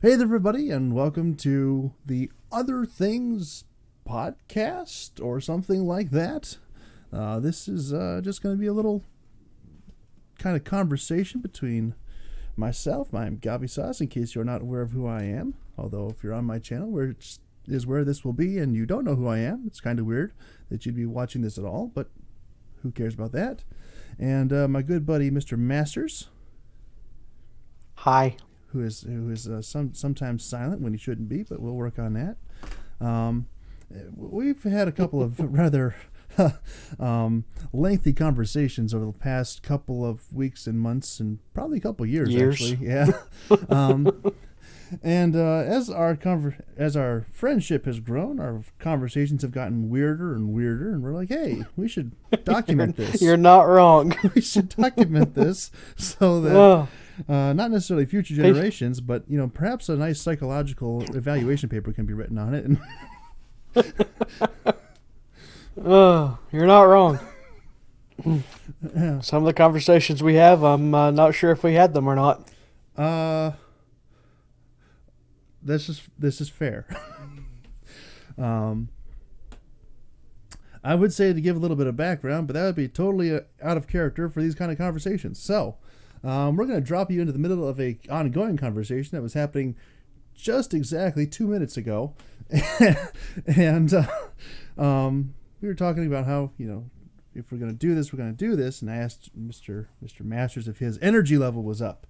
Hey there, everybody, and welcome to the Other Things podcast or something like that. This is just going to be a little kind of conversation between myself. I'm Gavisas, in case you're not aware of who I am. Although if you're on my channel, which is where this will be, and you don't know who I am, it's kind of weird that you'd be watching this at all, but who cares about that? And my good buddy, Mr. Masters. Hi. Who is sometimes silent when he shouldn't be, but we'll work on that. We've had a couple of rather lengthy conversations over the past couple of weeks and months, and probably a couple of years. Actually, yeah. And as our friendship has grown, our conversations have gotten weirder and weirder, and we're like, hey, we should document this. You're not wrong. We should document this so that. Not necessarily future generations, but perhaps a nice psychological evaluation paper can be written on it. You're not wrong. Yeah. Some of the conversations we have, I'm not sure if we had them or not. This is fair. I would say to give a little bit of background, but that would be totally out of character for these kind of conversations. So. We're going to drop you into the middle of a ongoing conversation that was happening just exactly 2 minutes ago. And we were talking about how, if we're going to do this, we're going to do this. And I asked Mr. Masters if his energy level was up.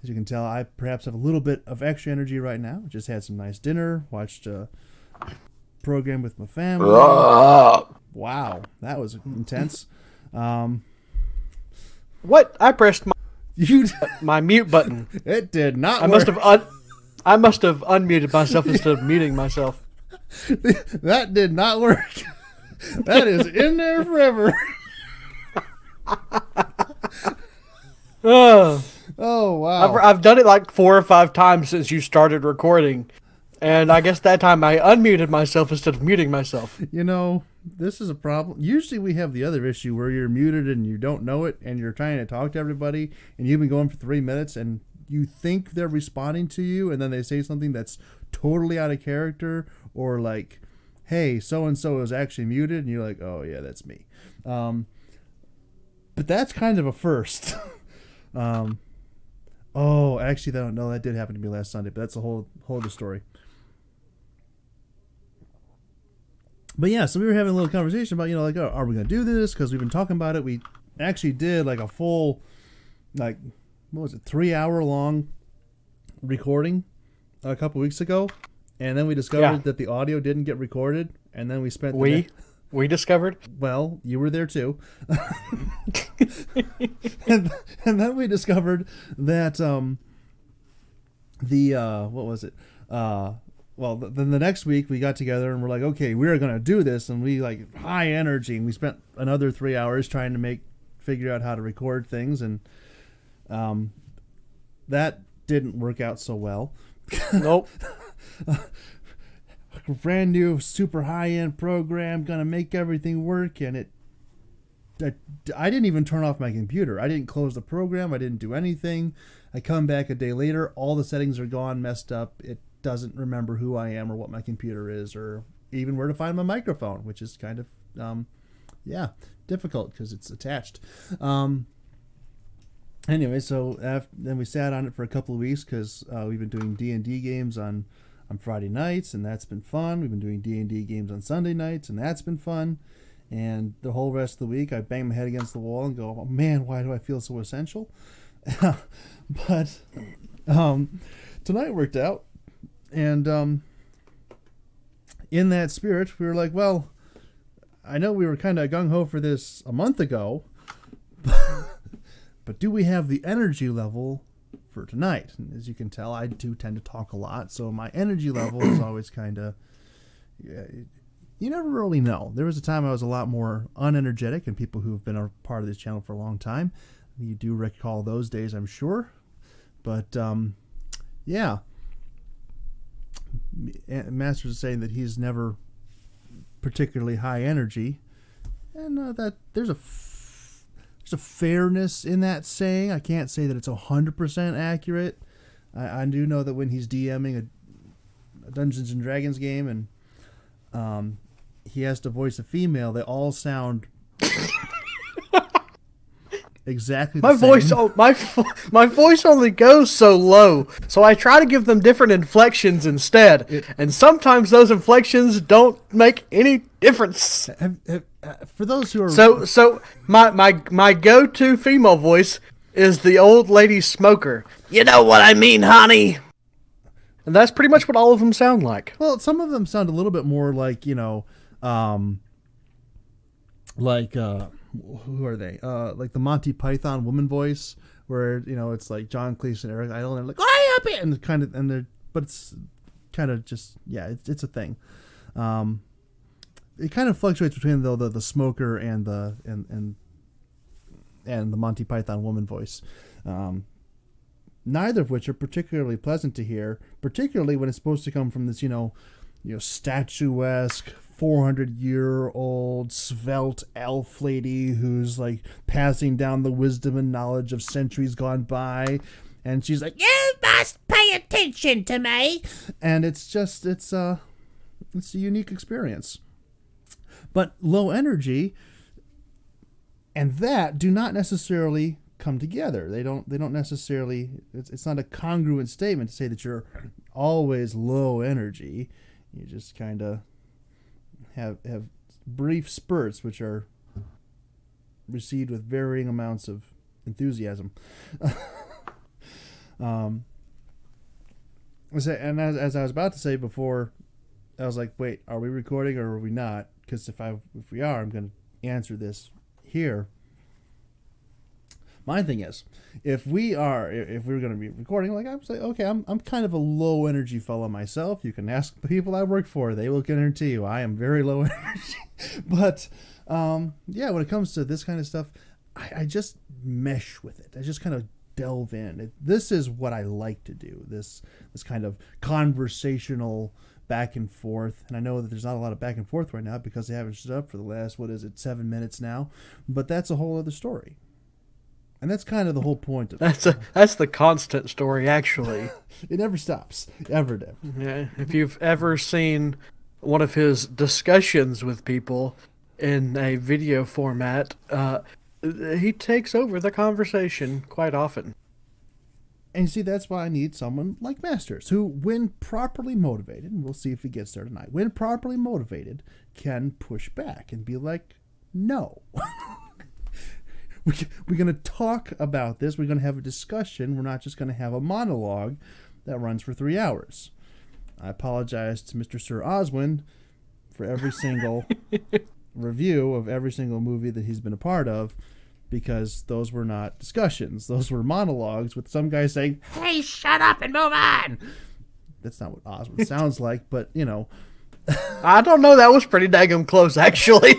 As you can tell, I perhaps have a little bit of extra energy right now. Just had some nice dinner, watched a program with my family. Wow, that was intense. What? I pressed my mute button. It did not work. I must have unmuted myself instead of muting myself. That did not work. That is in there forever. Oh wow. I've done it like 4 or 5 times since you started recording. And I guess that time I unmuted myself instead of muting myself. This is a problem. Usually we have the other issue where you're muted and you don't know it and you're trying to talk to everybody and you've been going for 3 minutes and you think they're responding to you and then they say something that's totally out of character, or like, hey, so-and-so is actually muted, and you're like, oh yeah, that's me. But that's kind of a first. Oh, actually, that did happen to me last Sunday, but that's a whole other story. But yeah, so we were having a little conversation about, are we going to do this? Because we've been talking about it. We actually did like a full, 3-hour-long recording a couple weeks ago. And then we discovered that the audio didn't get recorded. And then we spent... We discovered? Well, you were there too. and then we discovered that what was it? Well, then the next week we got together and we're like, okay, we're going to do this. And we high energy. And we spent another 3 hours trying to figure out how to record things. And that didn't work out so well. Nope. A brand new super high-end program, going to make everything work. And I didn't even turn off my computer. I didn't close the program. I didn't do anything. I come back a day later. All the settings are gone, messed up. It doesn't remember who I am or what my computer is or even where to find my microphone, which is kind of difficult because it's attached. Anyway, so then we sat on it for a couple of weeks because we've been doing D&D games on Friday nights, and that's been fun. We've been doing D&D games on Sunday nights, and that's been fun. And the whole rest of the week I bang my head against the wall and go, oh man, why do I feel so essential? But tonight worked out. And in that spirit, we were like, well, I know we were kind of gung-ho for this a month ago, but do we have the energy level for tonight? And as you can tell, I do tend to talk a lot, so my energy level is always kind of... you never really know. There was a time I was a lot more unenergetic, and people who have been a part of this channel for a long time, you do recall those days, I'm sure. But, yeah. Masters is saying that he's never particularly high energy, and that there's a fairness in that saying. I can't say that it's 100% accurate. I do know that when he's DMing a Dungeons and Dragons game and he has to voice a female, they all sound exactly the same. My voice only goes so low, so I try to give them different inflections instead, and sometimes those inflections don't make any difference. For those who are So my go-to female voice is the old lady smoker. You know what I mean, honey? And that's pretty much what all of them sound like. Well, some of them sound a little bit more like, who are they? Like the Monty Python woman voice, where it's like John Cleese and Eric Idle, and they're like, "Oh, yeah," and they're, but it's kind of just it's a thing. It kind of fluctuates between the smoker and the Monty Python woman voice. Neither of which are particularly pleasant to hear, particularly when it's supposed to come from this, statuesque, 400-year-old svelte elf lady who's like passing down the wisdom and knowledge of centuries gone by, and she's like, "You must pay attention to me," and it's a unique experience. But low energy and that do not necessarily come together. They don't necessarily. It's not a congruent statement to say that you're always low energy. You just kind of have brief spurts which are received with varying amounts of enthusiasm. And as I was about to say before, I was like, wait, are we recording or are we not? Because if we are, I'm going to answer this here. My thing is, if we're going to be recording, like I'm saying, okay, I'm kind of a low energy fellow myself. You can ask the people I work for; they will guarantee you I am very low energy. But when it comes to this kind of stuff, I just mesh with it. I just kind of delve in. This is what I like to do. This kind of conversational back and forth. And I know that there's not a lot of back and forth right now because they haven't stood up for the last 7 minutes now. But that's a whole other story. And that's kind of the whole point of it. That's the constant story, actually. It never stops. Ever. Yeah, if you've ever seen one of his discussions with people in a video format, he takes over the conversation quite often. And you see, that's why I need someone like Masters, who, when properly motivated, and we'll see if he gets there tonight, when properly motivated, can push back and be like, no. We're going to talk about this. We're going to have a discussion. We're not just going to have a monologue that runs for 3 hours. I apologize to Mr. Sir Oswin for every single review of every single movie that he's been a part of, because those were not discussions. Those were monologues with some guy saying, "Hey, shut up and move on." That's not what Oswin sounds like, but, I don't know. That was pretty daggum close, actually.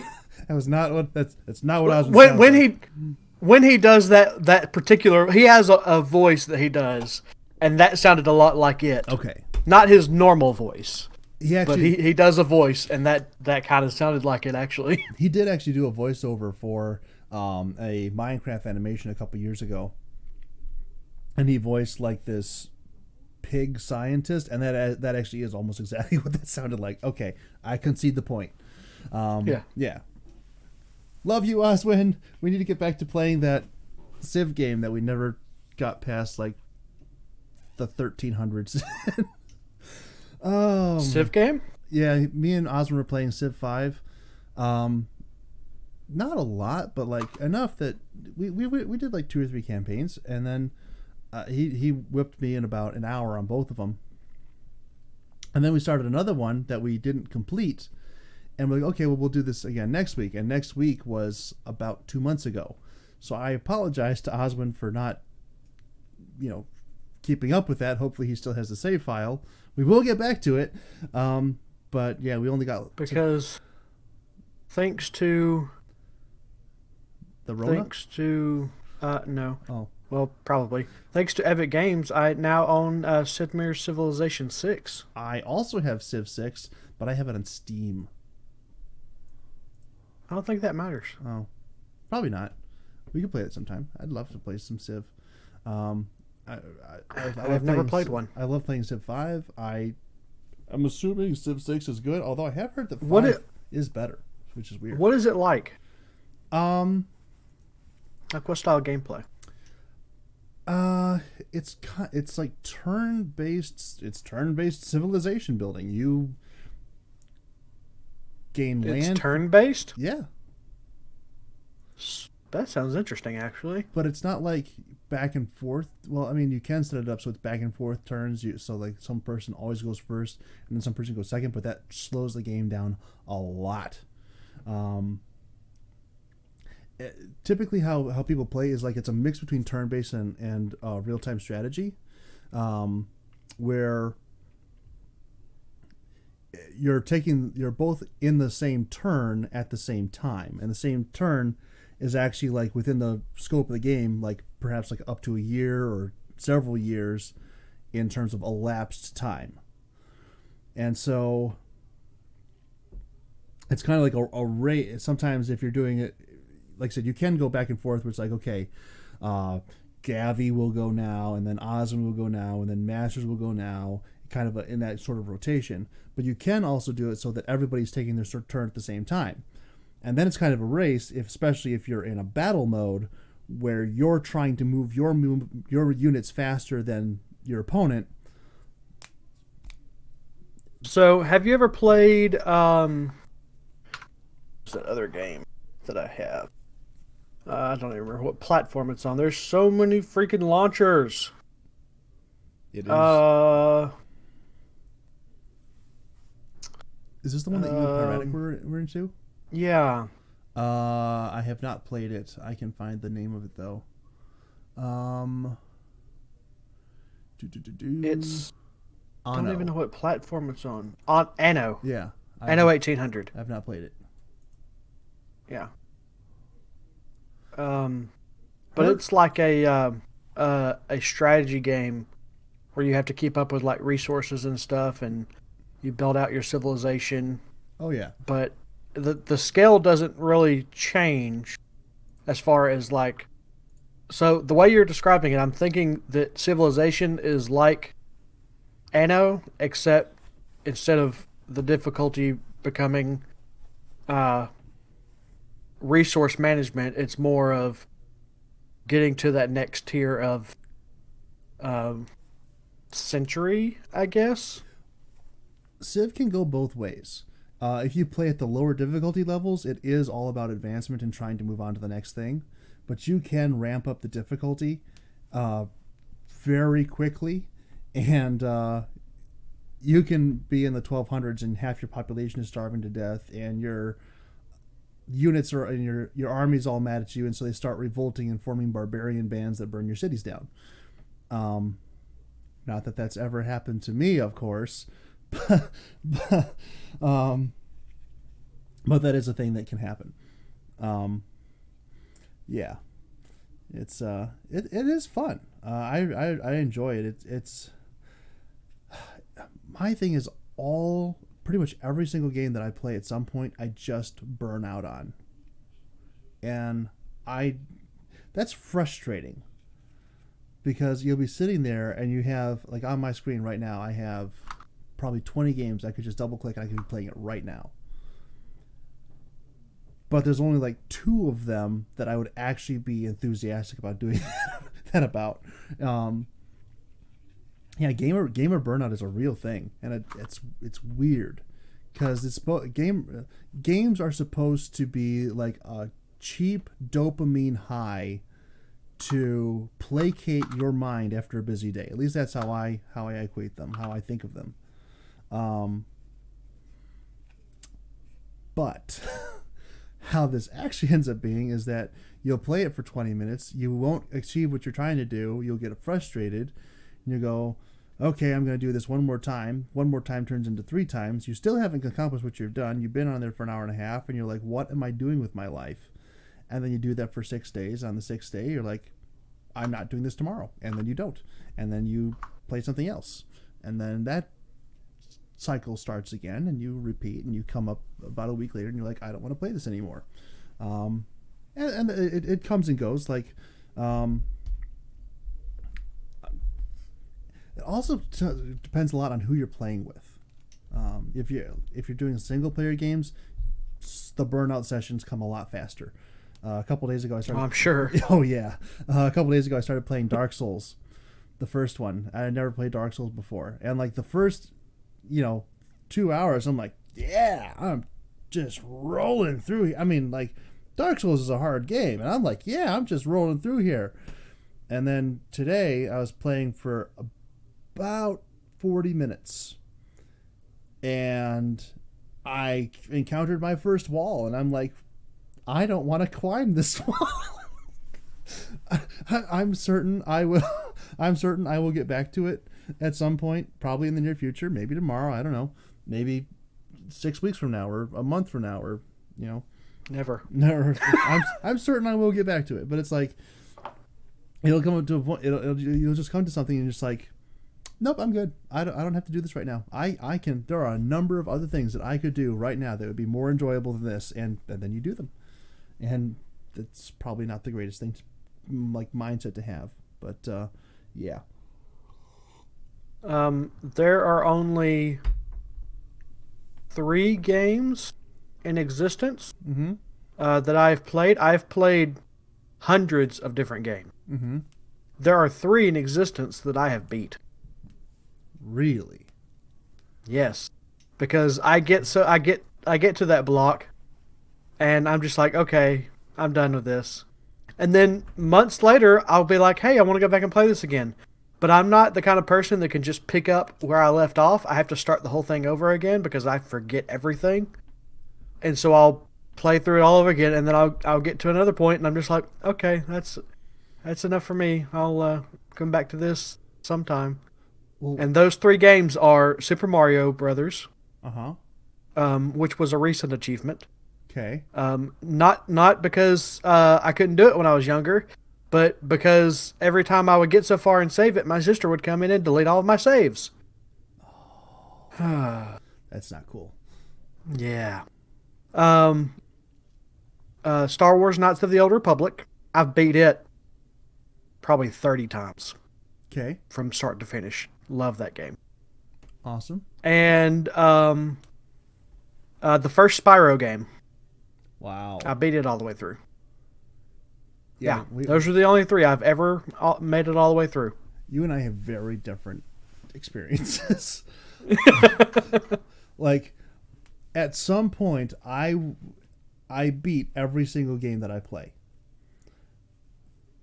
That's not what Oswin sounds like. When he does that particular, he has a voice that he does, and that sounded a lot like it. Okay. Not his normal voice. But he does a voice, and that kind of sounded like it, actually. He did actually do a voiceover for a Minecraft animation a couple years ago, and he voiced like this pig scientist, and that actually is almost exactly what that sounded like. Okay, I concede the point. Yeah. Love you, Oswin. We need to get back to playing that Civ game that we never got past, like the 1300s. Civ game? Yeah, me and Oswin were playing Civ 5. Not a lot, but like enough that we did like 2 or 3 campaigns, and then he whipped me in about an hour on both of them. And then we started another one that we didn't complete. And we're like, okay, well, we'll do this again next week. And next week was about 2 months ago. So I apologize to Oswin for not, keeping up with that. Hopefully he still has the save file. We will get back to it. But yeah, we only got... Because thanks to... The Rona? Thanks to... no. Oh. Well, probably. Thanks to Epic Games, I now own Sid Meier's Civilization 6. I also have Civ 6, but I have it on Steam. I don't think that matters. Oh, probably not. We could play it sometime. I'd love to play some Civ. I've never played one. I love playing Civ 5. I'm assuming Civ 6 is good, although I have heard that 5 is better, which is weird. What is it like? Like what style of gameplay? It's like turn-based. It's turn-based civilization building. You gain land. It's turn-based? Yeah. That sounds interesting, actually. But it's not like back and forth. Well, I mean, you can set it up so it's back and forth turns. So like some person always goes first, and then some person goes second. But that slows the game down a lot. Typically, how people play is like it's a mix between turn-based and real-time strategy, where you're both in the same turn at the same time, and the same turn is actually like within the scope of the game, like perhaps like up to a year or several years in terms of elapsed time. And so it's kind of like a rate. Sometimes if you're doing it, like I said, you can go back and forth where it's like, okay, Gavi will go now, and then Osmond will go now, and then Masters will go now, kind of in that sort of rotation. But you can also do it so that everybody's taking their turn at the same time. And then it's kind of a race, especially if you're in a battle mode where you're trying to move your units faster than your opponent. So, have you ever played what's that other game that I have? I don't even remember what platform it's on. There's so many freaking launchers. It is this the one that you and Pyratic were into? Yeah. I have not played it. I can find the name of it though. It's I don't even know what platform it's on. On Anno. Yeah. Anno 1800. I've not played it. Yeah. But it's like a strategy game where you have to keep up with like resources and stuff, and you build out your civilization. Oh yeah. But the scale doesn't really change as far as like. So the way you're describing it, I'm thinking that civilization is like Anno, except instead of the difficulty becoming resource management, it's more of getting to that next tier of century, I guess. Civ can go both ways. If you play at the lower difficulty levels, it is all about advancement and trying to move on to the next thing. But you can ramp up the difficulty very quickly, and you can be in the 1200s and half your population is starving to death, and your units are and your army's all mad at you, and so they start revolting and forming barbarian bands that burn your cities down. Not that that's ever happened to me, of course, but that is a thing that can happen. Yeah, it's it is fun. I enjoy it. It's my thing is pretty much every single game that I play at some point I just burn out on, and that's frustrating because you'll be sitting there and you have, like on my screen right now, I have probably 20 games I could just double click and I could be playing it right now. But there's only like 2 of them that I would actually be enthusiastic about doing that about. Yeah, gamer burnout is a real thing, and it's weird because games are supposed to be like a cheap dopamine high to placate your mind after a busy day. At least that's how I equate them, how I think of them. But how this actually ends up being is that you'll play it for 20 minutes, you won't achieve what you're trying to do, you'll get frustrated, and you go, okay, I'm going to do this one more time. One more time turns into 3 times. You still haven't accomplished what you've done. You've been on there for an hour and a half, and you're like, what am I doing with my life? And then you do that for 6 days. On the 6th day, you're like, I'm not doing this tomorrow. And then you don't. And then you play something else. And then that cycle starts again, and you repeat, and you come up about a week later, and you're like, I don't want to play this anymore. And it comes and goes. Like, It also depends a lot on who you're playing with. If you're doing single player games, the burnout sessions come a lot faster. A couple days ago, I started. I'm sure. Oh yeah, a couple days ago, I started playing Dark Souls, the first one. I had never played Dark Souls before, and like the first, 2 hours, I'm like, yeah, I'm just rolling through. I mean, like, Dark Souls is a hard game, and I'm like, yeah, I'm just rolling through here. And then today, I was playing for about 40 minutes, and I encountered my first wall, and I'm like, I don't want to climb this wall. I'm certain I will. I'm certain I will get back to it at some point, probably in the near future, maybe tomorrow. I don't know, maybe 6 weeks from now, or a month from now, or Never. I'm certain I will get back to it, but it's like it'll come to a point. You'll just come to something and you're just like, nope, I'm good. I don't have to do this right now. I can. There are a number of other things that I could do right now that would be more enjoyable than this, and then you do them, and it's probably not the greatest thing, like mindset to have, but yeah. There are only 3 games in existence that I've played. I've played hundreds of different games. There are 3 in existence that I have beat. Really? Yes, because I get to that block, and I'm just like, okay, I'm done with this. And then months later, I'll be like, hey, I want to go back and play this again. But I'm not the kind of person that can just pick up where I left off. I have to start the whole thing over again because I forget everything. And so I'll play through it all over again, and then I'll get to another point, and I'm just like, okay, that's enough for me. I'll come back to this sometime. Well, And those 3 games are Super Mario Brothers, which was a recent achievement. Okay. Not because I couldn't do it when I was younger, but because every time I would get so far and save it, my sister would come in and delete all of my saves. That's not cool. Yeah. Star Wars Knights of the Old Republic. I've beat it probably 30 times. Okay. From start to finish. Love that game. Awesome. And the first Spyro game. Wow. I beat it all the way through. Yeah, we, those are the only 3 I've ever made it all the way through. You and I have very different experiences. Like, at some point, I beat every single game that I play,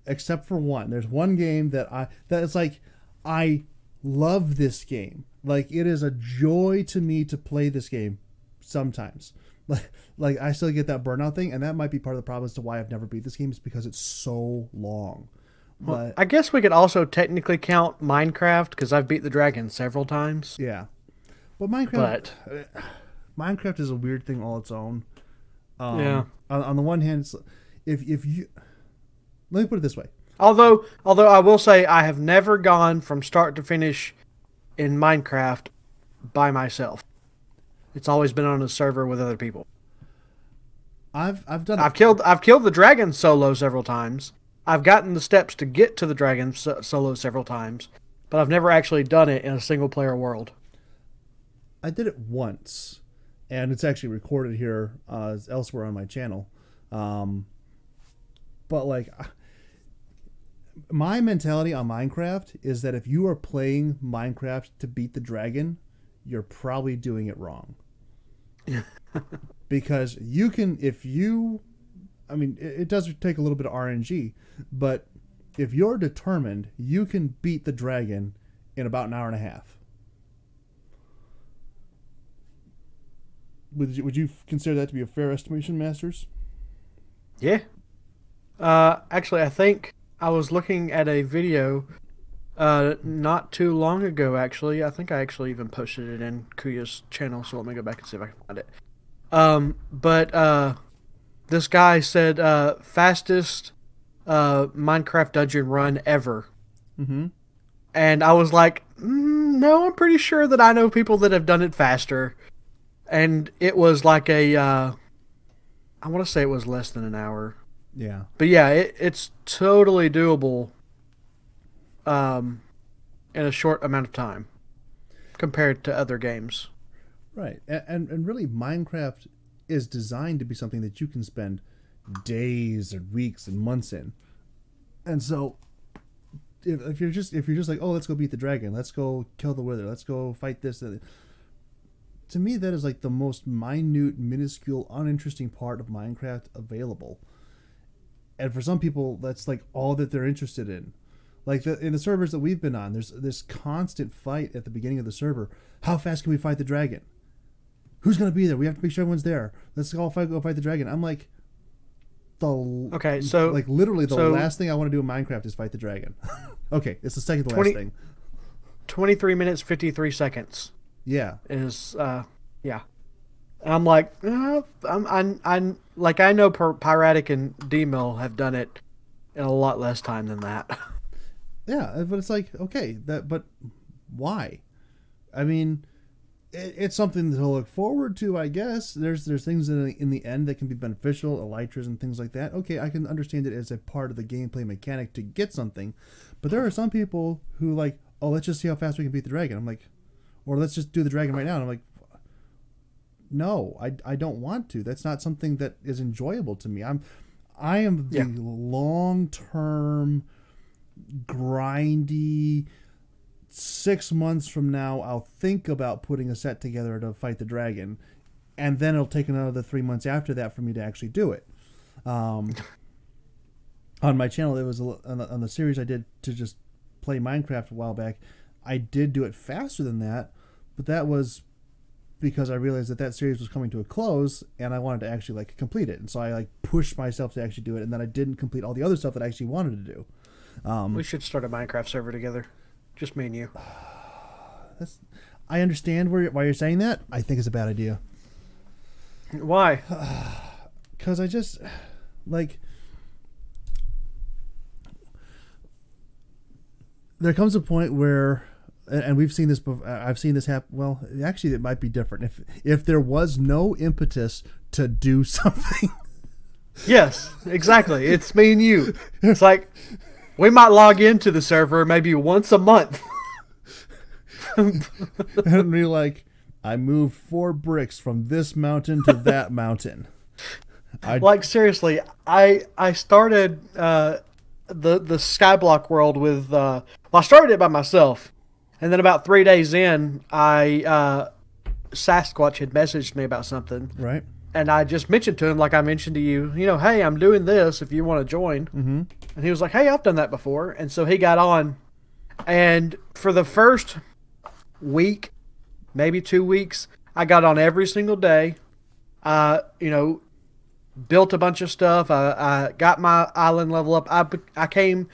except for one. There's one game that it's like, I love this game. Like, it is a joy to me to play this game sometimes. Like I still get that burnout thing, and that might be part of the problem as to why I've never beat this game, is because it's so long. Well, I guess we could also technically count Minecraft, because I've beat the dragon several times. Yeah. But Minecraft is a weird thing all its own. Yeah. On the one hand, it's, if you, let me put it this way. Although I will say I have never gone from start to finish in Minecraft by myself. It's always been on a server with other people. I've done. I've killed the dragon solo several times. I've gotten the steps to get to the dragon solo several times, but I've never actually done it in a single player world. I did it once, and it's actually recorded here elsewhere on my channel. But like, my mentality on Minecraft is that if you are playing Minecraft to beat the dragon, you're probably doing it wrong. Because you can, I mean, it does take a little bit of RNG, but if you're determined, you can beat the dragon in about an hour and a half. Would you consider that to be a fair estimation, Masters? Yeah. Actually, I think I was looking at a video not too long ago, actually. I think I actually even posted it in Kuya's channel, so let me go back and see if I can find it. But this guy said fastest Minecraft dungeon run ever. Mm-hmm. And I was like, no, I'm pretty sure that I know people that have done it faster. And it was like I want to say it was less than an hour. Yeah. But yeah, it's totally doable. in a short amount of time compared to other games. Right. And really, Minecraft is designed to be something that you can spend days and weeks and months in. And so if you're just like, oh, let's go beat the dragon, let's go kill the wither, let's go fight this, to me that is like the most minute, minuscule, uninteresting part of Minecraft available. And for some people, that's like all that they're interested in. Like in the servers that we've been on, there's this constant fight at the beginning of the server. How fast can we fight the dragon? Who's going to be there? We have to make sure everyone's there. Let's go fight the dragon. I'm like, okay, so like literally the last thing I want to do in Minecraft is fight the dragon. Okay, it's the second to last thing. 23 minutes 53 seconds. Yeah. Is yeah. And I'm like, I'm like, I know Piratic and D-Mill have done it in a lot less time than that. Yeah, but it's like, okay, but why? I mean, it's something to look forward to, I guess. There's things in the end that can be beneficial, elytras and things like that. Okay, I can understand it as a part of the gameplay mechanic to get something. But there are some people who like, oh, let's just see how fast we can beat the dragon. I'm like, or let's just do the dragon right now. And I'm like, no, I don't want to. That's not something that is enjoyable to me. I am the long-term, grindy, 6 months from now, I'll think about putting a set together to fight the dragon, and then it'll take another 3 months after that for me to actually do it. On my channel, it was on the series I did to just play Minecraft a while back. I did do it faster than that, but that was because I realized that series was coming to a close, and I wanted to actually like complete it, and so I like pushed myself to actually do it, and then I didn't complete all the other stuff that I actually wanted to do. We should start a Minecraft server together. Just me and you. I understand why you're saying that. I think it's a bad idea. Why? Because I just like, there comes a point where, and we've seen this before, I've seen this happen. Well, actually, it might be different if there was no impetus to do something. Yes, exactly. It's me and you. It's like, we might log into the server maybe once a month. And be like, I moved 4 bricks from this mountain to that mountain. Like, seriously, I started the Skyblock world with, well, I started it by myself. And then about 3 days in, Sasquatch had messaged me about something. Right. And I just mentioned to him, like I mentioned to you, hey, I'm doing this if you want to join. Mm-hmm. And he was like, hey, I've done that before. And so he got on. And for the first week, maybe 2 weeks, I got on every single day. Built a bunch of stuff. I got my island level up. I came,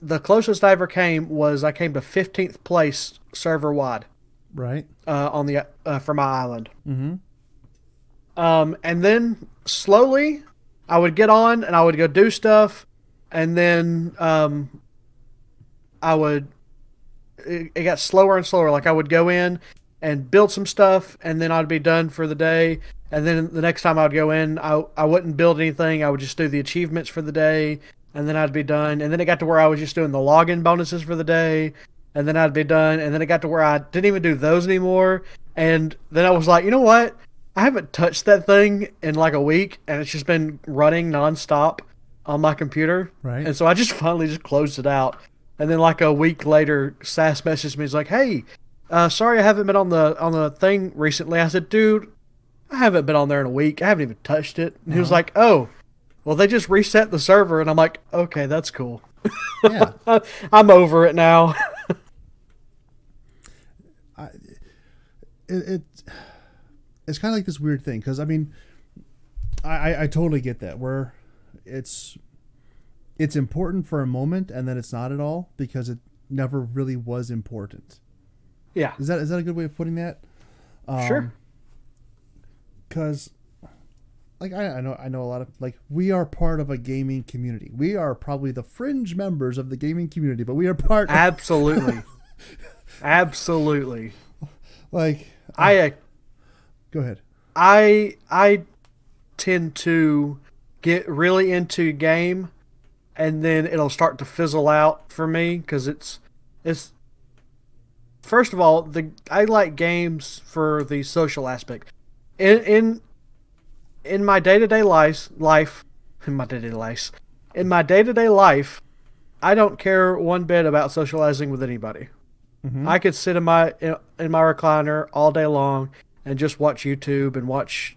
the closest I ever came was I came to 15th place server wide. Right. For my island. Mm-hmm. And then slowly I would get on and I would go do stuff. And then, it got slower and slower. Like I would go in and build some stuff and then I'd be done for the day. And then the next time I would go in, I wouldn't build anything. I would just do the achievements for the day and then I'd be done. And then it got to where I was just doing the login bonuses for the day and then I'd be done. And then it got to where I didn't even do those anymore. And then I was like, you know what? I haven't touched that thing in like a week and it's just been running nonstop on my computer. Right. And so I just finally just closed it out. And then like a week later, Sass messaged me. He's like, hey, sorry I haven't been on the thing recently. I said, dude, I haven't been on there in a week. I haven't even touched it. And he was like, oh, well, they just reset the server. And I'm like, okay, that's cool. Yeah. I'm over it now. It's kind of like this weird thing. Because, I mean, I totally get that. Where it's important for a moment and then it's not at all because it never really was important. Yeah. Is that a good way of putting that? Sure. Because, like, I know a lot of, like, we are part of a gaming community. We are probably the fringe members of the gaming community, but we are part. Absolutely. Absolutely. Like, go ahead. I tend to get really into game and then it'll start to fizzle out for me because it's first of all, I like games for the social aspect. In my day to day life, in my day to day life, in my day to day life, I don't care one bit about socializing with anybody. Mm-hmm. I could sit in my recliner all day long and just watch YouTube and watch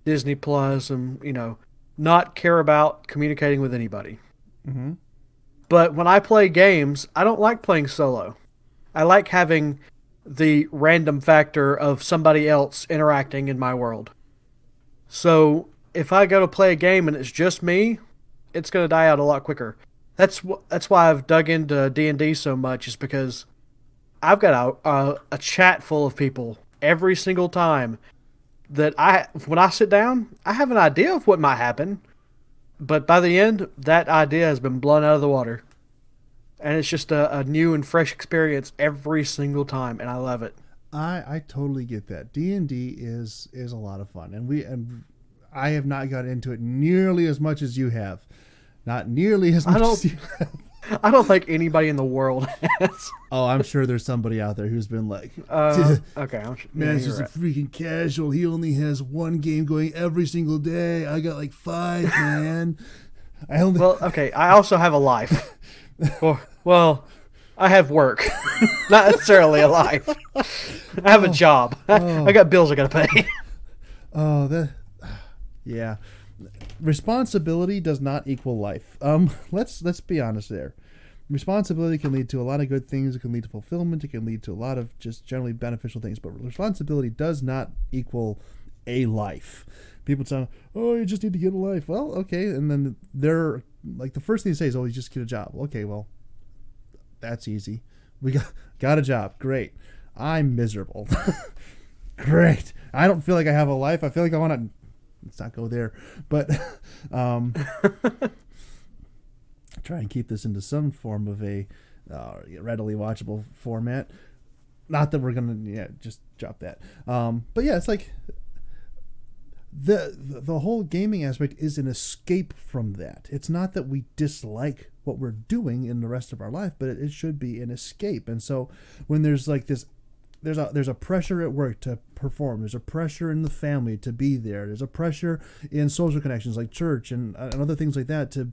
Disney Plus and not care about communicating with anybody. Mm-hmm. But when I play games, I don't like playing solo. I like having the random factor of somebody else interacting in my world. So if I go to play a game and it's just me, it's going to die out a lot quicker. That's why I've dug into D&D so much, is because I've got a chat full of people every single time that when I sit down, I have an idea of what might happen, but by the end, that idea has been blown out of the water. And it's just a new and fresh experience every single time, and I love it. I totally get that. D&D is a lot of fun, and I have not got into it nearly as much as you have. Not nearly as much as you have. I don't think anybody in the world has. Oh, I'm sure there's somebody out there who's been like, okay, man, it's just right. a freaking casual. He only has one game going every single day. I got like 5, man. Well, okay, I also have a life. Well, I have work, not necessarily a life. I have a job. I got bills I got to pay. Yeah. Responsibility does not equal life. Let's be honest there. Responsibility can lead to a lot of good things. It can lead to fulfillment. It can lead to a lot of just generally beneficial things. But responsibility does not equal a life. People tell, oh, you just need to get a life. Well, okay. And then they're like, the first thing they say is, oh, you just get a job. Okay, well, that's easy. We got a job. Great. I'm miserable. Great. I don't feel like I have a life. I feel like I want to. Let's not go there. But try and keep this into some form of a readily watchable format. Not that we're gonna just drop that. But yeah, it's like the whole gaming aspect is an escape from that. It's not that we dislike what we're doing in the rest of our life, but it should be an escape. And so when there's like this, there's a pressure at work to perform. There's a pressure in the family to be there. There's a pressure in social connections like church and other things like that to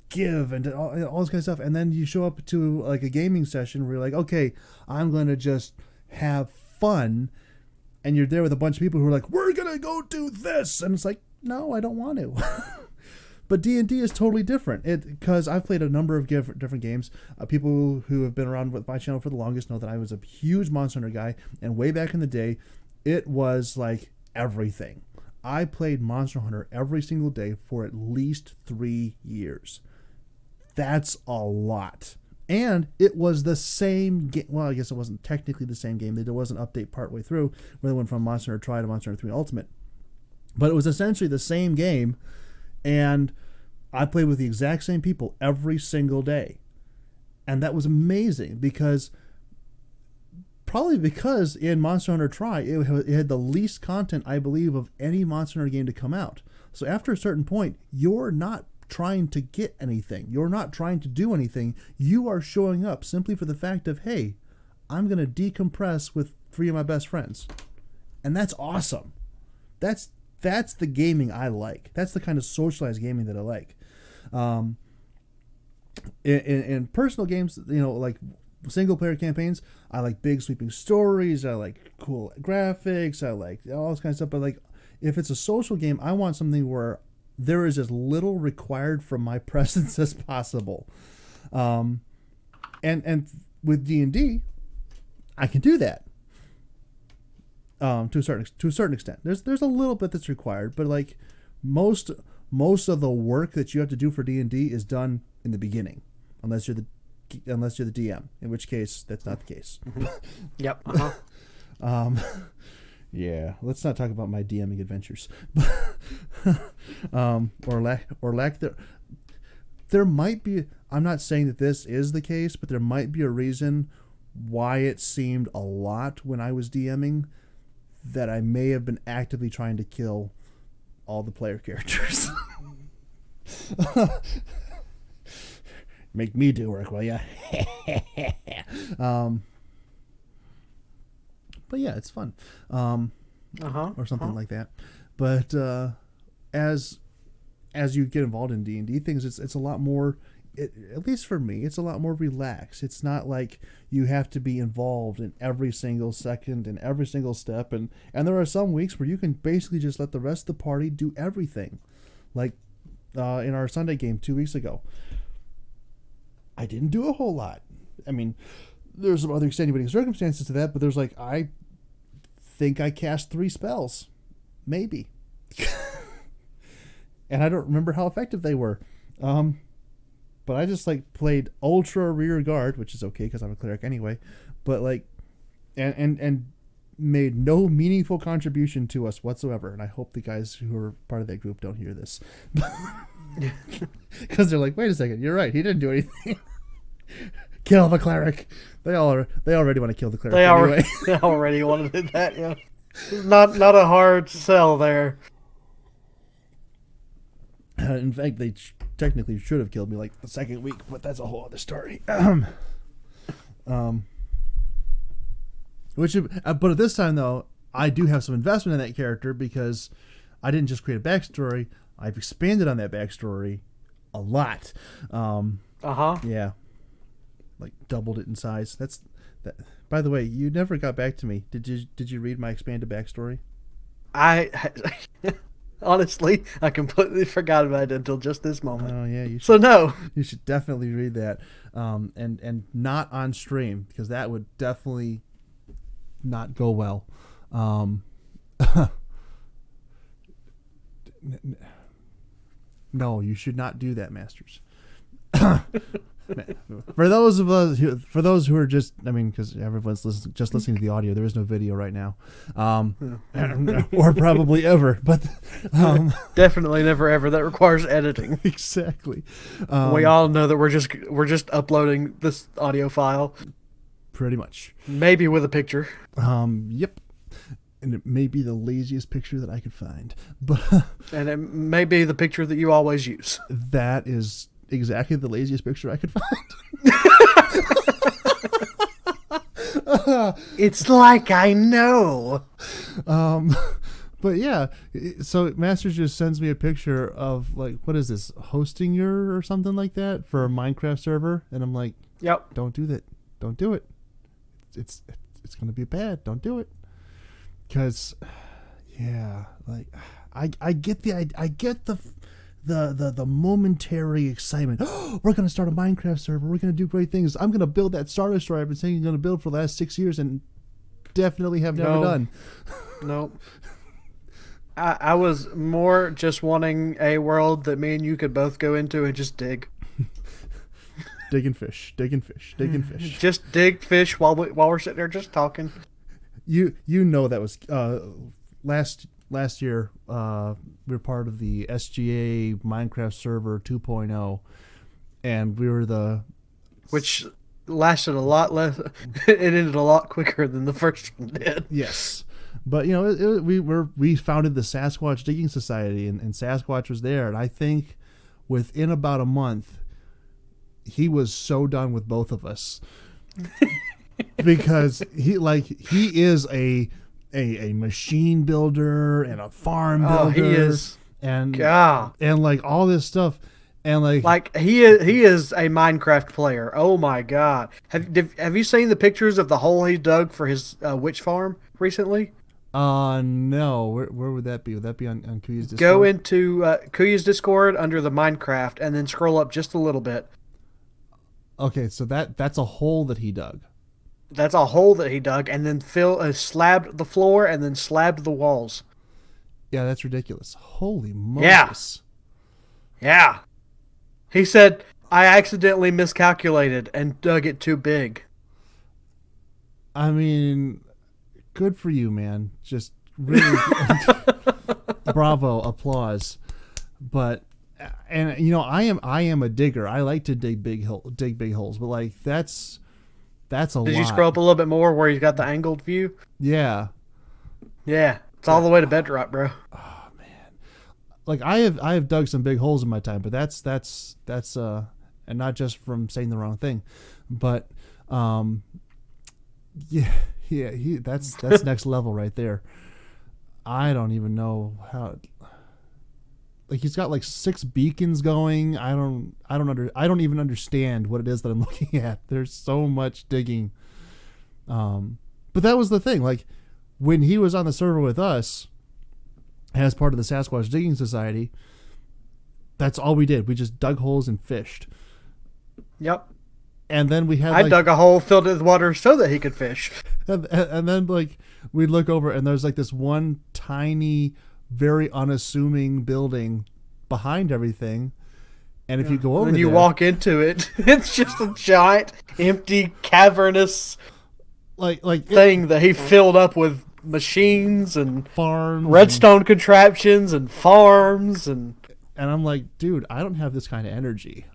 give and all this kind of stuff. And then you show up to like a gaming session where you're like, okay, I'm going to just have fun. And you're there with a bunch of people who are like, we're going to go do this. And it's like, no, I don't want to. But D&D is totally different because I've played a number of different games. People who have been around with my channel for the longest know that I was a huge Monster Hunter guy. And way back in the day, it was like everything. I played Monster Hunter every single day for at least 3 years. That's a lot. And it was the same game. Well, I guess it wasn't technically the same game. There was an update partway through where they went from Monster Hunter Tri to Monster Hunter 3 Ultimate. But it was essentially the same game. And I played with the exact same people every single day. And that was amazing because in Monster Hunter Tri, it had the least content, I believe, of any Monster Hunter game to come out. So after a certain point, you're not trying to get anything. You're not trying to do anything. You are showing up simply for the fact of, hey, I'm going to decompress with 3 of my best friends. And that's awesome. That's the gaming I like. That's the kind of socialized gaming that I like. In personal games, like single player campaigns, I like big sweeping stories. I like cool graphics. I like all this kind of stuff. But like, if it's a social game, I want something where there is as little required from my presence as possible. And with D&D, I can do that. To a certain extent, there's a little bit that's required, but like most of the work that you have to do for D&D is done in the beginning, unless you're the DM, in which case that's not the case. Mm-hmm. Yep. Uh-huh. Yeah, let's not talk about my DMing adventures, or lack there. There might be. I'm not saying that this is the case, but there might be a reason why it seemed a lot when I was DMing. That I may have been actively trying to kill all the player characters. Make me do work, will ya? But yeah, it's fun. Or something like that. But as you get involved in D&D things, it's a lot more, at least for me, it's a lot more relaxed. It's not like you have to be involved in every single second and every single step. And there are some weeks where you can basically just let the rest of the party do everything. Like in our Sunday game 2 weeks ago, I didn't do a whole lot. I mean, there's some other extenuating circumstances to that, but there's like, I think I cast 3 spells. Maybe. And I don't remember how effective they were. But I just like played ultra rear guard, which is okay because I'm a cleric anyway. But like, and made no meaningful contribution to us whatsoever. And I hope the guys who are part of that group don't hear this. Because they're like, wait a second, you're right. He didn't do anything. Kill the cleric. They already want to kill the cleric. They already wanted to do that. Yeah, not a hard sell there. In fact, they technically should have killed me like the second week, but that's a whole other story. But at this time though, I do have some investment in that character because I didn't just create a backstory. I've expanded on that backstory a lot. Yeah, like doubled it in size. That. By the way, you never got back to me. Did you read my expanded backstory? Honestly, I completely forgot about it until just this moment. Oh yeah, no. You should definitely read that, and not on stream because that would definitely not go well. No, you should not do that, Masters. For those who are just, I mean, because everyone's just listening to the audio, there is no video right now, or probably ever, but definitely never ever. That requires editing. Exactly. We all know that we're just uploading this audio file, pretty much. Maybe with a picture. Yep. And it may be the laziest picture that I could find, but and it may be the picture that you always use. That is exactly the laziest picture I could find. It's like I know. But yeah, so Masters just sends me a picture of like, what is this, hosting your or something like that for a Minecraft server, and I'm like, yep, don't do that, don't do it. It's gonna be bad. Don't do it. Because, yeah, like I get the momentary excitement. Oh, we're gonna start a Minecraft server. We're gonna do great things. I'm gonna build that Star Destroyer I've been saying I'm gonna build for the last 6 years and definitely have never done. Nope. I was more just wanting a world that me and you could both go into and just dig. Digging fish. Just dig fish while we're sitting there just talking. You know that was last year. We were part of the SGA Minecraft server 2.0, and we were which lasted a lot less. It ended a lot quicker than the first one did. Yes, but you know, we founded the Sasquatch Digging Society, and Sasquatch was there, and I think within about a month, he was so done with both of us. Because he is a machine builder and a farm builder. He is, and like all this stuff, and like he is a Minecraft player. Oh my god! Have you seen the pictures of the hole he dug for his witch farm recently? No. Where would that be? Would that be on Kuya's Discord? Go into Kuya's Discord under the Minecraft, and then scroll up just a little bit. Okay, so that's a hole that he dug. That's a hole that he dug, and then slabbed the floor, and then slabbed the walls. Yeah, that's ridiculous. Holy Moses. Yeah. He said, I accidentally miscalculated and dug it too big. I mean, good for you, man. Just really bravo, applause. But, and you know, I am a digger. I like to dig big holes, but like that's a lot. Did you scroll up a little bit more where he's got the angled view? Yeah. Yeah. It's all the way to bedrock, bro. Oh man. Like I have dug some big holes in my time, but that's and not just from saying the wrong thing, but yeah, that's next level right there. I don't even know how. Like, he's got like 6 beacons going. I don't even understand what it is that I'm looking at. There's so much digging. But that was the thing. Like, when he was on the server with us as part of the Sasquatch Digging Society, that's all we did. We just dug holes and fished. Yep. And then we had I dug a hole, filled it with water so that he could fish. And then like we'd look over and there's like this one tiny, very unassuming building behind everything. And if you go over and you walk into it, it's just a giant, empty, cavernous thing that he filled up with machines and farms, redstone contraptions and farms. And I'm like, dude, I don't have this kind of energy.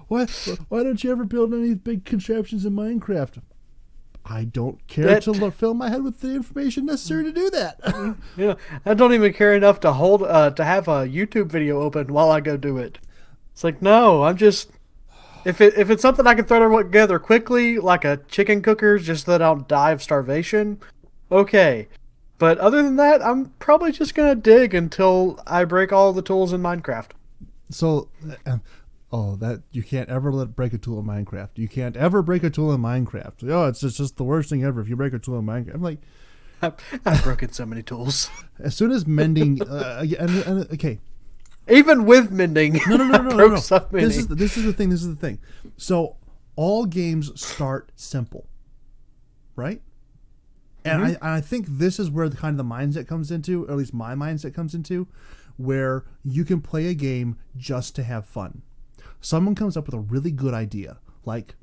Why don't you ever build any big contraptions in Minecraft? I don't care to fill my head with the information necessary to do that. Yeah, I don't even care enough to have a YouTube video open while I go do it. It's like, no, I'm just if it's something I can throw together quickly, like a chicken cooker, just so that I don't die of starvation. Okay, but other than that, I'm probably just gonna dig until I break all the tools in Minecraft. So. That you can't ever break a tool in Minecraft. You can't ever break a tool in Minecraft. Oh, it's just the worst thing ever if you break a tool in Minecraft. I'm like, I've broken so many tools. As soon as mending, okay, even with mending, no. So many. This is the thing. So all games start simple, right? And I think this is where the kind of the mindset comes into, or at least my mindset comes into, where you can play a game just to have fun. Someone comes up with a really good idea, like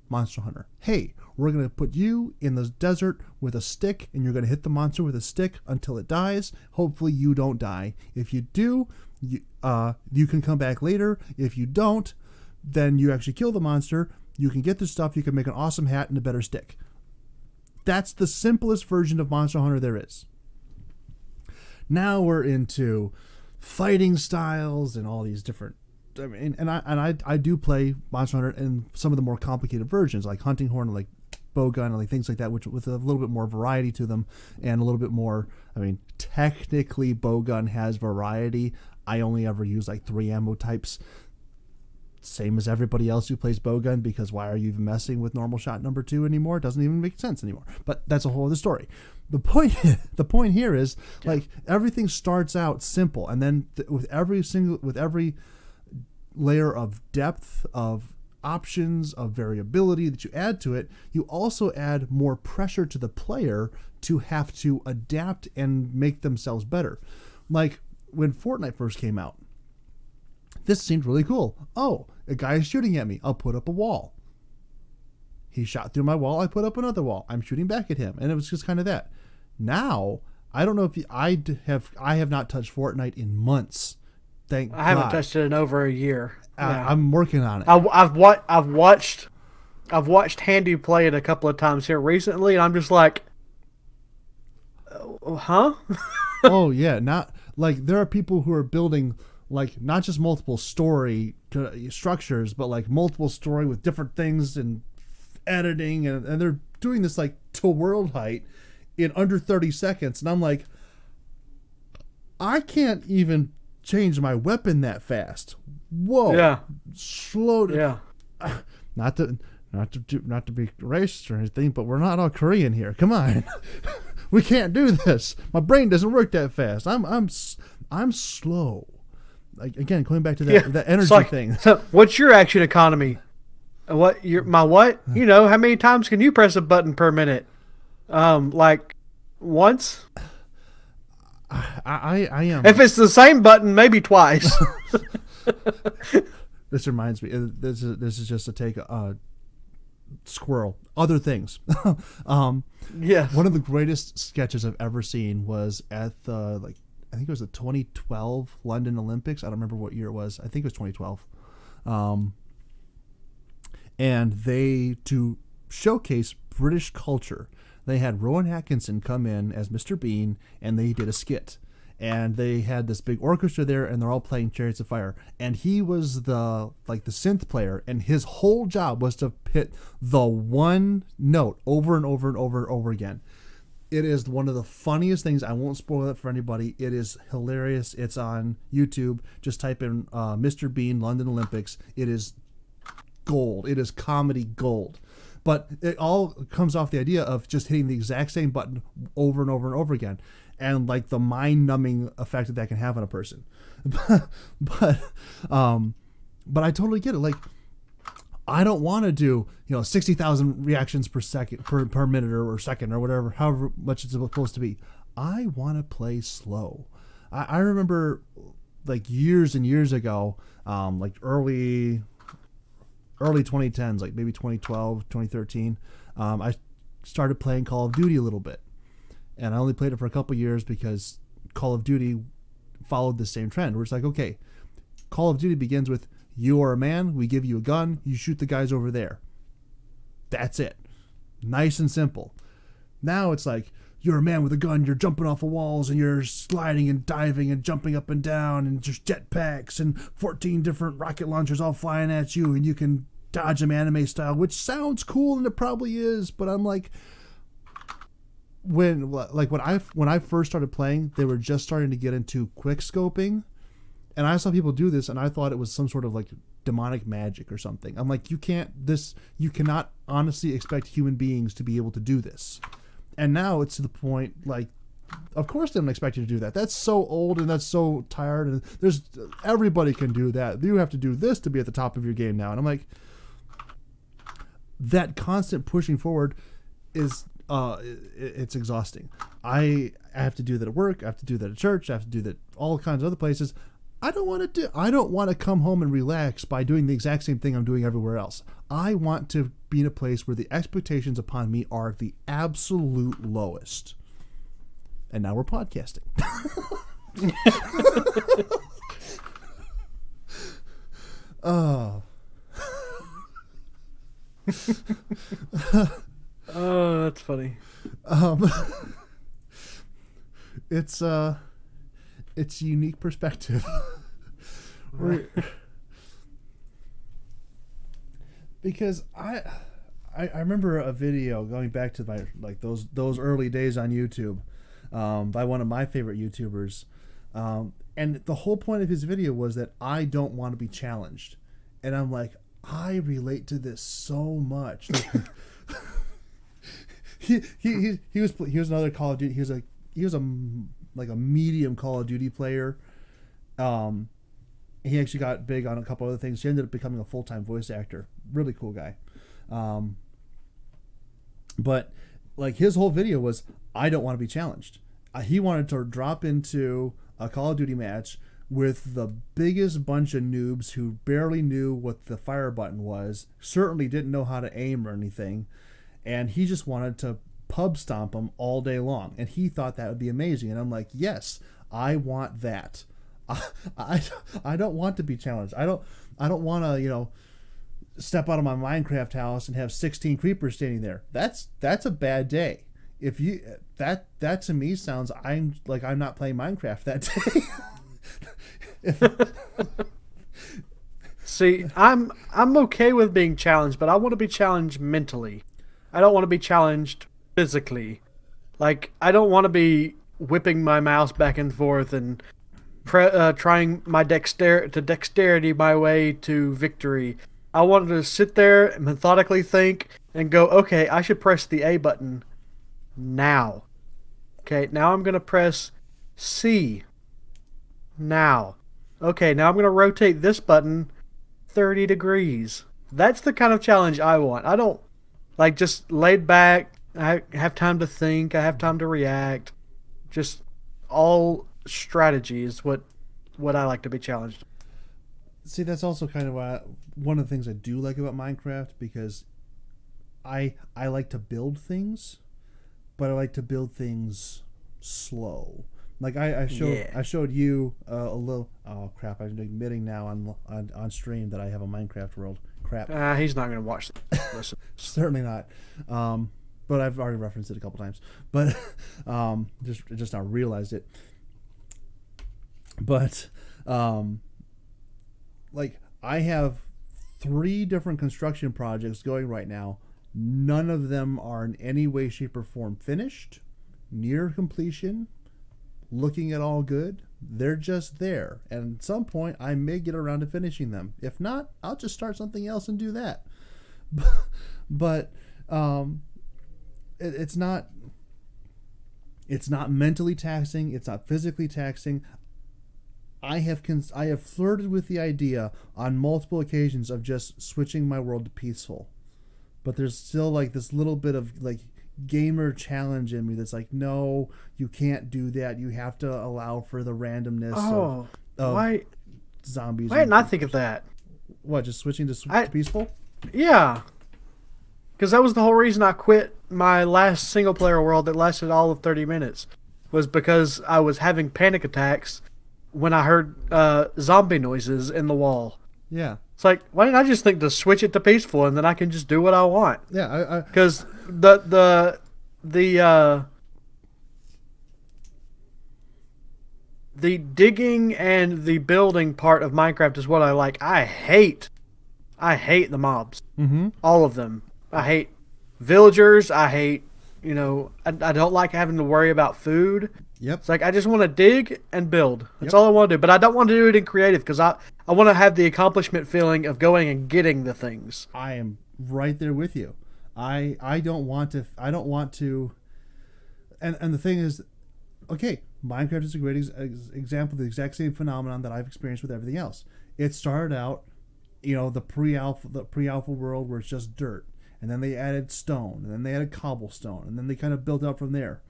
Monster Hunter. Hey, we're going to put you in the desert with a stick, and you're going to hit the monster with a stick until it dies. Hopefully you don't die. If you do, you can come back later. If you don't, then you actually kill the monster. You can get the stuff. You can make an awesome hat and a better stick. That's the simplest version of Monster Hunter there is. Now we're into fighting styles and all these different. I mean, and I do play Monster Hunter in some of the more complicated versions, like Hunting Horn, like Bowgun, and like things like that, which with a little bit more variety to them and a little bit more. I mean, technically, Bowgun has variety. I only ever use like 3 ammo types, same as everybody else who plays Bowgun, because why are you even messing with normal shot number 2 anymore? It doesn't even make sense anymore. But that's a whole other story. The point here is, like, everything starts out simple, and then with every layer of depth, of options, of variability that you add to it, you also add more pressure to the player to have to adapt and make themselves better. Like when Fortnite first came out, this seemed really cool. Oh, a guy is shooting at me. I'll put up a wall. He shot through my wall. I put up another wall. I'm shooting back at him, and it was just kind of that. Now, I don't know if I have not touched Fortnite in months. Thank God. I haven't touched it in over a year. I'm working on it. I've watched Handy play it a couple of times here recently, and I'm just like, huh? Oh yeah, not like there are people who are building like not just multiple story structures, but like multiple story with different things and editing, and they're doing this like to world height in under 30 seconds, and I'm like, I can't even change my weapon that fast. Whoa. Yeah. Slow. Yeah. Not to be racist or anything, but we're not all Korean here. Come on. We can't do this. My brain doesn't work that fast. I'm slow. Like, again, going back to that energy thing. So what's your action economy? My what? You know, how many times can you press a button per minute? Like once? I am. If it's the same button, maybe twice. This reminds me. This is just a take. Squirrel. Other things. Yes. One of the greatest sketches I've ever seen was at the I think it was the 2012 London Olympics. I don't remember what year it was. I think it was 2012. And they, to showcase British culture, they had Rowan Atkinson come in as Mr. Bean, and they did a skit. and they had this big orchestra there, and they're all playing Chariots of Fire, and he was the synth player, and his whole job was to hit the one note over and over and over and over again. It is one of the funniest things. I won't spoil it for anybody. It is hilarious. It's on YouTube. Just type in Mr. Bean London Olympics. It is gold. It is comedy gold. But it all comes off the idea of just hitting the exact same button over and over and over again, and like the mind-numbing effect that can have on a person. but I totally get it. Like, I don't want to do 60,000 reactions per second per minute or second or whatever, however much it's supposed to be. I want to play slow. I remember like years and years ago, like early 2010s, like maybe 2012, 2013. I started playing Call of Duty a little bit, and I only played it for a couple years because Call of Duty followed the same trend where it's like, okay, Call of Duty begins with, you are a man, we give you a gun, you shoot the guys over there. That's it. Nice and simple. Now it's like, you're a man with a gun, you're jumping off of walls, and you're sliding and diving and jumping up and down, and just jetpacks and 14 different rocket launchers all flying at you, and you can dodge them anime style, which sounds cool, and it probably is, but I'm like, when I first started playing, they were just starting to get into quick scoping. And I saw people do this, and I thought it was some sort of like demonic magic or something. I'm like, you cannot honestly expect human beings to be able to do this. And now it's to the point, like, of course they don't expect you to do that. That's so old and that's so tired. And everybody can do that. You have to do this to be at the top of your game now. And I'm like, that constant pushing forward is, it's exhausting. I have to do that at work. I have to do that at church. I have to do that all kinds of other places. I don't want to come home and relax by doing the exact same thing I'm doing everywhere else. I want to be in a place where the expectations upon me are the absolute lowest. And now we're podcasting. Oh. Oh, that's funny. It's a unique perspective. Because I remember a video going back to my those early days on YouTube, by one of my favorite YouTubers, and the whole point of his video was that I don't want to be challenged, and I'm like, I relate to this so much. He was another Call of Duty. He was a medium Call of Duty player. He actually got big on a couple other things. He ended up becoming a full-time voice actor. Really cool guy. But like his whole video was, I don't want to be challenged. He wanted to drop into a Call of Duty match with the biggest bunch of noobs who barely knew what the fire button was, certainly didn't know how to aim or anything, and he just wanted to pub stomp them all day long, and he thought that would be amazing. And I'm like, yes, I want that. I don't want to be challenged. I don't want to step out of my Minecraft house and have 16 creepers standing there. That's a bad day. If you that to me sounds, I'm not playing Minecraft that day. See, I'm okay with being challenged, but I want to be challenged mentally. I don't want to be challenged physically. Like, I don't want to be whipping my mouse back and forth and trying my dexterity my way to victory. I wanted to sit there and methodically think and go, okay, I should press the A button now. Okay, now I'm going to press C now. Okay, now I'm going to rotate this button 30 degrees. That's the kind of challenge I want. I don't like just laid back. I have time to think. I have time to react. Just all strategy is what I like to be challenged. See, that's also kind of one of the things I do like about Minecraft, because I like to build things, but I like to build things slow. Like I showed you a little. Oh crap! I'm admitting now on stream that I have a Minecraft world. Crap. He's not going to watch this. Certainly not. But I've already referenced it a couple times. But just now realized it. But like I have 3 different construction projects going right now. None of them are in any way, shape, or form finished, near completion, looking at all good. They're just there. And at some point, I may get around to finishing them. If not, I'll just start something else and do that. But it's not mentally taxing. It's not physically taxing. I have flirted with the idea on multiple occasions of just switching my world to peaceful, but there's still like this little bit of like gamer challenge in me that's like, no, you can't do that. You have to allow for the randomness of why zombies. Why didn't I think of that? What, just switching to peaceful? Yeah, because that was the whole reason I quit my last single player world that lasted all of 30 minutes, was because I was having panic attacks when I heard zombie noises in the wall. Yeah. It's like, why didn't I just think to switch it to peaceful and then I can just do what I want? Yeah, because the digging and the building part of Minecraft is what I like. I hate the mobs. Mm-hmm. All of them. I hate villagers. I hate, I don't like having to worry about food. Yep. It's like, I just want to dig and build. That's all I want to do. But I don't want to do it in creative because I want to have the accomplishment feeling of going and getting the things. I am right there with you. I don't want to. And the thing is, okay, Minecraft is a great example of the exact same phenomenon that I've experienced with everything else. It started out, the pre-alpha world where it's just dirt, and then they added stone, and then they added cobblestone, and then they kind of built up from there.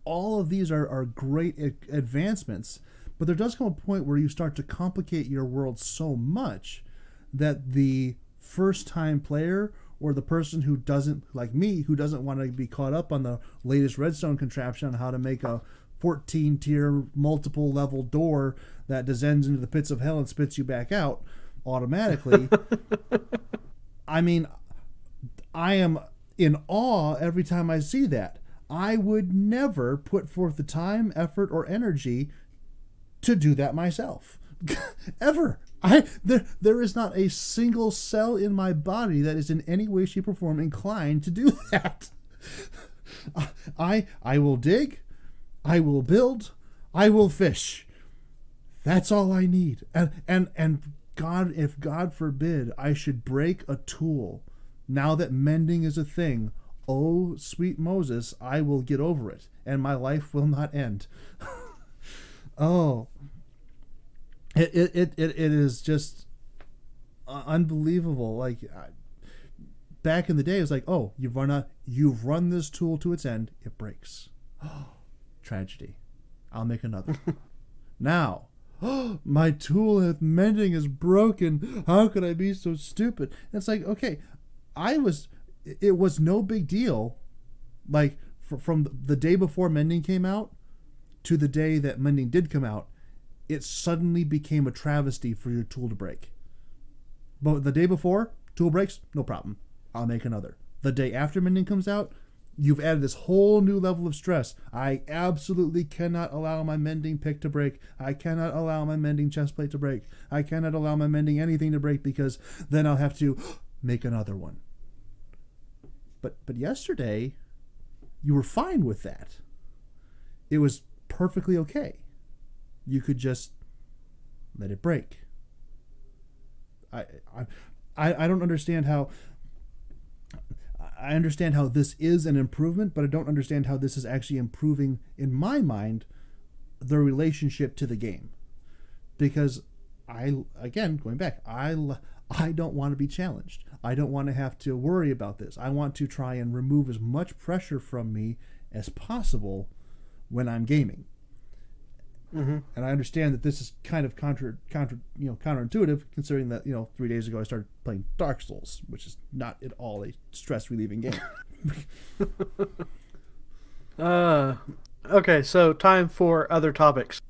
All of these are great advancements, but there does come a point where you start to complicate your world so much that the first-time player or the person who doesn't, like me, who doesn't want to be caught up on the latest redstone contraption on how to make a 14-tier multiple-level door that descends into the pits of hell and spits you back out automatically. I mean, I am in awe every time I see that. I would never put forth the time, effort, or energy to do that myself. Ever. There is not a single cell in my body that is in any way, shape, or form inclined to do that. I will dig, I will build, I will fish. That's all I need. And God, if God forbid I should break a tool, now that mending is a thing, oh, sweet Moses, I will get over it, and my life will not end. Oh, it is just unbelievable. Like back in the day, it was like, oh, you've run this tool to its end, it breaks. Oh, tragedy. I'll make another. Now, oh, my tool of mending is broken. How could I be so stupid? And it's like, okay, it was no big deal, like from the day before mending came out to the day that mending did come out, it suddenly became a travesty for your tool to break. But the day before, tool breaks, no problem, I'll make another. The day after mending comes out, you've added this whole new level of stress. I absolutely cannot allow my mending pick to break. I cannot allow my mending chest plate to break. I cannot allow my mending anything to break, because then I'll have to make another one. But yesterday, you were fine with that. It was perfectly okay. You could just let it break. I don't understand how. I understand how this is an improvement, but I don't understand how this is actually improving, in my mind, the relationship to the game. Because going back, I don't want to be challenged. I don't want to have to worry about this. I want to try and remove as much pressure from me as possible when I'm gaming. Mm-hmm. And I understand that this is kind of counterintuitive, considering that 3 days ago I started playing Dark Souls, which is not at all a stress relieving game. Okay, so time for other topics.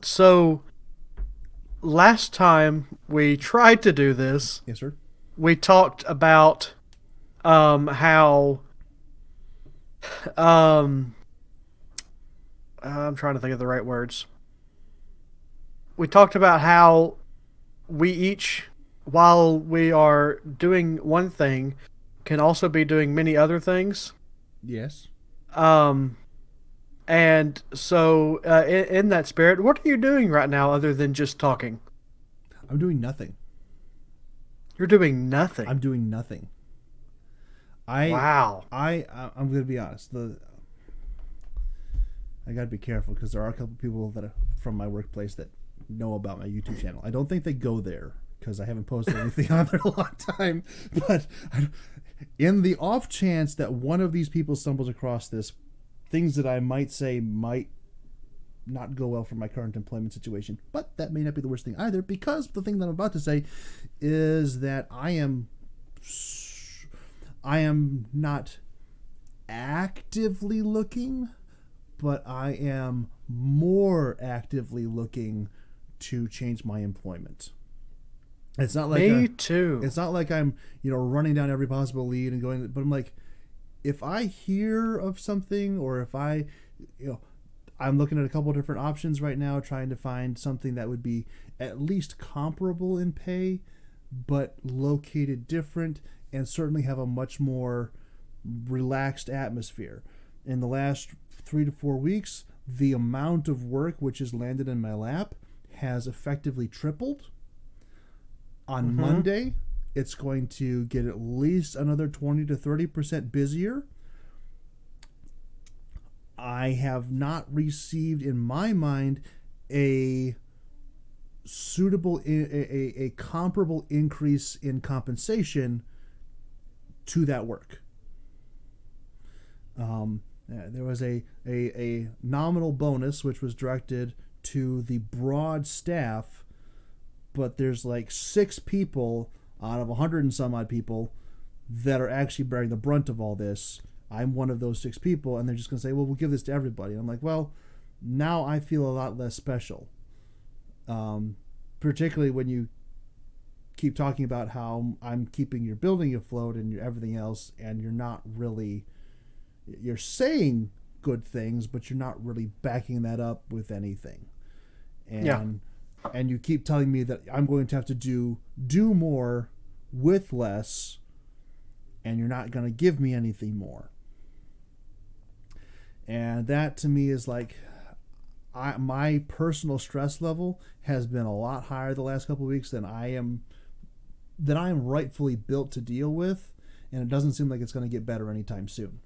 So last time we tried to do this, yes, sir. We talked about how I'm trying to think of the right words. We talked about how we each, while we are doing one thing, can also be doing many other things. Yes. Um, and so, in that spirit, what are you doing right now other than just talking? I'm doing nothing. You're doing nothing. I'm doing nothing. Wow. I'm going to be honest. I got to be careful because there are a couple people that are from my workplace that know about my YouTube channel. I don't think they go there because I haven't posted anything on there in a long time. But in the off chance that one of these people stumbles across this, things that I might say might not go well for my current employment situation, but that may not be the worst thing either, because the thing that I'm about to say is that I am not actively looking, but I am more actively looking to change my employment. It's not like Me too. It's not like I'm, running down every possible lead and going, but I'm like, if I hear of something, or if I'm looking at a couple of different options right now, trying to find something that would be at least comparable in pay, but located different, and certainly have a much more relaxed atmosphere. In the last 3 to 4 weeks, the amount of work which has landed in my lap has effectively tripled. On Monday, it's going to get at least another 20 to 30% busier. I have not received, in my mind, a comparable increase in compensation to that work. There was a nominal bonus which was directed to the broad staff, but there's like 6 people out of 100 and some odd people that are actually bearing the brunt of all this. I'm one of those 6 people, and they're just going to say, well, we'll give this to everybody. And I'm like, well, now I feel a lot less special. Particularly when you keep talking about how I'm keeping your building afloat and everything else, and you're saying good things, but you're not really backing that up with anything. And you keep telling me that I'm going to have to do more with less, and you're not going to give me anything more. And that to me is like, my personal stress level has been a lot higher the last couple of weeks than I am rightfully built to deal with, and it doesn't seem like it's going to get better anytime soon.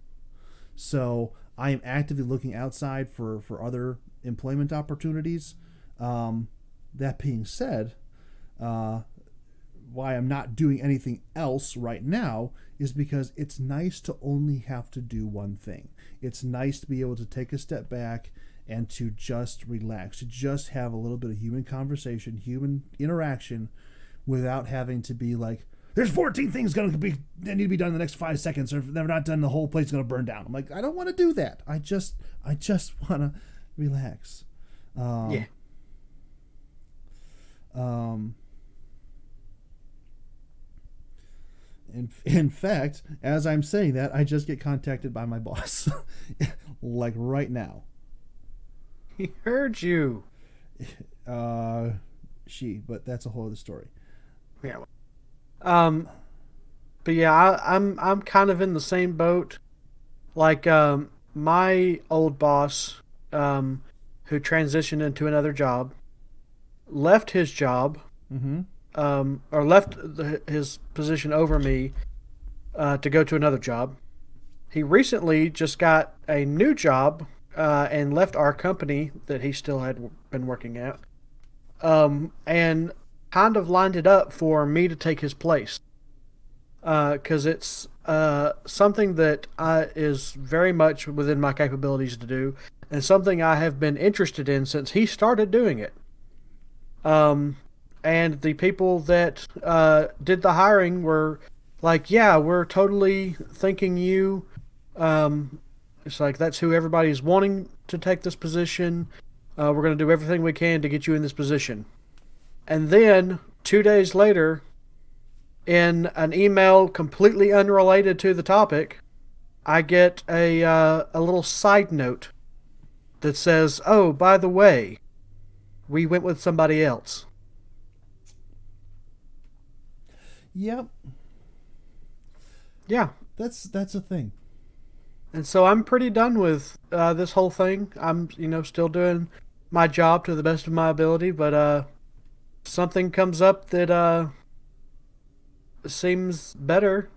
So I am actively looking outside for other employment opportunities. That being said, why I'm not doing anything else right now is because it's nice to only have to do one thing. It's nice to be able to take a step back and to just relax, to just have a little bit of human conversation, human interaction, without having to be like, there's 14 things that need to be done in the next 5 seconds, or if they're not done, the whole place is going to burn down. I'm like, I don't want to do that. I just want to relax. Yeah. In fact, as I'm saying that, I just get contacted by my boss, like right now. He heard you. But that's a whole other story. Yeah. But yeah, I'm kind of in the same boat. Like, my old boss, who transitioned into another job, left his job, or left his position over me, to go to another job. He recently just got a new job, and left our company that he still had been working at, and kind of lined it up for me to take his place, because it's something that is very much within my capabilities to do, and something I have been interested in since he started doing it. And the people that did the hiring were like, yeah, we're totally thinking you. It's like, that's who everybody's wanting to take this position. We're going to do everything we can to get you in this position. And then 2 days later, in an email completely unrelated to the topic, I get a little side note that says, "Oh, by the way, we went with somebody else." Yep. Yeah. That's a thing. And so I'm pretty done with this whole thing. I'm, still doing my job to the best of my ability, but something comes up that seems better,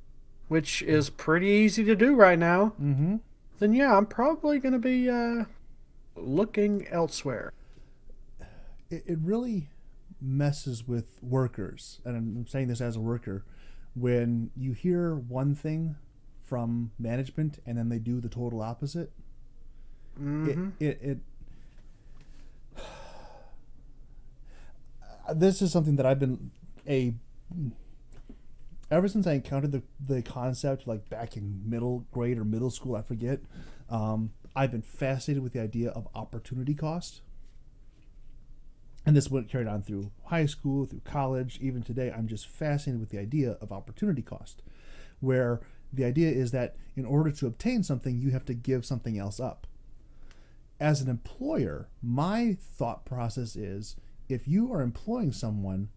which is pretty easy to do right now, Mm-hmm. then yeah, I'm probably going to be looking elsewhere. It really messes with workers, and I'm saying this as a worker, when you hear one thing from management and then they do the total opposite. Mm-hmm. It this is something that I've been ever since I encountered the concept, like back in middle grade or middle school, I forget. I've been fascinated with the idea of opportunity cost. And this went carried on through high school, through college, even today. I'm just fascinated with the idea of opportunity cost, where the idea is that in order to obtain something, you have to give something else up. As an employer, my thought process is, if you are employing someone,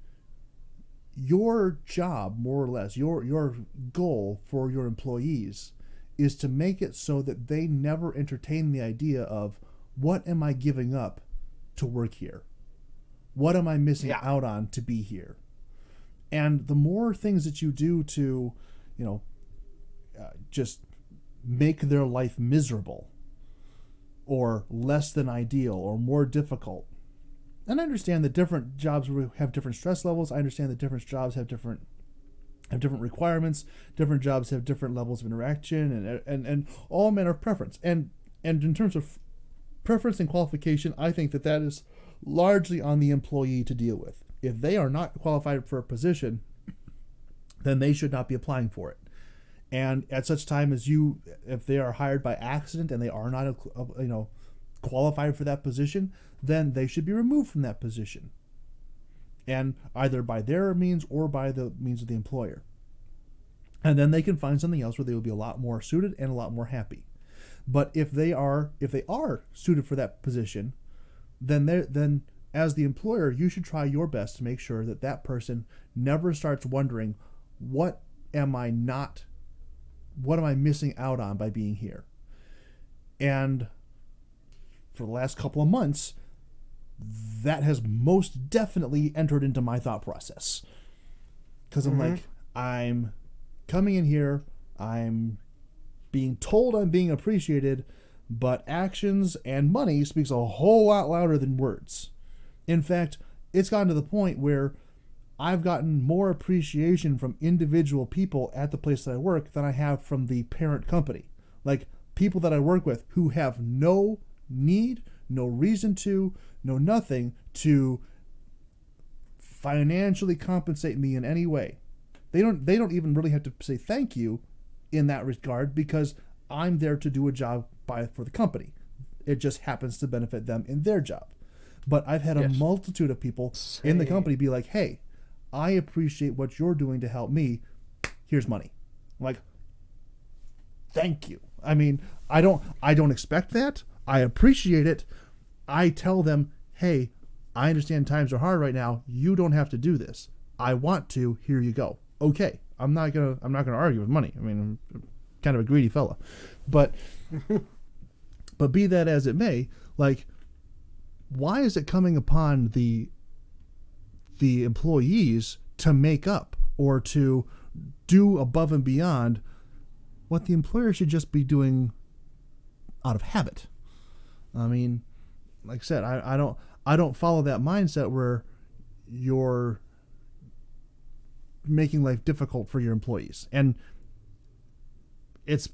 your job, more or less, your goal for your employees is to make it so that they never entertain the idea of, what am I giving up to work here? What am I missing out on to be here? And the more things that you do to, just make their life miserable or less than ideal or more difficult. And I understand that different jobs have different stress levels. I understand that different jobs have different requirements. Different jobs have different levels of interaction and all manner of preference. And in terms of preference and qualification, I think that is largely on the employee to deal with. If they are not qualified for a position, then they should not be applying for it. And at such time as if they are hired by accident and they are not, qualified for that position, then they should be removed from that position. And either by their means or by the means of the employer. And then they can find something else where they will be a lot more suited and a lot more happy. But if they are suited for that position, then as the employer, you should try your best to make sure that person never starts wondering, what am I missing out on by being here? And for the last couple of months, that has most definitely entered into my thought process. Because I'm like, I'm coming in here, I'm being told I'm being appreciated, but actions and money speaks a whole lot louder than words. In fact, it's gotten to the point where I've gotten more appreciation from individual people at the place that I work than I have from the parent company. Like, people that I work with who have no need, no reason to, no nothing to financially compensate me in any way. They don't even really have to say thank you in that regard, because I'm there to do a job for the company. It just happens to benefit them in their job. But I've had a multitude of people in the company be like, hey, I appreciate what you're doing to help me. Here's money. I'm like, thank you. I mean, I don't expect that. I appreciate it. I tell them, hey, I understand times are hard right now. You don't have to do this. I want to. Here you go. Okay. I'm not gonna argue with money. I mean, I'm kind of a greedy fella. But be that as it may, like, why is it coming upon the employees to make up or to do above and beyond what the employer should just be doing out of habit? I mean, like I said, I don't follow that mindset where you're making life difficult for your employees. And it's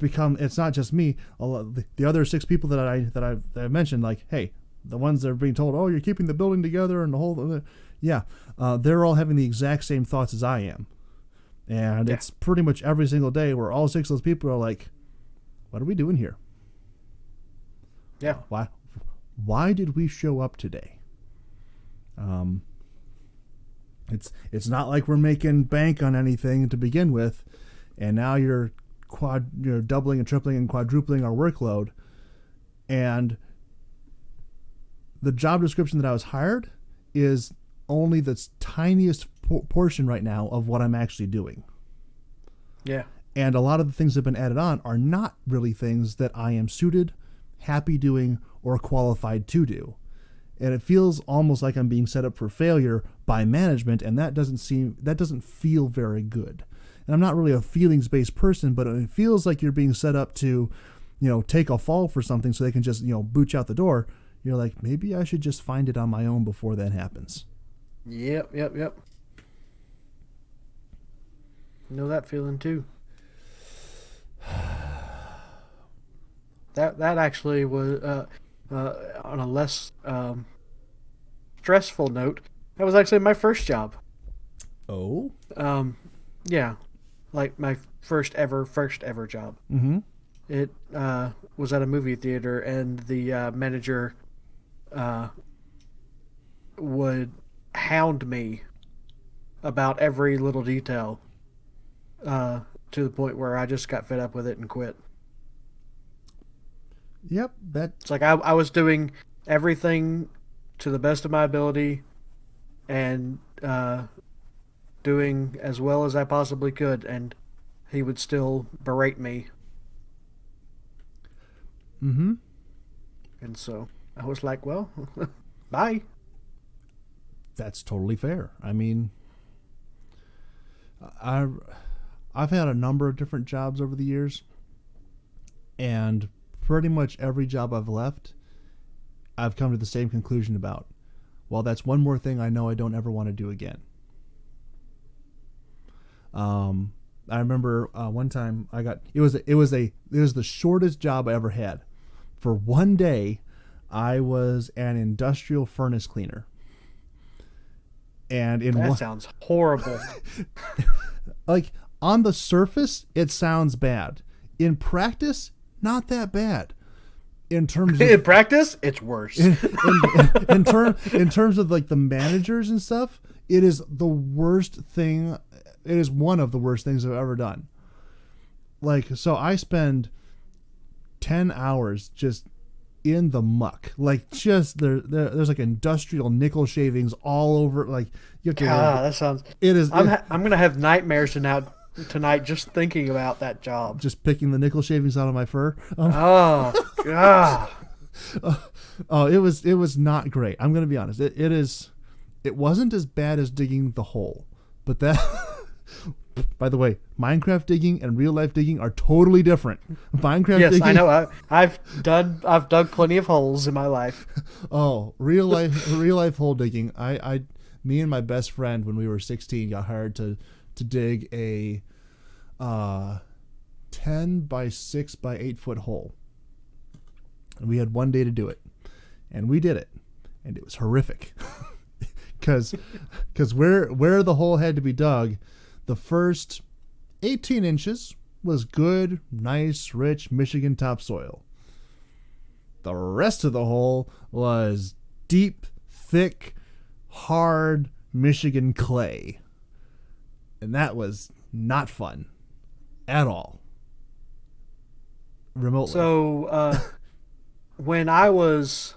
not just me. The other 6 people that I mentioned, like, hey, the ones that are being told, oh, you're keeping the building together and the whole, they're all having the exact same thoughts as I am. And it's pretty much every single day where all 6 of those people are like, what are we doing here? Yeah. Why did we show up today? It's not like we're making bank on anything to begin with, and now you're doubling and tripling and quadrupling our workload, and the job description that I was hired is only the tiniest portion right now of what I'm actually doing. Yeah. And a lot of the things that have been added on are not really things that I am suited, happy doing, or qualified to do. And it feels almost like I'm being set up for failure by management, and that doesn't feel very good. And I'm not really a feelings-based person, but it feels like you're being set up to, take a fall for something so they can just, boot you out the door. You're like, maybe I should just find it on my own before that happens. Yep. Know that feeling too. That actually was on a less stressful note. That was actually my first job. Oh. Yeah, like my first ever job. Mm-hmm. It was at a movie theater, and the manager would hound me about every little detail to the point where I just got fed up with it and quit. Yep, It's like I was doing everything to the best of my ability and doing as well as I possibly could, and he would still berate me. Mm-hmm. And so I was like, well, bye. That's totally fair. I mean, I've had a number of different jobs over the years, and pretty much every job I've left, I've come to the same conclusion about, well, that's one more thing I know I don't ever want to do again. I remember one time it was the shortest job I ever had. For one day, I was an industrial furnace cleaner. And sounds horrible. Like, on the surface, it sounds bad. In practice, not that bad. In terms of in practice, it's worse. in terms of like the managers and stuff, it is the worst thing. It is one of the worst things I've ever done. Like, so I spend 10 hours just in the muck, like just there's like industrial nickel shavings all over. Like, you have to. That sounds. It is. I'm gonna have nightmares tonight just thinking about that job. Just picking the nickel shavings out of my fur. Oh God. It was not great. I'm gonna be honest. It wasn't as bad as digging the hole, but that. By the way, Minecraft digging and real life digging are totally different. Minecraft digging. Yes, I know. I've dug plenty of holes in my life. Oh, real life hole digging. Me and my best friend, when we were 16, got hired to dig a 10 by 6 by 8 foot hole. And we had one day to do it, and we did it, and it was horrific. Because where the hole had to be dug, the first 18 inches was good, nice, rich Michigan topsoil. The rest of the hole was deep, thick, hard Michigan clay. And that was not fun at all. Remotely. So, when I was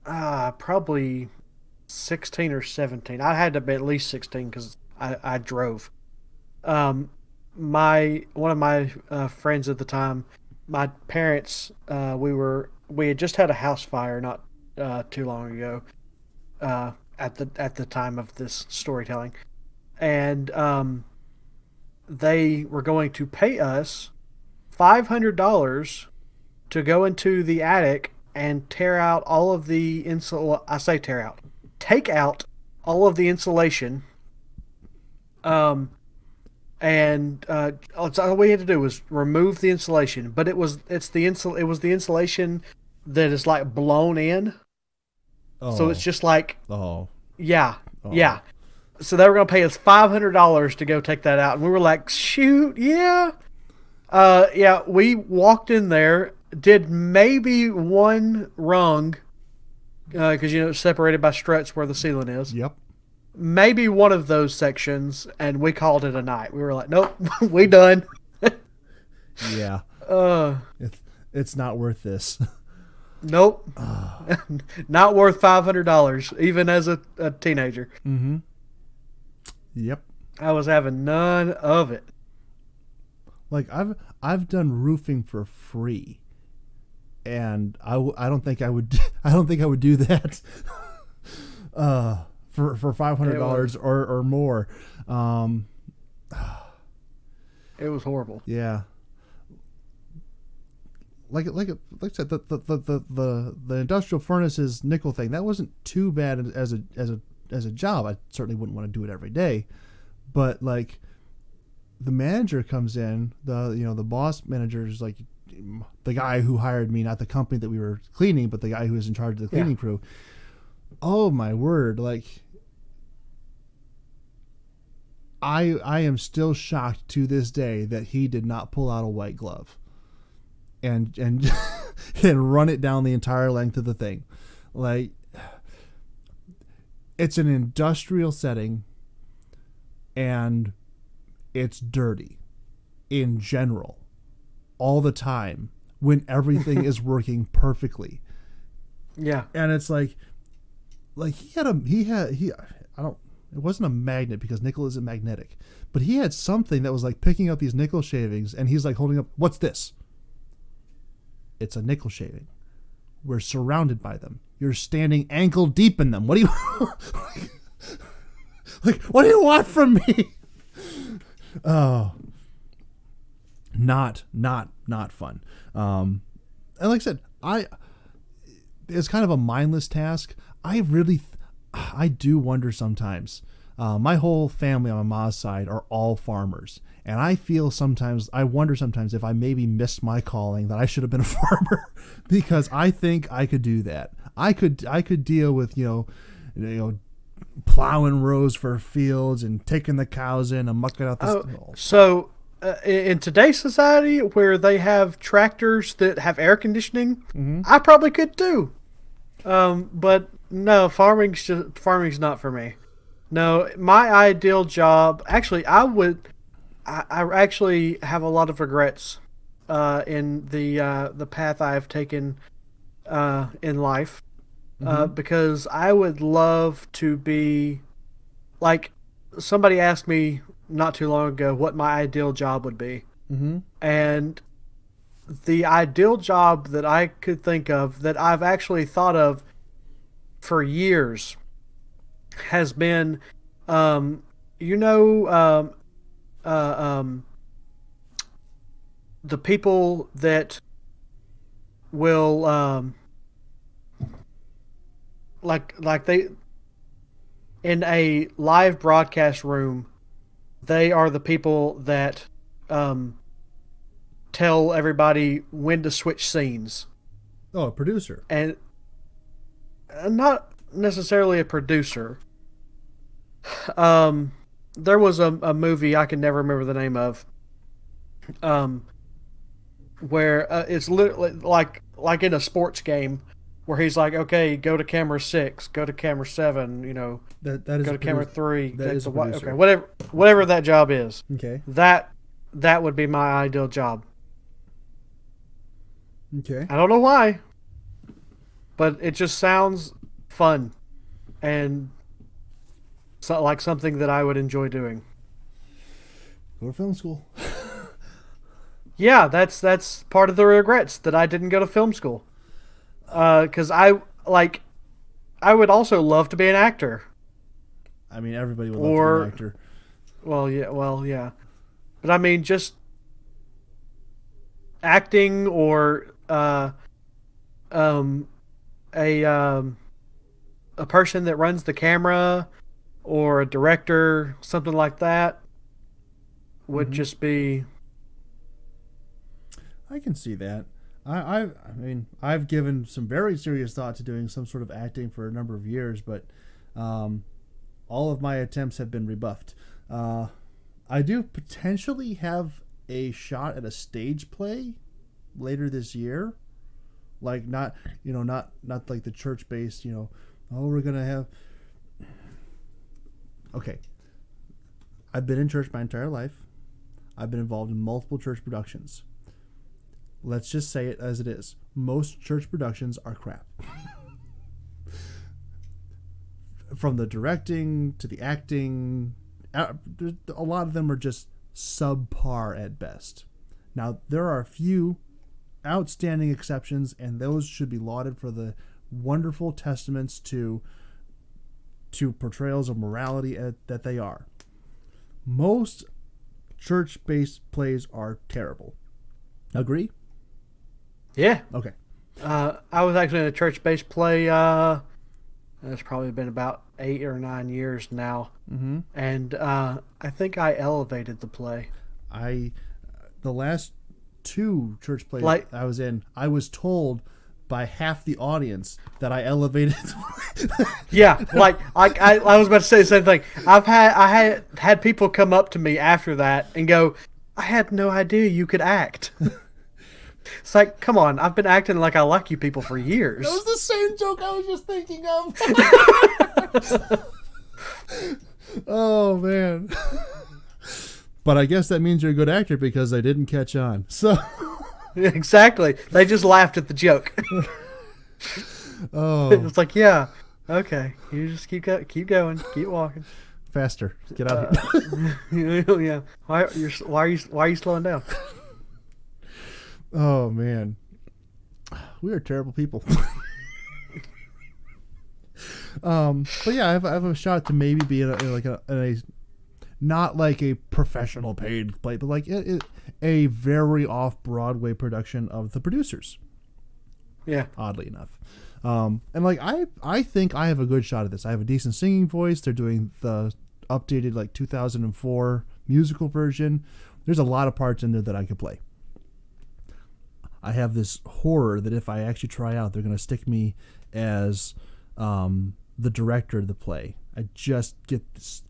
probably 16 or 17, I had to be at least 16 because I drove. One of my friends at the time, my parents, we had just had a house fire not too long ago, at the time of this storytelling, and they were going to pay us $500 to go into the attic and tear out all of the take out all of the insulation. And all we had to do was remove the insulation, but it was the insulation that is like blown in. Oh. So it's just like, yeah. Oh. Yeah. So they were going to pay us $500 to go take that out. And we were like, shoot. Yeah. Yeah. We walked in there, did maybe one rung, because it's separated by struts where the ceiling is. Yep. Maybe one of those sections, and we called it a night. We were like, nope, we done. Yeah. It's not worth this. Nope. Not worth $500, even as a teenager. Mm-hmm. Yep. I was having none of it. Like I've done roofing for free, and I don't think I would I don't think I would do that for $500 or more. It was horrible. Yeah. Like I said, the industrial furnaces nickel thing, that wasn't too bad as a job. I certainly wouldn't want to do it every day, but like the manager comes in, the boss manager is like the guy who hired me, not the company that we were cleaning, but the guy who was in charge of the cleaning crew. Oh my word! Like I am still shocked to this day that he did not pull out a white glove and and run it down the entire length of the thing. Like, it's an industrial setting and it's dirty in general all the time when everything is working perfectly. Yeah. And it's like it wasn't a magnet because nickel isn't magnetic, but he had something that was like picking up these nickel shavings, and he's like holding up, what's this? It's a nickel shaving. We're surrounded by them. You're standing ankle deep in them. What do you like? What do you want from me? Oh, not fun. And like I said, it's kind of a mindless task. I do wonder sometimes. My whole family on my mom's side are all farmers. And I wonder sometimes if I maybe missed my calling, that I should have been a farmer, because I think I could do that. I could deal with, plowing rows for fields and taking the cows in and mucking out the So in today's society where they have tractors that have air conditioning, I probably could too. But no, farming's not for me. No, my ideal job, actually, I actually have a lot of regrets in the path I've taken in life, because I would love to be, like, somebody asked me not too long ago what my ideal job would be, and the ideal job that I could think of, that I've actually thought of for years, has been, the people that will, like they, in a live broadcast room, they are the people that tell everybody when to switch scenes. Oh, a producer. And not necessarily a producer. There was a movie I can never remember the name of, where it's literally like in a sports game, where he's like, okay, go to camera 6, go to camera 7, that is go to camera 3. That is a producer. Okay, whatever that job is. Okay. That would be my ideal job. Okay. I don't know why, but it just sounds fun, and like something that I would enjoy doing. Go to film school. Yeah, that's part of the regrets, that I didn't go to film school. Because I would also love to be an actor. I mean, everybody would love to be an actor. Well, yeah. But I mean, just acting, or a person that runs the camera, or a director, something like that, would just be. I can see that. I mean, I've given some very serious thought to doing some sort of acting for a number of years, but all of my attempts have been rebuffed. I do potentially have a shot at a stage play later this year, like not like the church-based, we're gonna have. Okay, I've been in church my entire life. I've been involved in multiple church productions. let's just say it as it is. Most church productions are crap. From the directing to the acting, a lot of them are just subpar at best. Now, there are a few outstanding exceptions, and those should be lauded for the wonderful testaments to portrayals of morality that they are. Most church-based plays are terrible. Agree? Yeah. Okay. I was actually in a church-based play. It's probably been about 8 or 9 years now, and I think I elevated the play. The last 2 church plays I was in, I was told by half the audience that I elevated. Yeah, I was about to say the same thing. I had people come up to me after that and go, "I had no idea you could act." It's like, come on, I've been acting like I like you people for years. That was the same joke I was just thinking of. Oh, man. But I guess that means you're a good actor because I didn't catch on. So exactly. They just laughed at the joke. Oh. It's like, yeah, okay. You just keep going, keep walking. Faster. Get out of here. Yeah. Why are you slowing down? Oh, man. We are terrible people. But yeah, I have a shot to maybe be in a not like a professional paid play, but like a very off-Broadway production of The Producers. Yeah. Oddly enough. And like I think I have a good shot at this. I have a decent singing voice. They're doing the updated like 2004 musical version. There's a lot of parts in there that I could play. I have this horror that if I actually try out, they're going to stick me as the director of the play. I just get this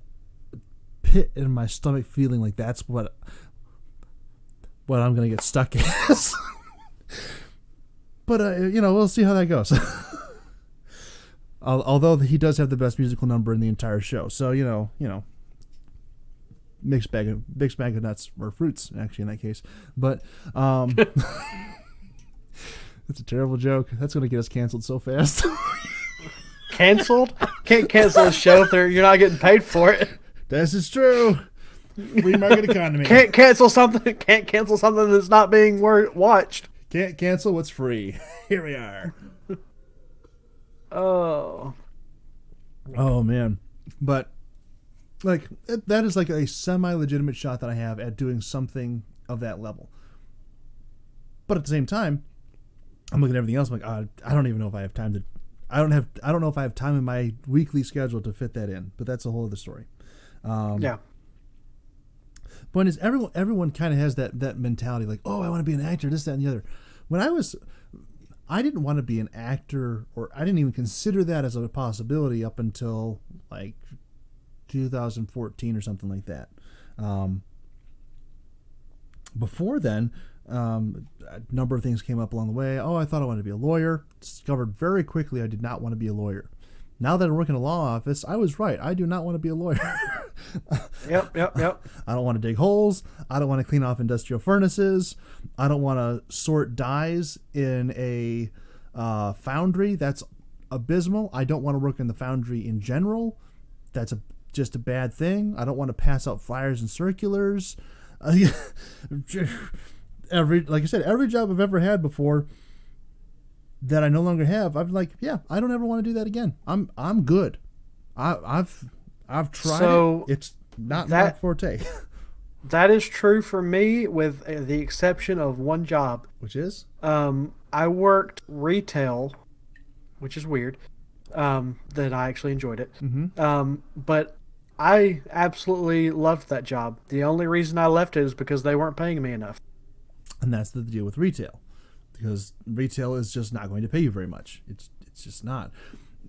pit in my stomach feeling like that's what I'm going to get stuck as. But, we'll see how that goes. Although he does have the best musical number in the entire show. So, mixed bag of nuts or fruits, actually, in that case. But, that's a terrible joke. That's going to get us canceled so fast. Canceled? Can't cancel a show if you're not getting paid for it. This is true. Free market economy. Can't cancel something that's not being watched. Can't cancel what's free. Here we are. Oh man. But like that is like a semi-legitimate shot that I have at doing something of that level. But at the same time, I'm looking at everything else. I'm like, I don't even know if I have time to. I don't know if I have time in my weekly schedule to fit that in. But that's a whole other story. Yeah. Point is, everyone kind of has that mentality, like, oh, I want to be an actor, this, that, and the other. When I didn't want to be an actor, or I didn't even consider that as a possibility up until like 2014 or something like that. Before then, a number of things came up along the way. Oh, I thought I wanted to be a lawyer. Discovered very quickly I did not want to be a lawyer. Now that I work in a law office, I was right. I do not want to be a lawyer. Yep. I don't want to dig holes. I don't want to clean off industrial furnaces. I don't want to sort dyes in a foundry. That's abysmal. I don't want to work in the foundry in general. That's just a bad thing. I don't want to pass out flyers and circulars. Like I said, every job I've ever had before that I no longer have, I'm like, yeah, I don't ever want to do that again. I'm good. I've tried it. It's not my forte. That is true for me, with the exception of one job, which is I worked retail, which is weird. That I actually enjoyed it. Mm-hmm. But I absolutely loved that job. The only reason I left it is because they weren't paying me enough. And that's the deal with retail. Because retail is just not going to pay you very much. It's just not.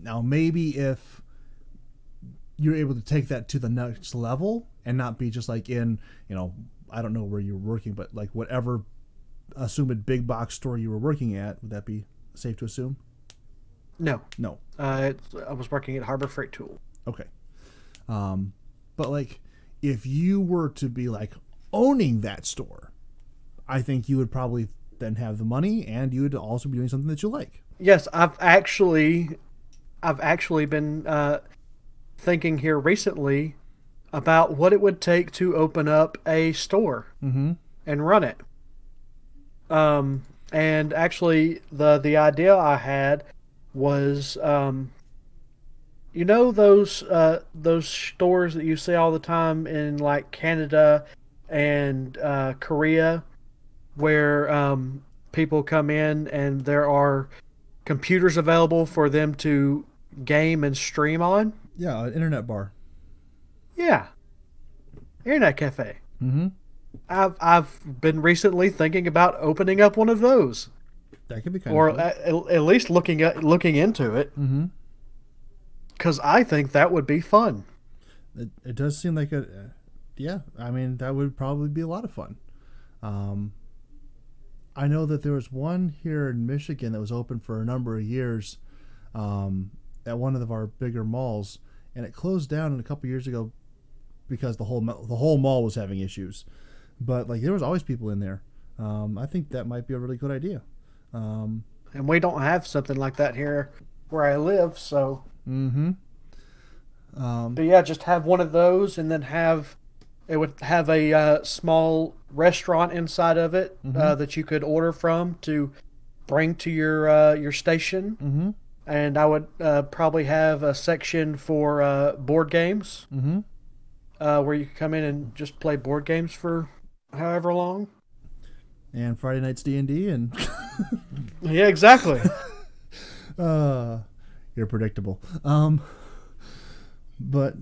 Now, maybe if you're able to take that to the next level and not be just like in, I don't know where you're working, but like whatever assumed big box store you were working at, would that be safe to assume? No. I was working at Harbor Freight Tool. Okay. But like if you were to be like owning that store, I think you would probably then have the money, and you would also be doing something that you like. Yes, I've actually been thinking here recently about what it would take to open up a store and run it. And actually, the idea I had was, you know, those stores that you see all the time in like Canada and Korea, where people come in and there are computers available for them to game and stream on. Yeah, an internet bar. Yeah, internet cafe. Mm-hmm. I've been recently thinking about opening up one of those. That could be kind of cool. At least looking into it. Mm-hmm. Because I think that would be fun. It does seem like yeah, I mean, that would probably be a lot of fun. I know that there was one here in Michigan that was open for a number of years at one of our bigger malls, and it closed down a couple years ago because the whole mall was having issues. But like, there was always people in there. I think that might be a really good idea. And we don't have something like that here where I live, so. Mm-hmm. But yeah, just have one of those, and then it would have a small restaurant inside of it that you could order from to bring to your station. Mm-hmm. And I would probably have a section for board games, where you can come in and just play board games for however long. And Friday night's D&D and yeah, exactly. You're predictable. But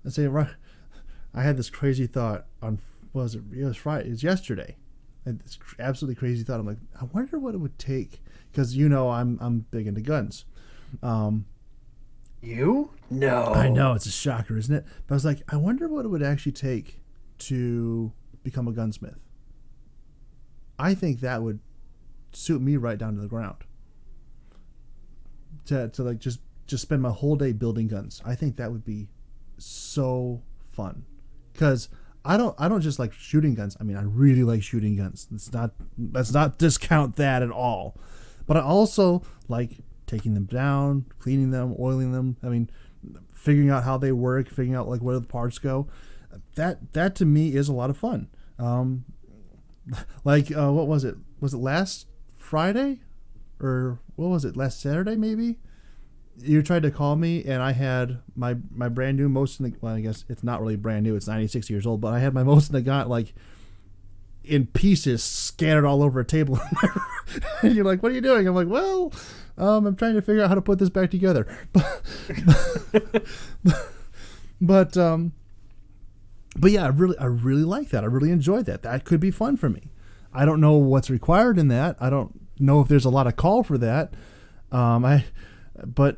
let's say, right, I had this crazy thought on, it was Friday. It was yesterday. I had this absolutely crazy thought. I'm like, I wonder what it would take, because I'm big into guns. You? No. I know, it's a shocker, isn't it? But I was like, I wonder what it would actually take to become a gunsmith. I think that would suit me right down to the ground. To like just spend my whole day building guns. I think that would be so fun. Because I don't just like shooting guns. I mean, I really like shooting guns. Let's not discount that at all. But I also like taking them down, cleaning them, oiling them. I mean, figuring out how they work, figuring out like where the parts go. That to me is a lot of fun. What was it? Was it last Friday? Or what was it? Last Saturday maybe? You tried to call me, and I had my brand new well, I guess it's not really brand new. It's 96 years old, but I had my Most Nagant like in pieces scattered all over a table. And you're like, what are you doing? I'm like, well, I'm trying to figure out how to put this back together. But yeah, I really like that. I really enjoyed that. That could be fun for me. I don't know what's required in that. I don't know if there's a lot of call for that. But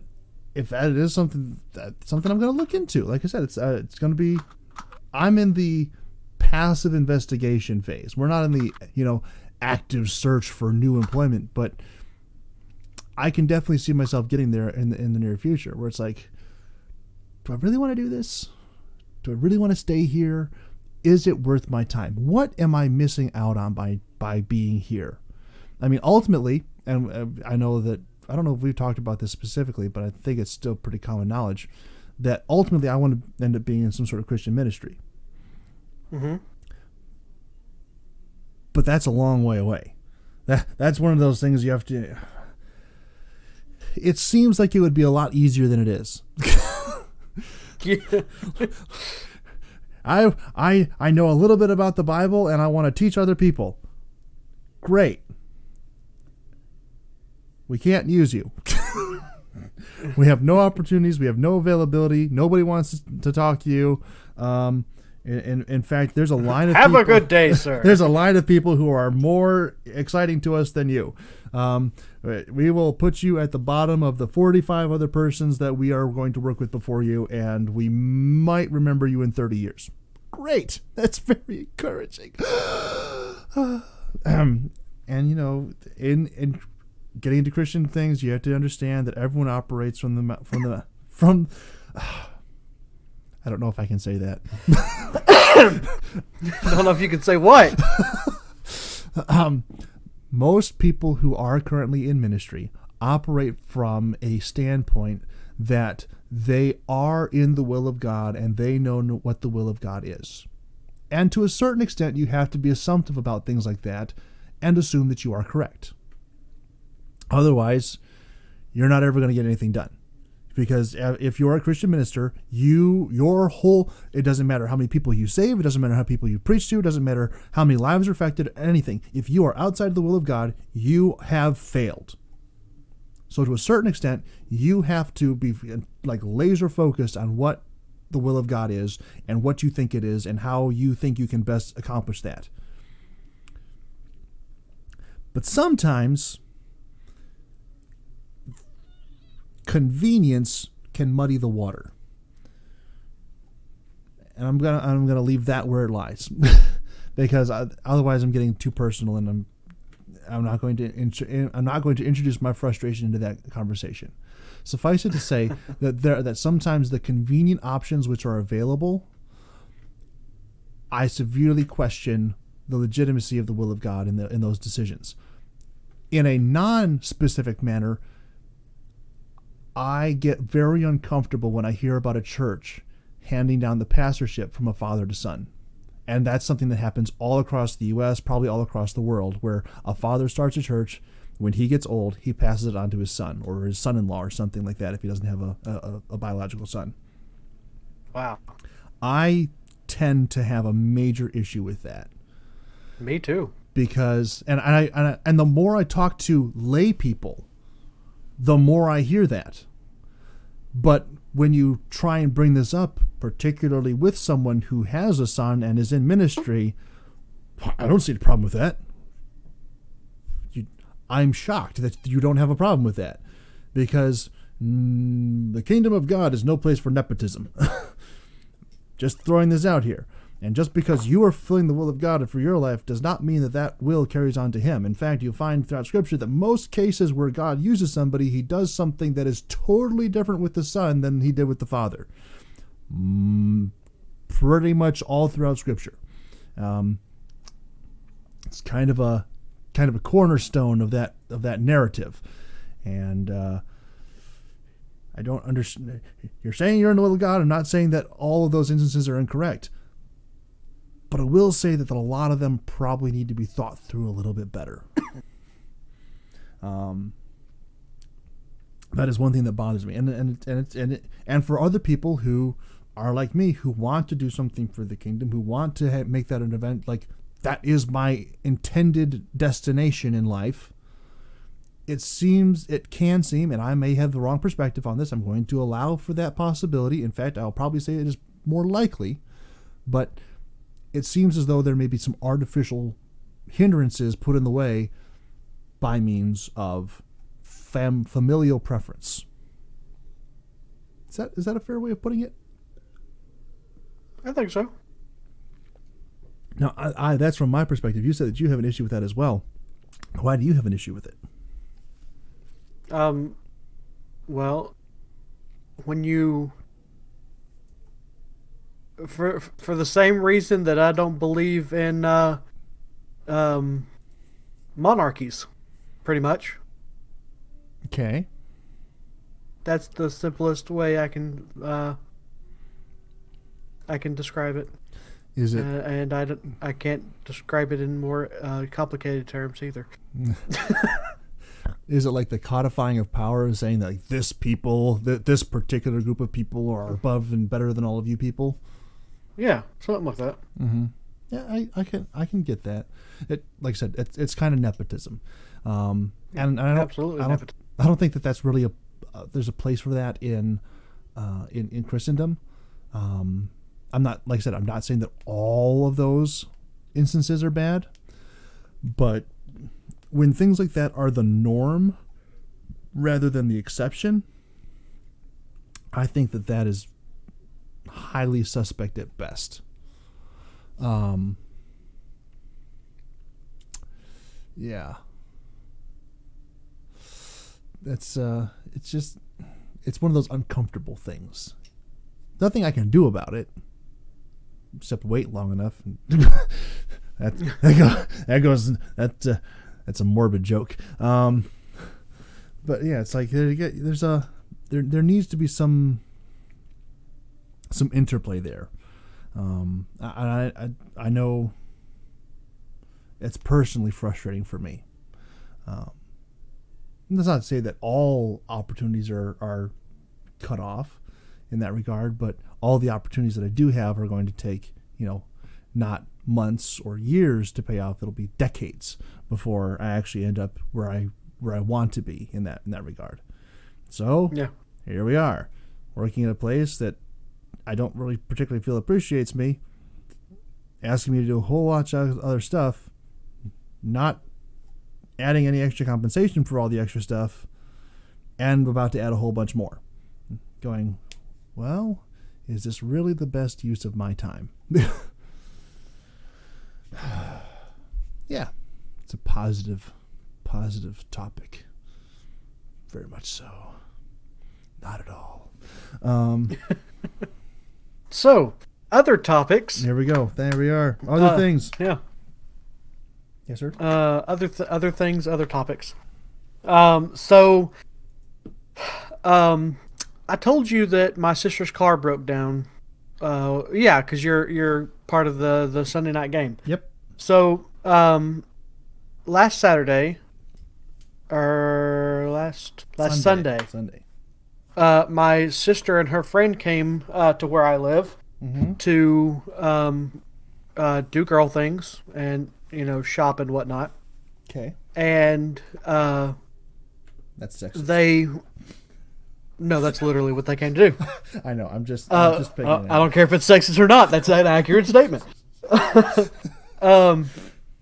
if that is something I'm going to look into. Like I said, it's going to be. I'm in the passive investigation phase. We're not in the active search for new employment, but I can definitely see myself getting there in the near future, where it's like, do I really want to do this? Do I really want to stay here? Is it worth my time? What am I missing out on by being here? I mean, ultimately, and I know that, I don't know if we've talked about this specifically, but I think it's still pretty common knowledge that ultimately I want to end up being in some sort of Christian ministry. Mm-hmm. But that's a long way away. That's one of those things you have to. It seems like it would be a lot easier than it is. Yeah. I know a little bit about the Bible, and I want to teach other people. Great. We can't use you. We have no opportunities. We have no availability. Nobody wants to talk to you. In fact, there's a line of Have people, a good day, sir. There's a line of people who are more exciting to us than you. We will put you at the bottom of the 45 other persons that we are going to work with before you, and we might remember you in 30 years. Great. That's very encouraging. And in getting into Christian things, you have to understand that everyone operates from I don't know if I can say that. I don't know if you can say what. most people who are currently in ministry operate from a standpoint that they are in the will of God and they know what the will of God is. And to a certain extent, you have to be assumptive about things like that and assume that you are correct. Otherwise, you're not ever going to get anything done. Because if you're a Christian minister, it doesn't matter how many people you save, it doesn't matter how many people you preach to, it doesn't matter how many lives are affected, anything. If you are outside of the will of God, you have failed. So to a certain extent, you have to be like laser focused on what the will of God is and what you think it is and how you think you can best accomplish that. But sometimes convenience can muddy the water. And I'm gonna leave that where it lies, because otherwise I'm getting too personal, and I'm not going to introduce my frustration into that conversation. Suffice it to say that sometimes the convenient options which are available, I severely question the legitimacy of the will of God in those decisions. In a non-specific manner, I get very uncomfortable when I hear about a church handing down the pastorship from a father to son. And that's something that happens all across the U.S., probably all across the world, where a father starts a church. When he gets old, he passes it on to his son or his son-in-law or something like that if he doesn't have a biological son. Wow. I tend to have a major issue with that. Me too. Because, and the more I talk to lay people, the more I hear that. But when you try and bring this up, particularly with someone who has a son and is in ministry, I don't see a problem with that. I'm shocked that you don't have a problem with that, because the kingdom of God is no place for nepotism. Just throwing this out here. And just because you are fulfilling the will of God for your life does not mean that that will carries on to him. In fact, you'll find throughout Scripture that most cases where God uses somebody, he does something that is totally different with the son than he did with the father. Pretty much all throughout Scripture. It's kind of a cornerstone of that narrative. And I don't understand. You're saying you're in the will of God. I'm not saying that all of those instances are incorrect. But I will say that a lot of them probably need to be thought through a little bit better. That is one thing that bothers me, and for other people who are like me, who want to do something for the kingdom, who want to make that an event, like that is my intended destination in life. It can seem, and I may have the wrong perspective on this. I'm going to allow for that possibility. In fact, I'll probably say it is more likely, but it seems as though there may be some artificial hindrances put in the way by means of familial preference. Is that a fair way of putting it? I think so. Now, that's from my perspective. You said that you have an issue with that as well. Why do you have an issue with it? Well, when you... For the same reason that I don't believe in monarchies, pretty much. Okay. That's the simplest way I can describe it. Is it? And I can't describe it in more complicated terms either. Is it like the codifying of power, saying that like, this particular group of people are above and better than all of you people? Yeah, something like that. Mm-hmm. Yeah, I can get that. It, like I said, it's kind of nepotism, and absolutely I don't think that that's really there's a place for that in Christendom. I'm not, like I said, I'm not saying that all of those instances are bad, but when things like that are the norm rather than the exception, I think that is highly suspect at best. Yeah. That's it's one of those uncomfortable things. Nothing I can do about it except wait long enough. That's a morbid joke. But yeah, it's like there needs to be some interplay there. I know it's personally frustrating for me. That's not to say that all opportunities are cut off in that regard, but all the opportunities that I do have are going to take, not months or years to pay off. It'll be decades before I actually end up where I want to be in that regard. So yeah, here we are, working at a place that I don't really particularly feel appreciates me, asking me to do a whole lot of other stuff, not adding any extra compensation for all the extra stuff, and about to add a whole bunch more. Going, well, is this really the best use of my time? Yeah, it's a positive topic. Very much so. Not at all. So, other topics. Here we go. There we are. Other things. Yeah. Yes, sir. Other things, other topics. I told you that my sister's car broke down. Yeah, because you're part of the Sunday night game. Yep. So, last Saturday, or last Sunday, my sister and her friend came to where I live to do girl things and shop and whatnot. Okay. And that's sexist. No, that's literally what they came to do. I know. I'm just picking I don't care if it's sexist or not. That's an accurate statement.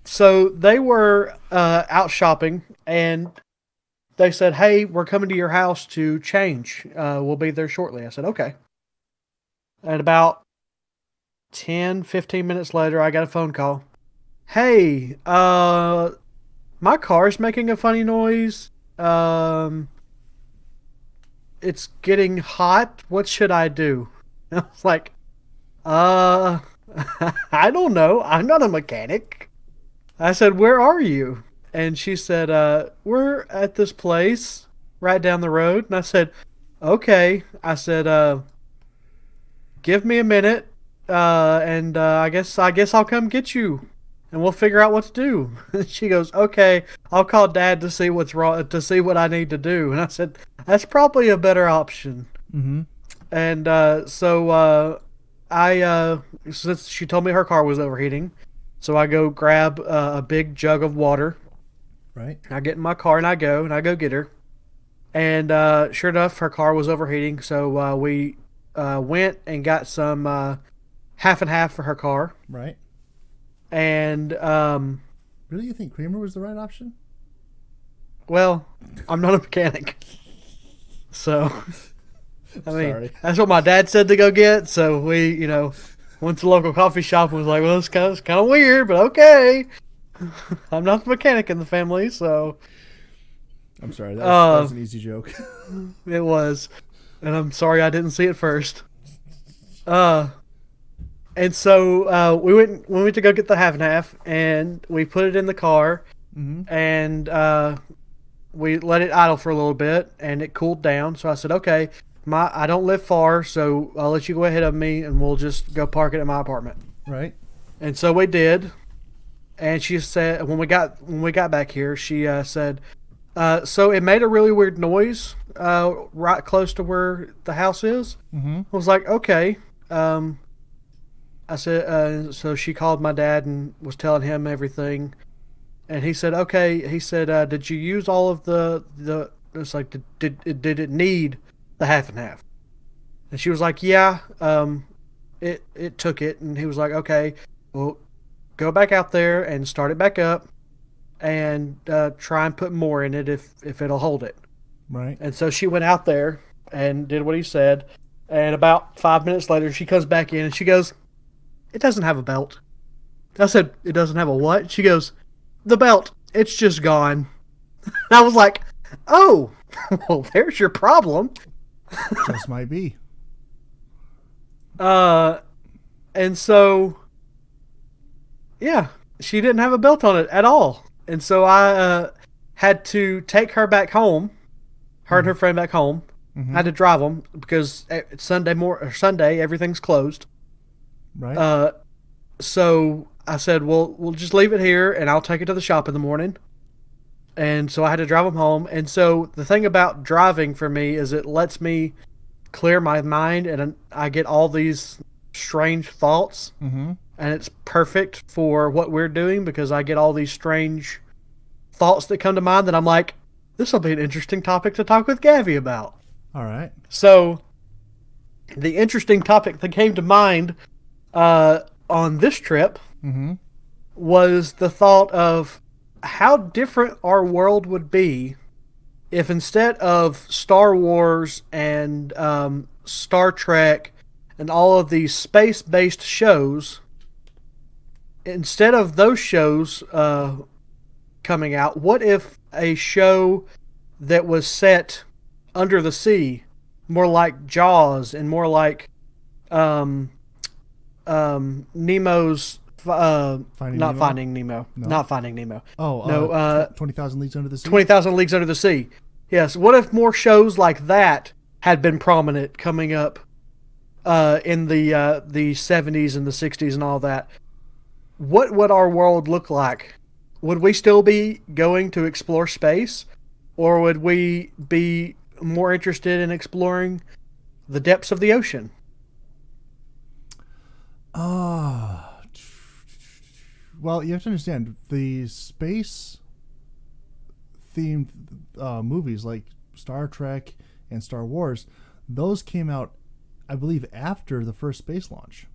So they were out shopping, and they said, "Hey, we're coming to your house to change. We'll be there shortly." I said, "Okay." And about 10, 15 minutes later, I got a phone call. "Hey, my car's making a funny noise. It's getting hot. What should I do?" And I was like, I don't know. I'm not a mechanic. I said, "Where are you?" And she said, "We're at this place right down the road." And I said, "Okay." I said, "Give me a minute, and I guess I'll come get you, and we'll figure out what to do." And she goes, "Okay, I'll call Dad to see what's wrong, to see what I need to do." And I said, "That's probably a better option." Mm-hmm. And since she told me her car was overheating, so I go grab a big jug of water. Right. I get in my car and I go get her. And sure enough, her car was overheating. So we went and got some half and half for her car. Right. And really, you think creamer was the right option? Well, I'm not a mechanic, so I mean Sorry. that's what my dad said to go get. So we, went to the local coffee shop and was like, "Well, it's kind of weird, but okay." I'm not the mechanic in the family, so. I'm sorry. That was an easy joke. It was, and I'm sorry I didn't see it first. And so we went to go get the half and half, and we put it in the car, and we let it idle for a little bit, and it cooled down. So I said, "Okay, I don't live far, so I'll let you go ahead of me, and we'll just go park it at my apartment." Right. And so we did. And she said, when we got back here, she said, "So it made a really weird noise right close to where the house is." Mm-hmm. I was like, "Okay." I said, so she called my dad and was telling him everything, and he said, "Okay." He said, "Did you use all of the?" It's like, did it need the half and half? And she was like, "Yeah." It took it, and he was like, "Okay, well, go back out there and start it back up, and try and put more in it if it'll hold it." Right. And so she went out there and did what he said. And about 5 minutes later, she comes back in and she goes, "It doesn't have a belt." I said, "It doesn't have a what?" She goes, "The belt. It's just gone." And I was like, "Oh, well, there's your problem." Just might be. And so, yeah, she didn't have a belt on it at all. And so I had to take her back home, her and her friend back home. I had to drive them because it's Sunday everything's closed. Right. So I said, well, we'll just leave it here and I'll take it to the shop in the morning. And so I had to drive them home. And so the thing about driving for me is it lets me clear my mind and I get all these strange thoughts. Mm-hmm. And it's perfect for what we're doing because I get all these strange thoughts that come to mind that I'm like, this will be an interesting topic to talk with Gavi about. All right. So the interesting topic that came to mind on this trip was the thought of how different our world would be if instead of Star Wars and Star Trek and all of these space-based shows, instead of those shows coming out, what if a show that was set under the sea, more like Jaws and more like Nemo's Finding Nemo. Not Finding Nemo. Oh, no, 20,000 Leagues Under the Sea. 20,000 Leagues Under the Sea. Yes. What if more shows like that had been prominent coming up in the 70s and the 60s and all that? What would our world look like? Would we still be going to explore space, or would we be more interested in exploring the depths of the ocean? Well, you have to understand the space themed movies like Star Trek and Star Wars, those came out, I believe, after the first space launch.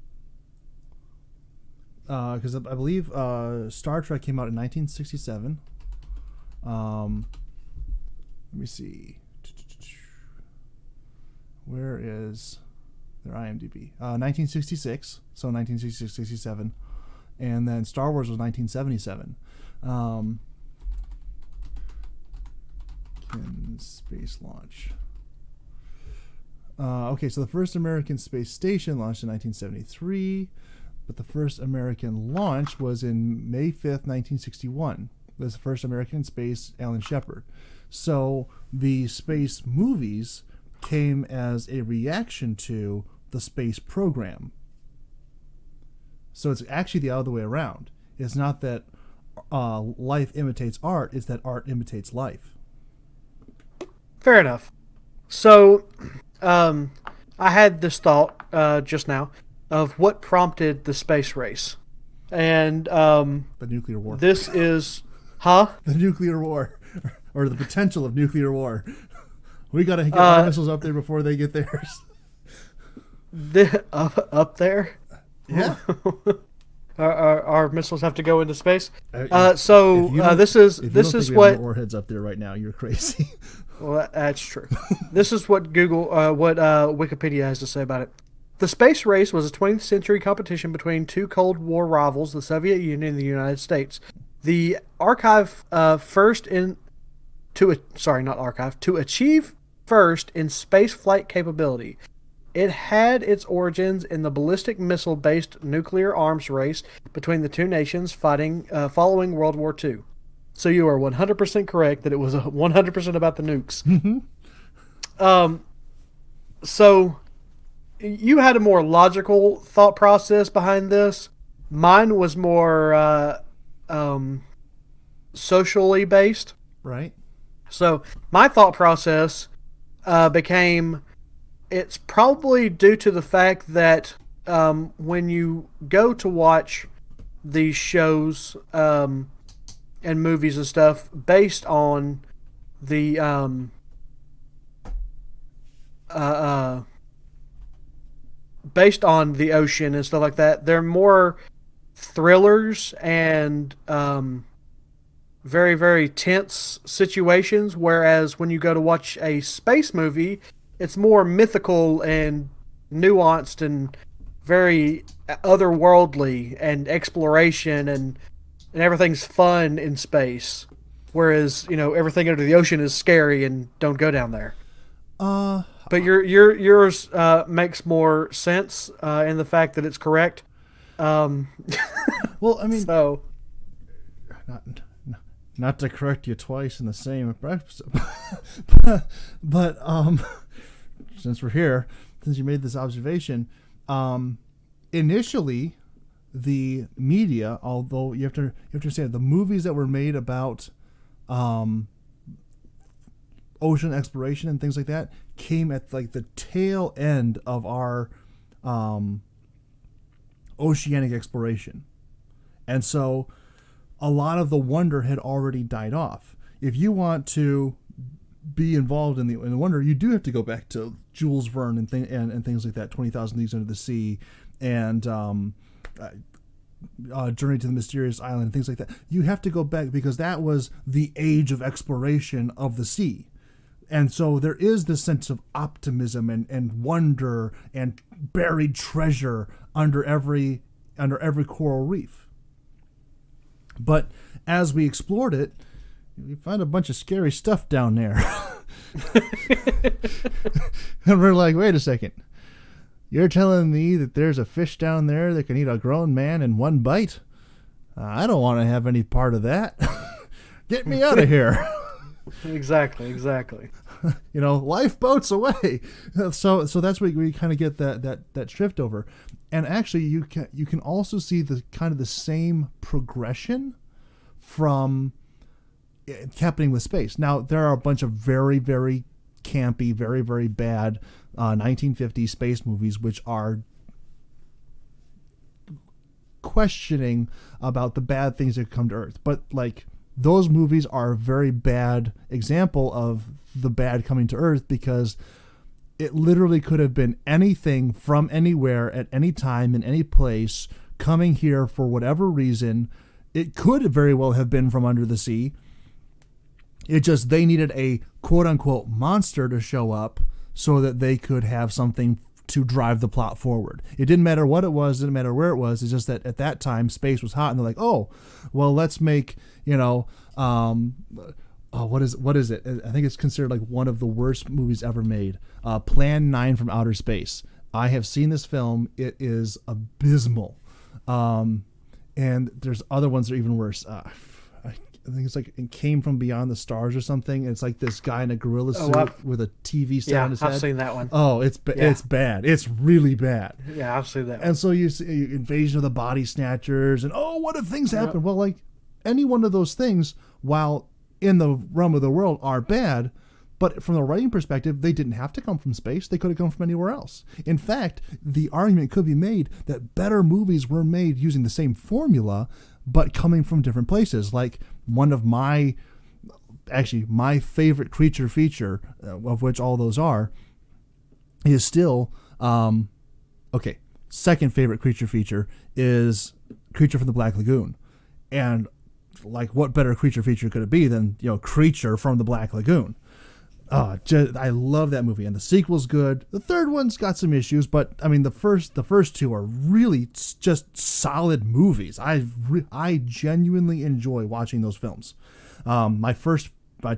Because I believe Star Trek came out in 1967. Let me see. Where is their IMDb? 1966. So 1966, 67. And then Star Wars was 1977. Space launch. Okay, so the first American space station launched in 1973, but the first American launch was in May 5th, 1961. It was the first American space Alan Shepard. So the space movies came as a reaction to the space program. So it's actually the other way around. It's not that life imitates art, it's that art imitates life. Fair enough. So, I had this thought just now of what prompted the space race. And the nuclear war. This is... Huh? The nuclear war. Or the potential of nuclear war. We got to get our missiles up there before they get theirs. Up there? Yeah. Our missiles have to go into space. This is what warheads up there right now. You're crazy. Well, that's true. This is what Wikipedia has to say about it. The space race was a 20th century competition between two Cold War rivals, the Soviet Union and the United States. To achieve first in space flight capability. It had its origins in the ballistic missile-based nuclear arms race between the two nations fighting following World War II. So you are 100% correct that it was 100% about the nukes. Mm-hmm. So you had a more logical thought process behind this. Mine was more socially based. Right. So my thought process became... It's probably due to the fact that when you go to watch these shows and movies and stuff based on the ocean and stuff like that, they're more thrillers and very, very tense situations. Whereas when you go to watch a space movie, it's more mythical and nuanced and very otherworldly and exploration and everything's fun in space. Whereas, everything under the ocean is scary and don't go down there. But yours makes more sense in the fact that it's correct. Well, I mean, so not to correct you twice in the same episode, but since we're here, since you made this observation, initially the media, although you have to understand the movies that were made about ocean exploration and things like that came at like the tail end of our oceanic exploration, and so a lot of the wonder had already died off. If you want to be involved in the wonder, you do have to go back to Jules Verne and things like that, 20,000 Leagues Under the Sea, and Journey to the Mysterious Island, and things like that. You have to go back because that was the age of exploration of the sea. And so there is this sense of optimism and wonder and buried treasure under every coral reef. But as we explored it, we found a bunch of scary stuff down there. And we're like, wait a second. You're telling me that there's a fish down there that can eat a grown man in one bite? I don't want to have any part of that. Get me out of here. Exactly. Lifeboats away. So that's where we kind of get that shift over. And actually, you can also see the kind of the same progression from happening with space. Now, there are a bunch of very, very campy, very, very bad 1950s space movies, which are questioning about the bad things that come to Earth. But like those movies are a very bad example of the bad coming to Earth, because it literally could have been anything from anywhere at any time in any place coming here for whatever reason. It could very well have been from under the sea. It just, they needed a quote unquote monster to show up so that they could have something to drive the plot forward. It didn't matter what it was, didn't matter where it was. It's just that at that time space was hot, and they're like, oh, well, let's make, what is it? I think it's considered like one of the worst movies ever made. Plan 9 from Outer Space. I have seen this film. It is abysmal. And there's other ones that are even worse. I think it's like It Came From Beyond the Stars or something. It's like this guy in a gorilla suit with a TV set on his head. I've seen that one. Oh, it's bad. It's really bad. Yeah, I've seen that one. And so you see Invasion of the Body Snatchers, and what if things happen? Yep. Well, like any one of those things, while in the realm of the world, are bad, but from the writing perspective, they didn't have to come from space. They could have come from anywhere else. In fact, the argument could be made that better movies were made using the same formula, but coming from different places. Like one of my favorite creature feature, of which all those are, is still, second favorite creature feature is Creature from the Black Lagoon. And like, what better creature feature could it be than, Creature from the Black Lagoon? I love that movie, and the sequel's good. The third one's got some issues, but I mean, the first two are really just solid movies. I genuinely enjoy watching those films. My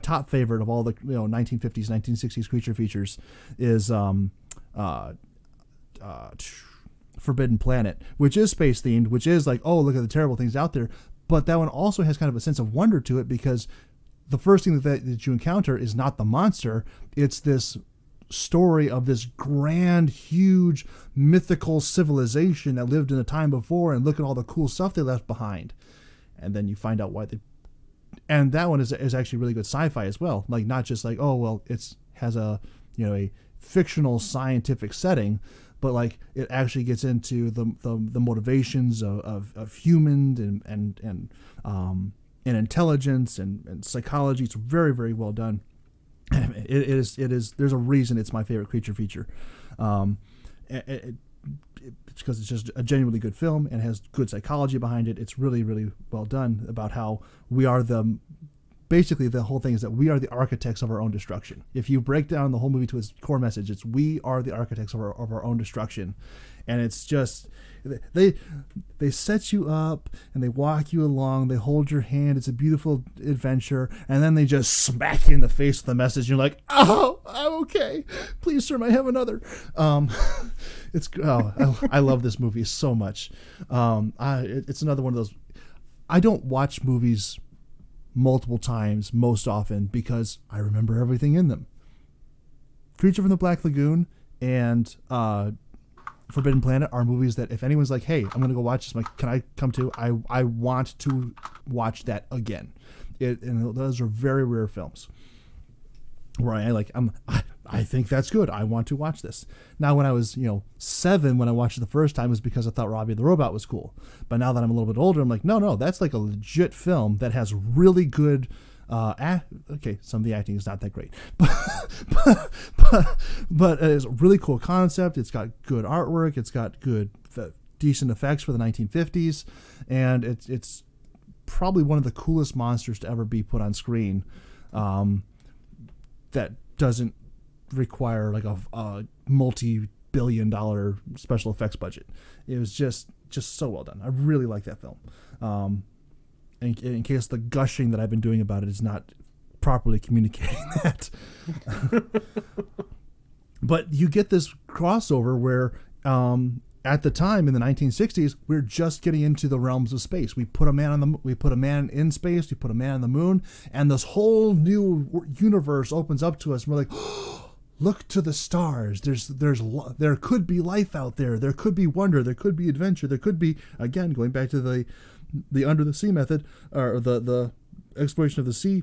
top favorite of all the 1950s, 1960s creature features is Forbidden Planet, which is space themed, which is like, oh, look at the terrible things out there. But that one also has kind of a sense of wonder to it, because the first thing that you encounter is not the monster. It's this story of this grand, huge, mythical civilization that lived in a time before, and look at all the cool stuff they left behind. And then you find out why and that one is actually really good sci-fi as well. Like, not just like, oh, well, has a fictional scientific setting, but like it actually gets into the motivations of humans and intelligence and psychology. It's very, very well done. It is. There's a reason it's my favorite creature feature. It's because it's just a genuinely good film and has good psychology behind it. It's really, really well done about how we are basically the whole thing is that we are the architects of our own destruction. If you break down the whole movie to its core message, it's we are the architects of our own destruction. And it's just, they set you up and they walk you along, they hold your hand, it's a beautiful adventure, and then they just smack you in the face with the message. You're like, oh, I'm okay. Please, sir, may I have another? I love this movie so much. It's another one of those. I don't watch movies multiple times, most often, because I remember everything in them. Creature from the Black Lagoon and Forbidden Planet are movies that if anyone's like, hey, I'm going to go watch this, I'm like, can I come to? I want to watch that again. And those are very rare films where I think that's good. I want to watch this. Now, when I was 7, when I watched it the first time, it was because I thought Robbie the Robot was cool. But now that I'm a little bit older, I'm like, no, that's like a legit film that has really good. Okay, some of the acting is not that great, but it's a really cool concept. It's got good artwork. It's got good, decent effects for the 1950s, and it's probably one of the coolest monsters to ever be put on screen. That doesn't require like a multi-billion-dollar special effects budget. It was just so well done. I really like that film. In case the gushing that I've been doing about it is not properly communicating that. But you get this crossover where at the time in the 1960s, we're just getting into the realms of space. We put a man in space, we put a man on the moon, and this whole new universe opens up to us. And we're like, oh, look to the stars. There could be life out there. There could be wonder. There could be adventure. There could be, again, going back to the under the sea method, or the exploration of the sea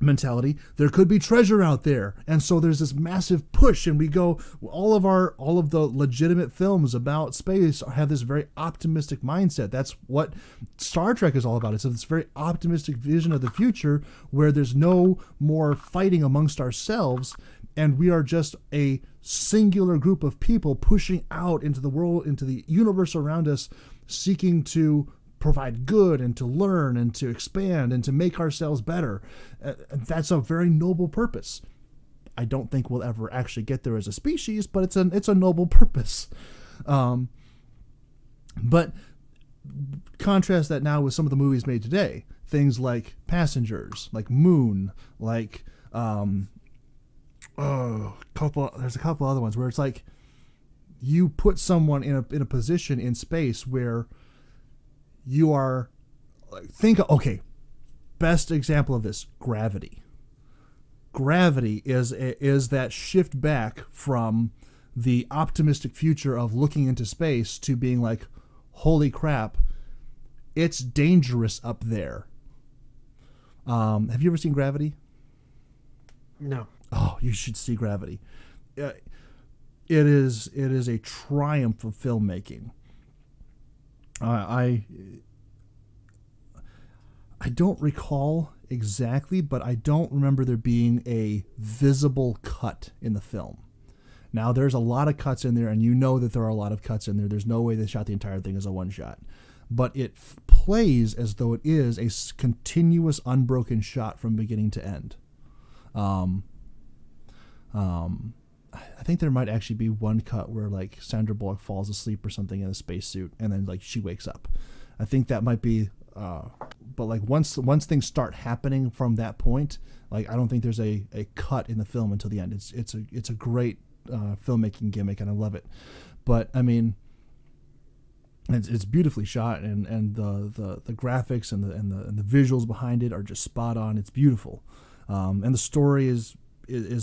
mentality, there could be treasure out there. And so there's this massive push, and we go, all of the legitimate films about space have this very optimistic mindset. That's what Star Trek is all about. It's this very optimistic vision of the future where there's no more fighting amongst ourselves, and we are just a singular group of people pushing out into the world, into the universe around us, seeking to provide good and to learn and to expand and to make ourselves better. That's a very noble purpose. I don't think we'll ever actually get there as a species, but it's a noble purpose. But contrast that now with some of the movies made today. Things like Passengers, like Moon, like there's a couple other ones where it's like you put someone in a position in space where you are, best example of this, Gravity. Gravity is that shift back from the optimistic future of looking into space to being like, holy crap, it's dangerous up there. Have you ever seen Gravity? No. Oh, you should see Gravity. It is a triumph of filmmaking. I don't recall exactly, but I don't remember there being a visible cut in the film. Now, there's a lot of cuts in there, and you know that there are a lot of cuts in there. There's no way they shot the entire thing as a one shot. But it plays as though it is a continuous, unbroken shot from beginning to end. I think there might actually be one cut where like Sandra Bullock falls asleep or something in a spacesuit, and then like she wakes up. I think that might be, but like once things start happening from that point, like I don't think there's a cut in the film until the end. It's a great filmmaking gimmick, and I love it. But I mean, it's beautifully shot, and the graphics and the visuals behind it are just spot on. It's beautiful, and the story is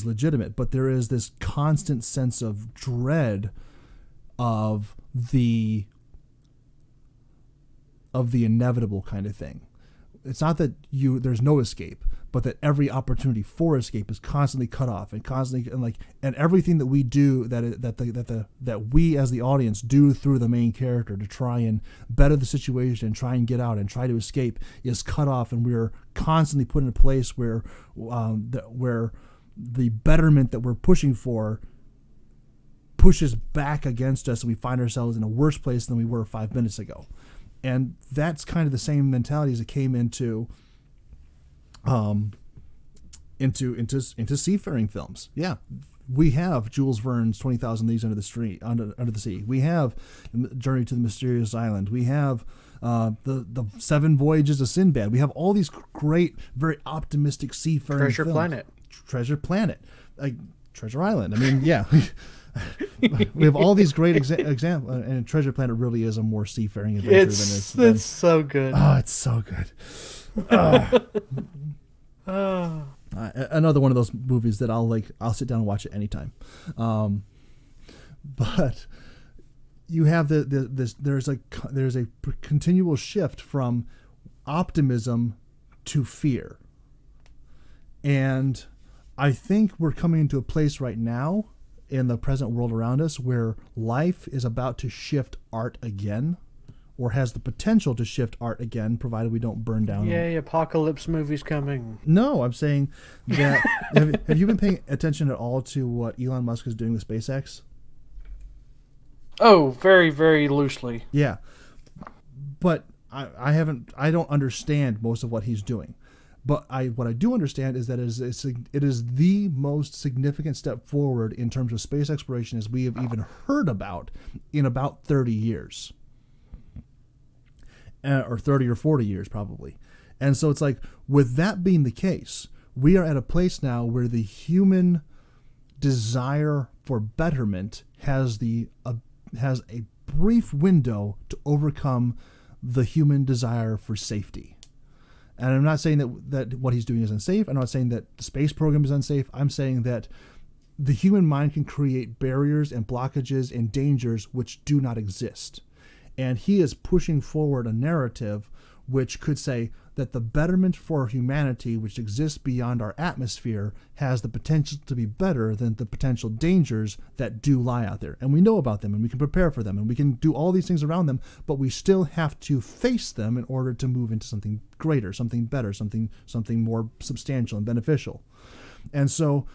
legitimate, but there is this constant sense of dread of the inevitable kind of thing. It's not that there's no escape, but that every opportunity for escape is constantly cut off, and everything that we do, that we as the audience do through the main character to try and better the situation and try and get out and try to escape is cut off, and we're constantly put in a place where the betterment that we're pushing for pushes back against us, and we find ourselves in a worse place than we were 5 minutes ago. And that's kind of the same mentality as it came into seafaring films. Yeah, we have Jules Verne's 20,000 Leagues Under the Sea. We have Journey to the Mysterious Island. We have the Seven Voyages of Sinbad. We have all these great, very optimistic seafaring films. Treasure Planet. Treasure Planet, like Treasure Island. I mean, yeah. We have all these great examples, and Treasure Planet really is a more seafaring adventure It's so good. Oh, it's so good. Another one of those movies that I'll sit down and watch it anytime. But you have there's a continual shift from optimism to fear. And I think we're coming into a place right now in the present world around us where life is about to shift art again, or has the potential to shift art again, provided we don't burn down. Yay, apocalypse movies coming. No, I'm saying that have you been paying attention at all to what Elon Musk is doing with SpaceX? Oh, very, very loosely. Yeah. But I don't understand most of what he's doing. But what I do understand is that it is the most significant step forward in terms of space exploration as we have even heard about in about 30 years. Or 30 or 40 years probably. And so it's like, with that being the case, we are at a place now where the human desire for betterment has a brief window to overcome the human desire for safety. And I'm not saying that what he's doing is unsafe. I'm not saying that the space program is unsafe. I'm saying that the human mind can create barriers and blockages and dangers which do not exist. And he is pushing forward a narrative which could say that the betterment for humanity, which exists beyond our atmosphere, has the potential to be better than the potential dangers that do lie out there. And we know about them, and we can prepare for them, and we can do all these things around them, but we still have to face them in order to move into something greater, something better, something more substantial and beneficial. And so,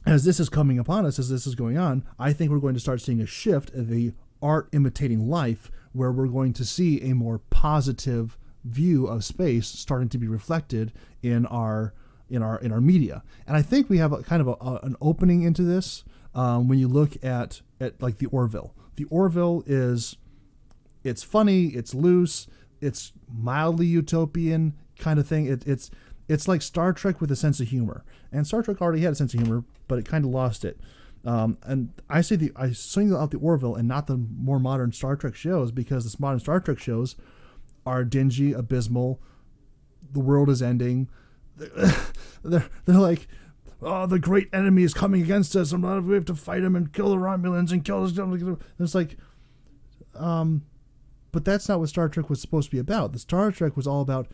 as this is coming upon us, as this is going on, I think we're going to start seeing a shift of the art imitating life, where we're going to see a more positive view of space starting to be reflected in our media. And I think we have an opening into this when you look at like the Orville. The Orville it's funny, it's loose, it's mildly utopian kind of thing. It's like Star Trek with a sense of humor. And Star Trek already had a sense of humor, but it kind of lost it. And I single out the Orville and not the more modern Star Trek shows, because the modern Star Trek shows are dingy, abysmal. The world is ending. They're like, oh, the great enemy is coming against us, and we have to fight him and kill the Romulans and kill us. And it's like, but that's not what Star Trek was supposed to be about. The Star Trek was all about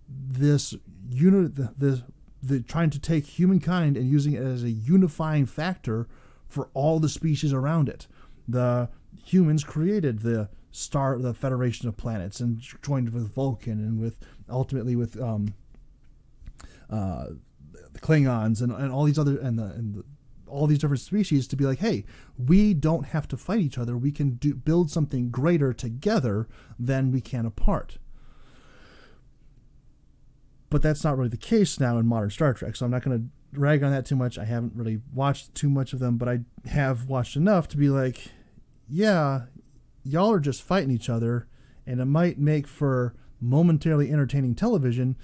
this the trying to take humankind and using it as a unifying factor for all the species around it. The humans created the Federation of Planets and joined with Vulcan and ultimately with the Klingons and all these other all these different species to be like, hey, we don't have to fight each other. We can build something greater together than we can apart. But that's not really the case now in modern Star Trek, so I'm not going to rag on that too much. I haven't really watched too much of them, but I have watched enough to be like, yeah, y'all are just fighting each other, and it might make for momentarily entertaining television,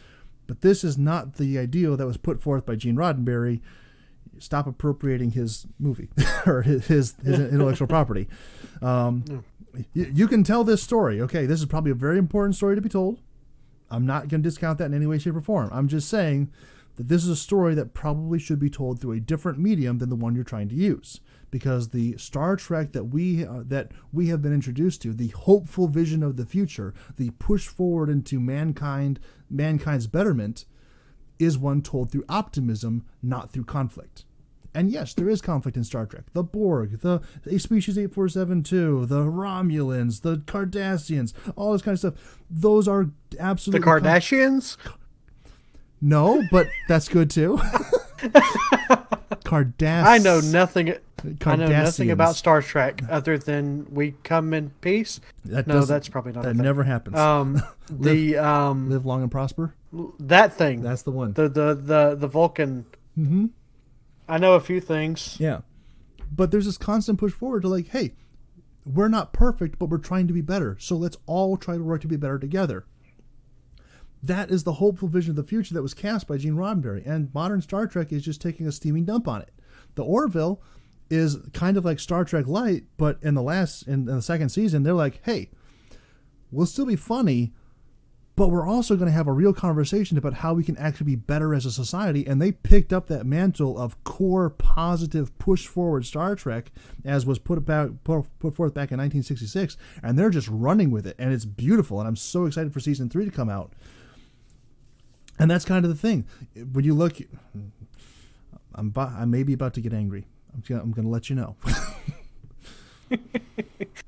but this is not the ideal that was put forth by Gene Roddenberry. Stop appropriating his movie or his intellectual property. You can tell this story. Okay, this is probably a very important story to be told. I'm not going to discount that in any way, shape, or form. I'm just saying that this is a story that probably should be told through a different medium than the one you're trying to use. Because the Star Trek that we have been introduced to, the hopeful vision of the future, the push forward into mankind's betterment, is one told through optimism, not through conflict. And yes, there is conflict in Star Trek. The Borg, the Species 8472, the Romulans, the Cardassians, all this kind of stuff. Those are absolutely... The Kardashians? No, but that's good too. Cardassians. I know nothing about Star Trek other than we come in peace. That's probably not. That never happens. Live long and prosper. That thing. That's the one. The Vulcan. Mm-hmm. I know a few things. Yeah, but there's this constant push forward to like, hey, we're not perfect, but we're trying to be better. So let's all try to work to be better together. That is the hopeful vision of the future that was cast by Gene Roddenberry, and modern Star Trek is just taking a steaming dump on it. The Orville is kind of like Star Trek Light, but in the second season, they're like, hey, we'll still be funny, but we're also going to have a real conversation about how we can actually be better as a society. And they picked up that mantle of core, positive, push forward Star Trek, as was put forth back in 1966, and they're just running with it, and it's beautiful. And I'm so excited for season 3 to come out. And that's kind of the thing. When you look, I may be about to get angry. I'm going to let you know.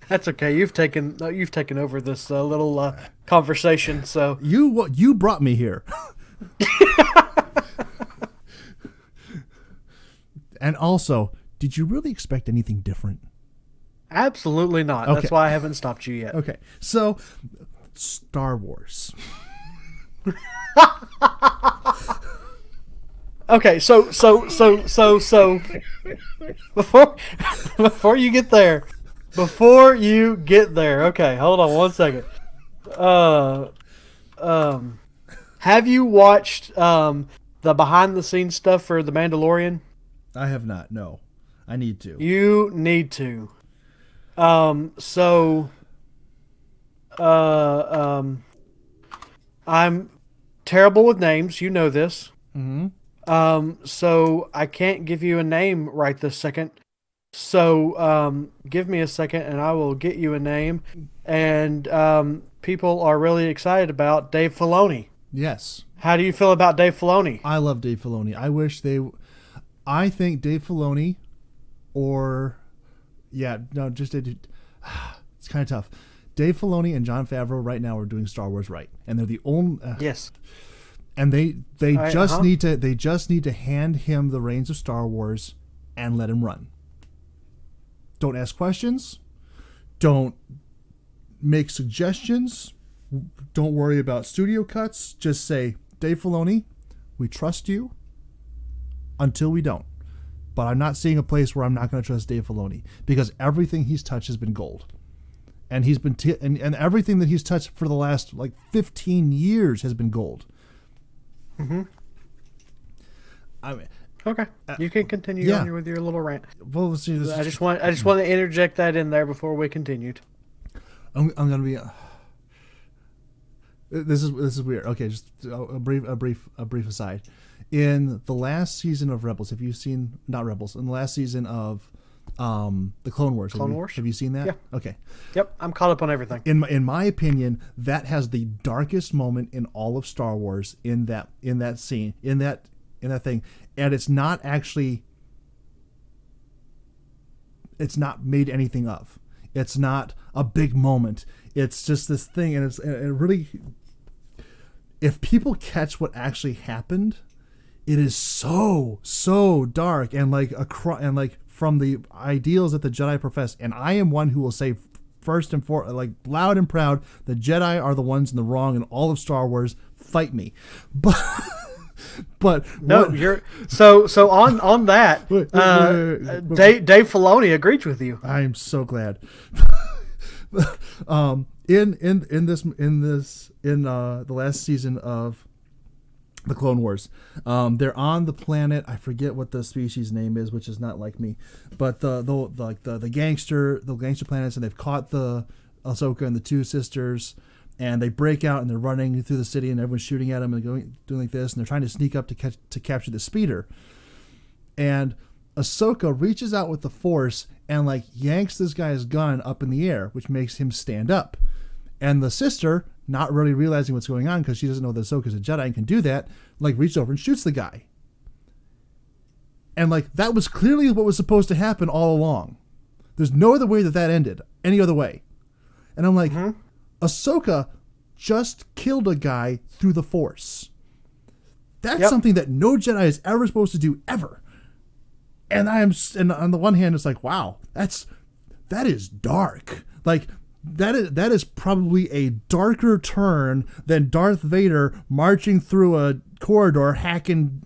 That's okay. You've taken over this little conversation. So you brought me here. And also, did you really expect anything different? Absolutely not. Okay. That's why I haven't stopped you yet. Okay. So, Star Wars. Okay, so before you get there, okay, hold on one second. Have you watched the behind the scenes stuff for The Mandalorian? I have not. No, I need to. You need to. I'm terrible with names. You know this. Mm-hmm. So I can't give you a name right this second. So give me a second and I will get you a name. And people are really excited about Dave Filoni. Yes. How do you feel about Dave Filoni? I love Dave Filoni. I think Dave Filoni it's kind of tough. Dave Filoni and Jon Favreau right now are doing Star Wars right. And they're the only... Yes. And they just need to hand him the reins of Star Wars and let him run. Don't ask questions. Don't make suggestions. Don't worry about studio cuts. Just say, Dave Filoni, we trust you until we don't. But I'm not seeing a place where I'm not going to trust Dave Filoni, because everything he's touched has been gold. And he's been and everything that he's touched for the last 15 years has been gold. Mm-hmm. I mean, okay, you can continue on with your little rant. Well, let's see. I just want to interject that in there before we continued. I'm gonna be. This is weird. Okay, just a brief aside. In the last season of Rebels, have you seen not Rebels? In the last season of the Clone Wars. Have you seen that? Yeah. Okay. Yep, I'm caught up on everything. In my opinion, that has the darkest moment in all of Star Wars in that scene, in that thing, and it's not made anything of. It's not a big moment. It's just this thing, and it really, if people catch what actually happened, it is so dark and from the ideals that the Jedi profess. And I am one who will say first and foremost, loud and proud, the Jedi are the ones in the wrong in all of Star Wars. Fight me. But no, you're so on that. Wait, Dave Filoni agrees with you. I am so glad. In the last season of the Clone Wars, they're on the planet. I forget what the species name is, which is not like me, but the gangster planets, and they've caught the Ahsoka and the two sisters, and they break out and they're running through the city, and everyone's shooting at them and doing like this, and they're trying to sneak up to capture the speeder, and Ahsoka reaches out with the Force and yanks this guy's gun up in the air, which makes him stand up, and the sister, not really realizing what's going on because she doesn't know that Ahsoka's a Jedi and can do that, reaches over and shoots the guy. And that was clearly what was supposed to happen all along. There's no other way that ended any other way. And I'm like, Ahsoka just killed a guy through the Force. That's something that no Jedi is ever supposed to do ever. And on the one hand, it's wow, that is dark. That is probably a darker turn than Darth Vader marching through a corridor, hacking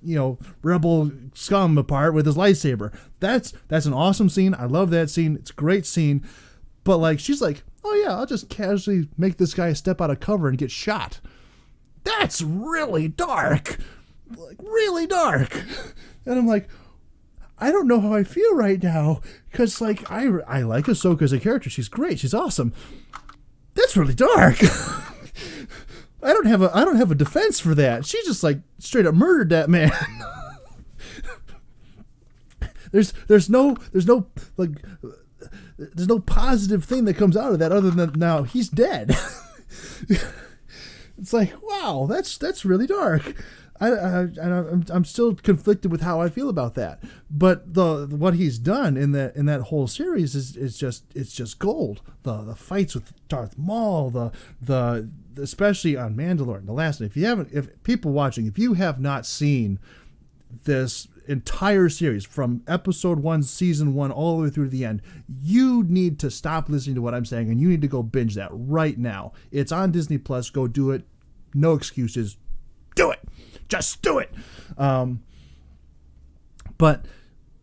rebel scum apart with his lightsaber. That's an awesome scene. I love that scene. It's a great scene. But she's oh yeah, I'll just casually make this guy step out of cover and get shot. That's really dark. Really dark. And I'm I don't know how I feel right now, because like I like Ahsoka as a character. She's great. She's awesome. That's really dark. I don't have a defense for that. She just like straight up murdered that man. There's no positive thing that comes out of that other than now he's dead. It's like, wow, that's really dark. I'm still conflicted with how I feel about that. But what he's done in that whole series is just gold. The fights with Darth Maul, the especially on Mandalorian, the last one. If people watching, if you have not seen this entire series from episode 1, season 1, all the way through to the end, you need to stop listening to what I'm saying and you need to go binge that right now. It's on Disney Plus. Go do it. No excuses. Do it. Just do it. But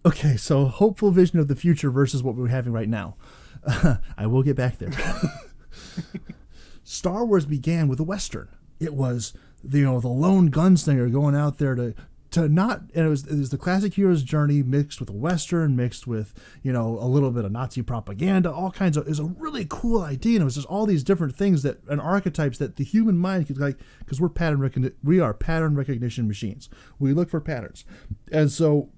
okay, so hopeful vision of the future versus what we're having right now. I will get back there. Star Wars began with a Western. It was the lone gunslinger going out there to not, and it was the classic hero's journey mixed with a Western, mixed with a little bit of Nazi propaganda, all kinds of. It was a really cool idea, and it was just all these different things and archetypes that the human mind could because we are pattern recognition machines. We look for patterns, and so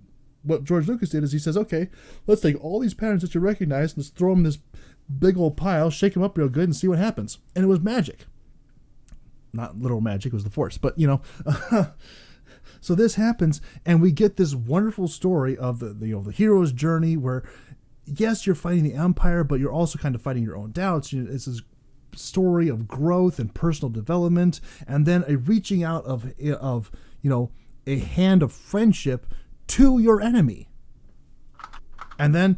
what George Lucas did is he says, okay, let's take all these patterns that you recognize and let's throw them in this big old pile, shake them up real good, and see what happens. And it was magic. Not literal magic, it was the Force, but So this happens, and we get this wonderful story of the hero's journey where, yes, you're fighting the Empire, but you're also kind of fighting your own doubts. It's this story of growth and personal development, and then a reaching out of a hand of friendship to your enemy. And then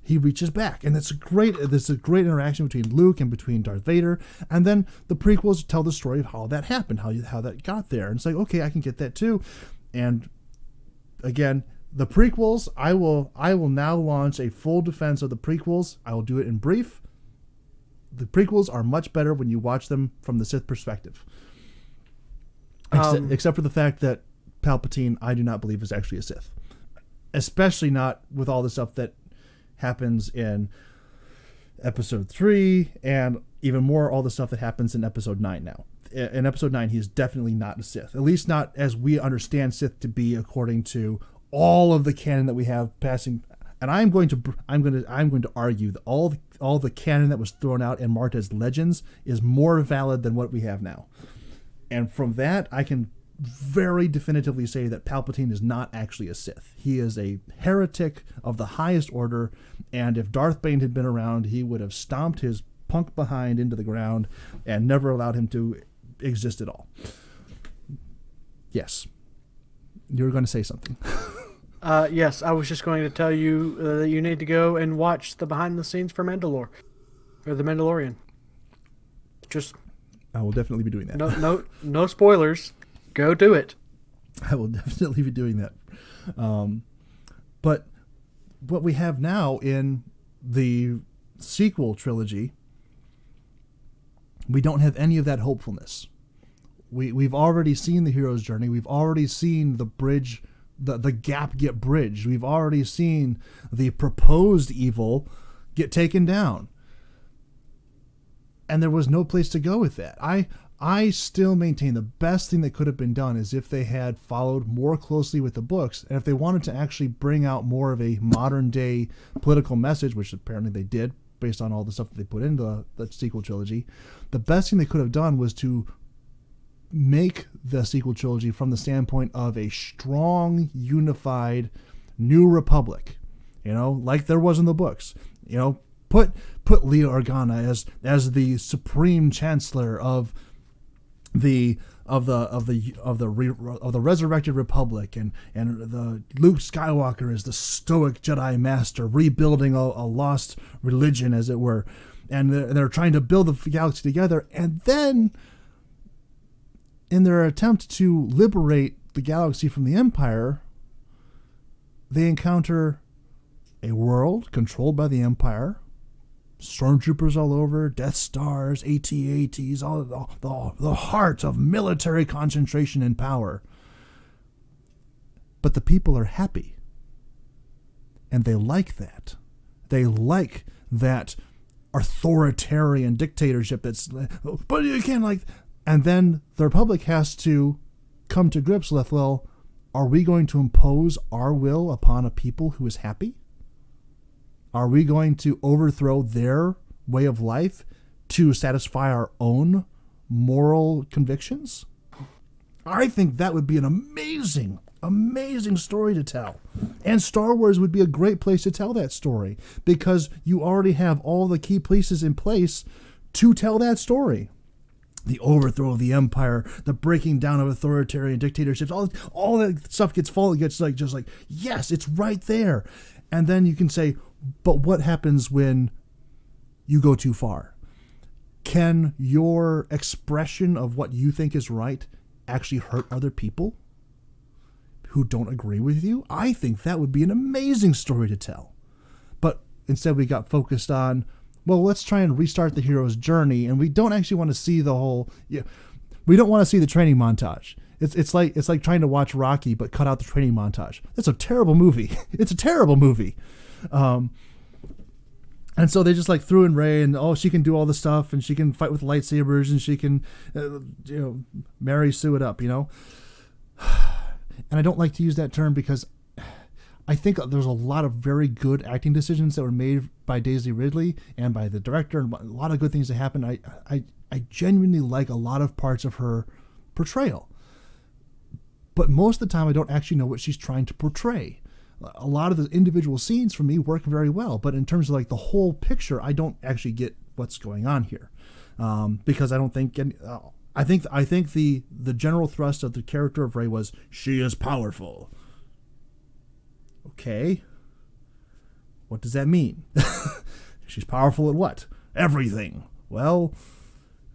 he reaches back, and it's a great interaction between Luke and between Darth Vader. And then the prequels tell the story of how that happened, how that got there. And it's like, okay, I can get that too. And again, the prequels, I will now launch a full defense of the prequels. I will do it in brief. The prequels are much better when you watch them from the Sith perspective, except for the fact that Palpatine, I do not believe, is actually a Sith. Especially not with all the stuff that happens in episode 3, and even more all the stuff that happens in episode 9 now. In episode 9, he is definitely not a Sith. At least not as we understand Sith to be according to all of the canon that we have passing. And I'm going to argue that all the canon that was thrown out and marked as legends is more valid than what we have now. And from that, I can very definitively say that Palpatine is not actually a Sith. He is a heretic of the highest order, and if Darth Bane had been around, he would have stomped his punk behind into the ground and never allowed him to exist at all. Yes. You were going to say something. Yes, I was just going to tell you that you need to go and watch the behind the scenes for Mandalore, or The Mandalorian. I will definitely be doing that. No spoilers. Go do it. I will definitely be doing that. But what we have now in the sequel trilogy, we don't have any of that hopefulness. We've already seen the hero's journey. We've already seen the bridge, the gap get bridged. We've already seen the proposed evil get taken down. And there was no place to go with that. I still maintain the best thing that could have been done is if they had followed more closely with the books, and if they wanted to actually bring out more of a modern day political message, which apparently they did based on all the stuff that they put into the sequel trilogy, the best thing they could have done was to make the sequel trilogy from the standpoint of a strong, unified new republic, like there was in the books. Put Leia Organa as the supreme chancellor of the resurrected republic, and the Luke Skywalker is the stoic Jedi master rebuilding a lost religion, as it were, and they're trying to build the galaxy together. And then in their attempt to liberate the galaxy from the Empire, they encounter a world controlled by the Empire, stormtroopers all over, Death Stars, AT-ATs, all the heart of military concentration and power. But the people are happy. And they like that. They like that authoritarian dictatorship that's, but you can't like, and then the Republic has to come to grips with, well, are we going to impose our will upon a people who is happy? Are we going to overthrow their way of life to satisfy our own moral convictions? I think that would be an amazing, amazing story to tell. And Star Wars would be a great place to tell that story because you already have all the key pieces in place to tell that story. The overthrow of the empire, the breaking down of authoritarian dictatorships, all that stuff gets like just like, yes, it's right there. And then you can say, but what happens when you go too far? Can your expression of what you think is right actually hurt other people who don't agree with you? I think that would be an amazing story to tell. But instead we got focused on, well, let's try and restart the hero's journey, and we don't actually want to see the whole. We don't want to see the training montage. It's like trying to watch Rocky but cut out the training montage. That's a terrible movie. It's a terrible movie. And so they just like threw in Rey, and she can do all the stuff, and she can fight with lightsabers, and she can, Mary Sue it up, And I don't like to use that term because I think there's a lot of very good acting decisions that were made by Daisy Ridley and by the director, and a lot of good things that happened. I genuinely like a lot of parts of her portrayal. But most of the time, I don't actually know what she's trying to portray. A lot of the individual scenes for me work very well, but in terms of like the whole picture, I don't actually get what's going on here, because I don't think. I think the general thrust of the character of Rey was she is powerful. Okay. What does that mean? She's powerful at what? Everything. Well,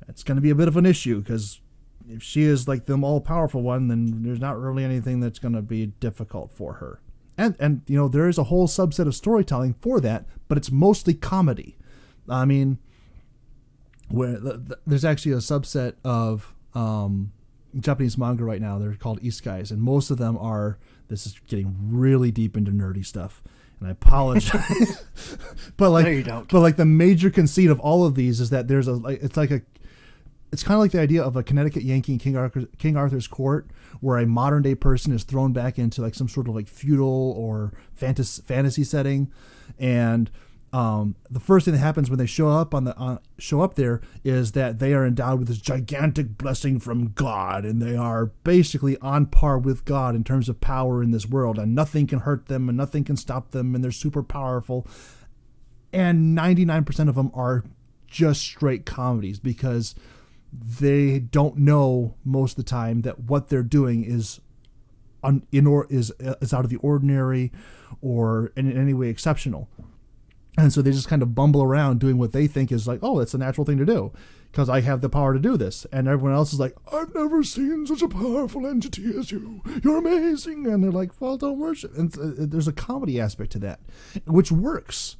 that's going to be a bit of an issue because if she is like the all-powerful one, then there's not really anything that's going to be difficult for her. And there is a whole subset of storytelling for that, but it's mostly comedy. I mean, where there's actually a subset of Japanese manga right now. They're called isekais, and most of them are. This is getting really deep into nerdy stuff, and I apologize. but like, no, you don't. But like the major conceit of all of these is that there's it's kind of like the idea of a Connecticut Yankee in King Arthur's court, where a modern day person is thrown back into like some sort of like feudal or fantasy setting, and the first thing that happens when they show up there is that they are endowed with this gigantic blessing from God, and they are basically on par with God in terms of power in this world, and nothing can hurt them and nothing can stop them, and they're super powerful. And 99% of them are just straight comedies because they don't know most of the time that what they're doing is out of the ordinary or in any way exceptional. And so they just kind of bumble around doing what they think is like, oh, it's a natural thing to do because I have the power to do this. And everyone else is like, I've never seen such a powerful entity as you. You're amazing. And they're like, well, don't worship. And there's a comedy aspect to that, which works.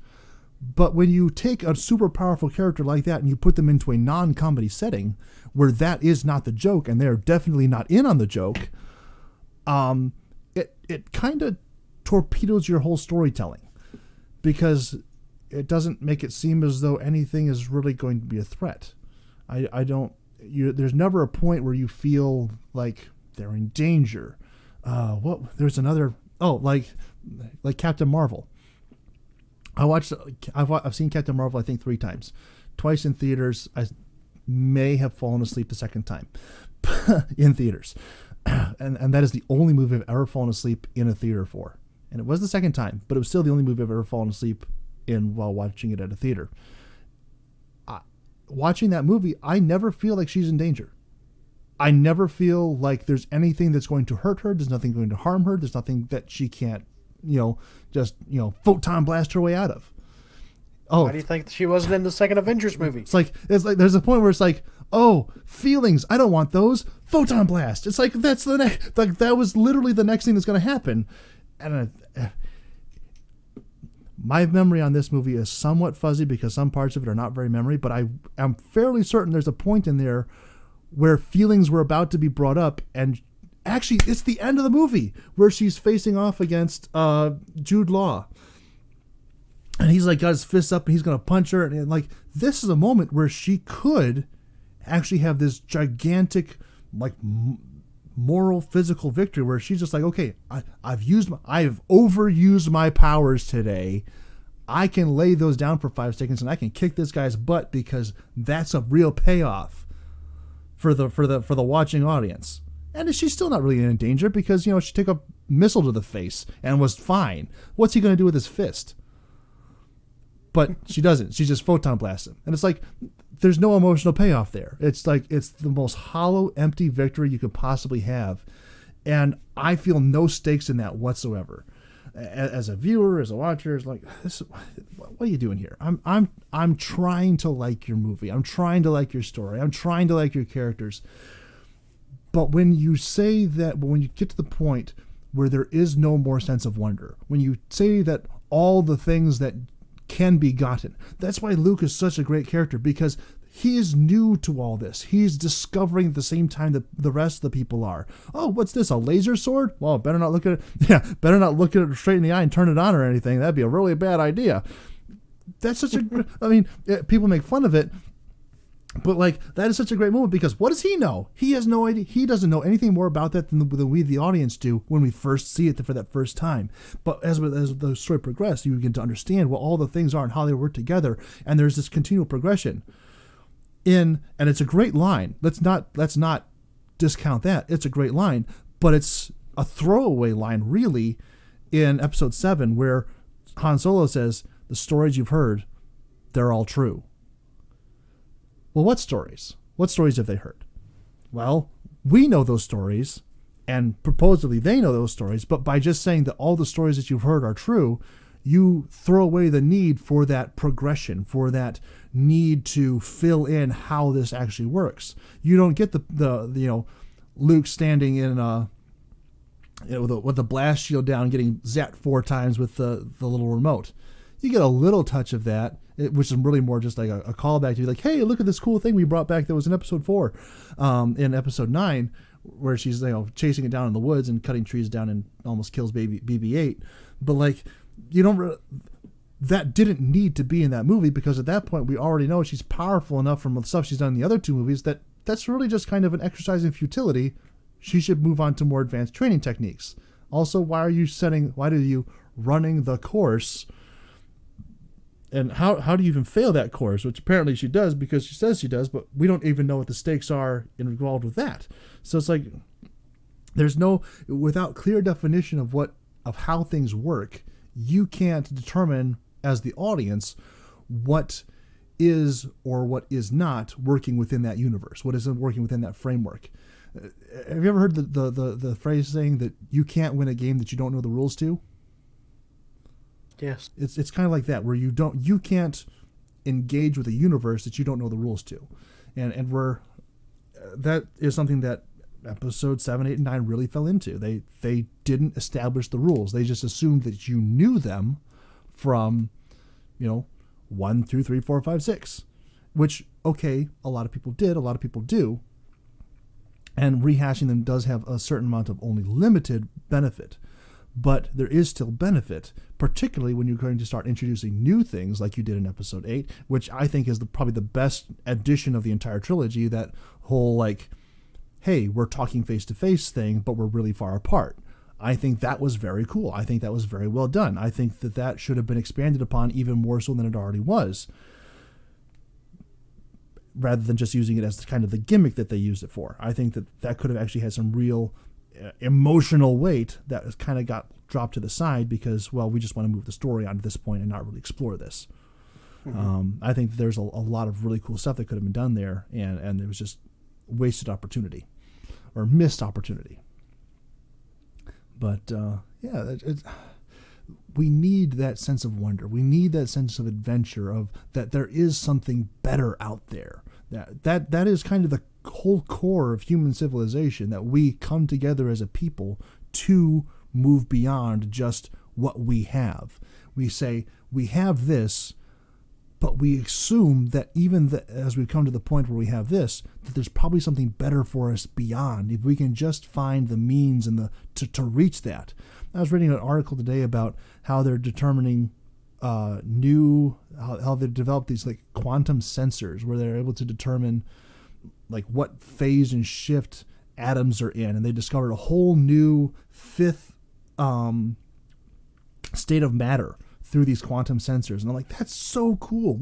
But when you take a super powerful character like that and you put them into a non-comedy setting where that is not the joke and they're definitely not in on the joke, it kind of torpedoes your whole storytelling because it doesn't make it seem as though anything is really going to be a threat. There's never a point where you feel like they're in danger. There's another, like Captain Marvel. I've seen Captain Marvel, I think 3 times, twice in theaters. I may have fallen asleep the second time in theaters. And that is the only movie I've ever fallen asleep in a theater for. And it was the second time, but it was still the only movie I've ever fallen asleep in while watching it at a theater. Watching that movie, I never feel like she's in danger. I never feel like there's anything that's going to hurt her. There's nothing going to harm her. There's nothing that she can't, photon blast her way out of. Oh, why do you think she wasn't in the second Avengers movie? It's like there's a point where it's like, oh, feelings, I don't want those. Photon blast. It's like that's the next. Like that was literally the next thing that's going to happen. And my memory on this movie is somewhat fuzzy because some parts of it are not very memory, but I am fairly certain there's a point in there where feelings were about to be brought up, and actually it's the end of the movie where she's facing off against Jude Law, And he's like got his fists up and he's gonna punch her, and like this is a moment where she could actually have this gigantic like moral physical victory where she's just like, okay, I've overused my powers today. I can lay those down for 5 seconds and I can kick this guy's butt because that's a real payoff for the watching audience. And she's still not really in danger because, you know, she took a missile to the face and was fine. What's he going to do with his fist? But she doesn't. She just photon blasts him. And it's like, there's no emotional payoff there. It's like, it's the most hollow, empty victory you could possibly have. And I feel no stakes in that whatsoever. As a viewer, as a watcher, it's like, what are you doing here? I'm trying to like your movie. I'm trying to like your story. I'm trying to like your characters. But when you say that, when you get to the point where there is no more sense of wonder, when you say that all the things that can be gotten, that's why Luke is such a great character, because he is new to all this. He's discovering at the same time that the rest of the people are. Oh, what's this? A laser sword? Well, better not look at it. Yeah, better not look at it straight in the eye and turn it on or anything. That'd be a really bad idea. That's such a. I mean, people make fun of it, but like that is such a great moment because what does he know? He has no idea. He doesn't know anything more about that than we, the audience, do when we first see it for that first time. But as the story progresses, you begin to understand what all the things are and how they work together, and there's this continual progression. And it's a great line. Let's not discount that. It's a great line, but it's a throwaway line, really, in episode 7, where Han Solo says, "The stories you've heard, they're all true." Well, what stories? What stories have they heard? Well, we know those stories, and supposedly they know those stories, but by just saying that all the stories that you've heard are true, you throw away the need for that progression, for that need to fill in how this actually works. You don't get the you know, Luke standing in with the blast shield down, getting zapped 4 times with the little remote. You get a little touch of that, which is really more just like a callback to be like, hey, look at this cool thing we brought back that was in episode 4, in episode 9, where she's, you know, chasing it down in the woods and cutting trees down and almost kills baby BB-8. But like, you don't. That didn't need to be in that movie because at that point we already know she's powerful enough from the stuff she's done in the other 2 movies that that's really just kind of an exercise in futility. She should move on to more advanced training techniques. Also, why are you running the course? And how do you even fail that course? Which apparently she does because she says she does, but we don't even know what the stakes are involved with that. So it's like there's no, without clear definition of how things work, you can't determine as the audience what is or what is not working within that universe, what isn't working within that framework. Have you ever heard the phrase saying that you can't win a game that you don't know the rules to? Yes. It's kind of like that, where you can't engage with a universe that you don't know the rules to. And that is something that episode 7, 8, and 9 really fell into. They didn't establish the rules. They just assumed that you knew them from, 1 through 3, 4, 5, 6, which, okay, a lot of people did, a lot of people do, and rehashing them does have a certain amount of only limited benefit. But there is still benefit, particularly when you're going to start introducing new things like you did in episode 8, which I think is probably the best addition of the entire trilogy, that whole, like, hey, we're talking face-to-face thing, but we're really far apart. I think that was very cool. I think that was very well done. I think that should have been expanded upon even more so than it already was, rather than just using it as kind of the gimmick that they used it for. I think that could have actually had some real emotional weight that kind of got dropped to the side because, well, we just want to move the story on to this point and not really explore this. Mm-hmm. I think there's a lot of really cool stuff that could have been done there, and it was just wasted opportunity or missed opportunity. But we need that sense of wonder. We need that sense of adventure, of that there is something better out there. That is kind of the whole core of human civilization, that we come together as a people to move beyond just what we have. We say we have this, but we assume that even as we come to the point where we have this, that there's probably something better for us beyond, if we can just find the means and to reach that. I was reading an article today about how they're determining new how they've developed these like quantum sensors where they're able to determine like what phase and shift atoms are in, and they discovered a whole new fifth state of matter through these quantum sensors. And I'm like, that's so cool.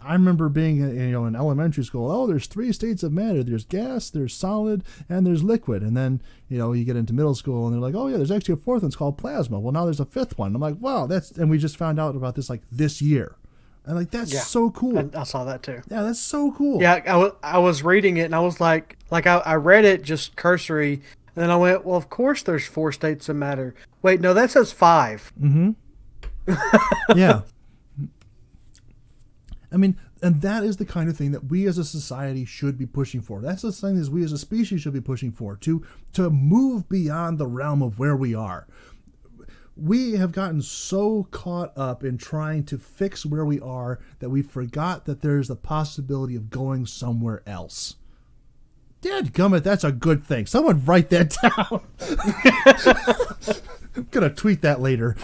I remember being in elementary school, oh, there's 3 states of matter. There's gas, there's solid, and there's liquid. And then you get into middle school and they're like, oh yeah, there's actually a 4th one. It's called plasma. Well, now there's a 5th one. I'm like, wow, and we just found out about this like this year. And like, that's so cool. I saw that too. Yeah, that's so cool. Yeah, I was reading it and I was like I read it just cursory, and then I went, well, of course there's 4 states of matter. Wait, no, that says 5. Mm-hmm. Yeah. I mean, and that is the kind of thing that we as a society should be pushing for. That's the thing that we as a species should be pushing for, to move beyond the realm of where we are. We have gotten so caught up in trying to fix where we are that we forgot that there's the possibility of going somewhere else. Dadgummit, that's a good thing. Someone write that down. I'm going to tweet that later.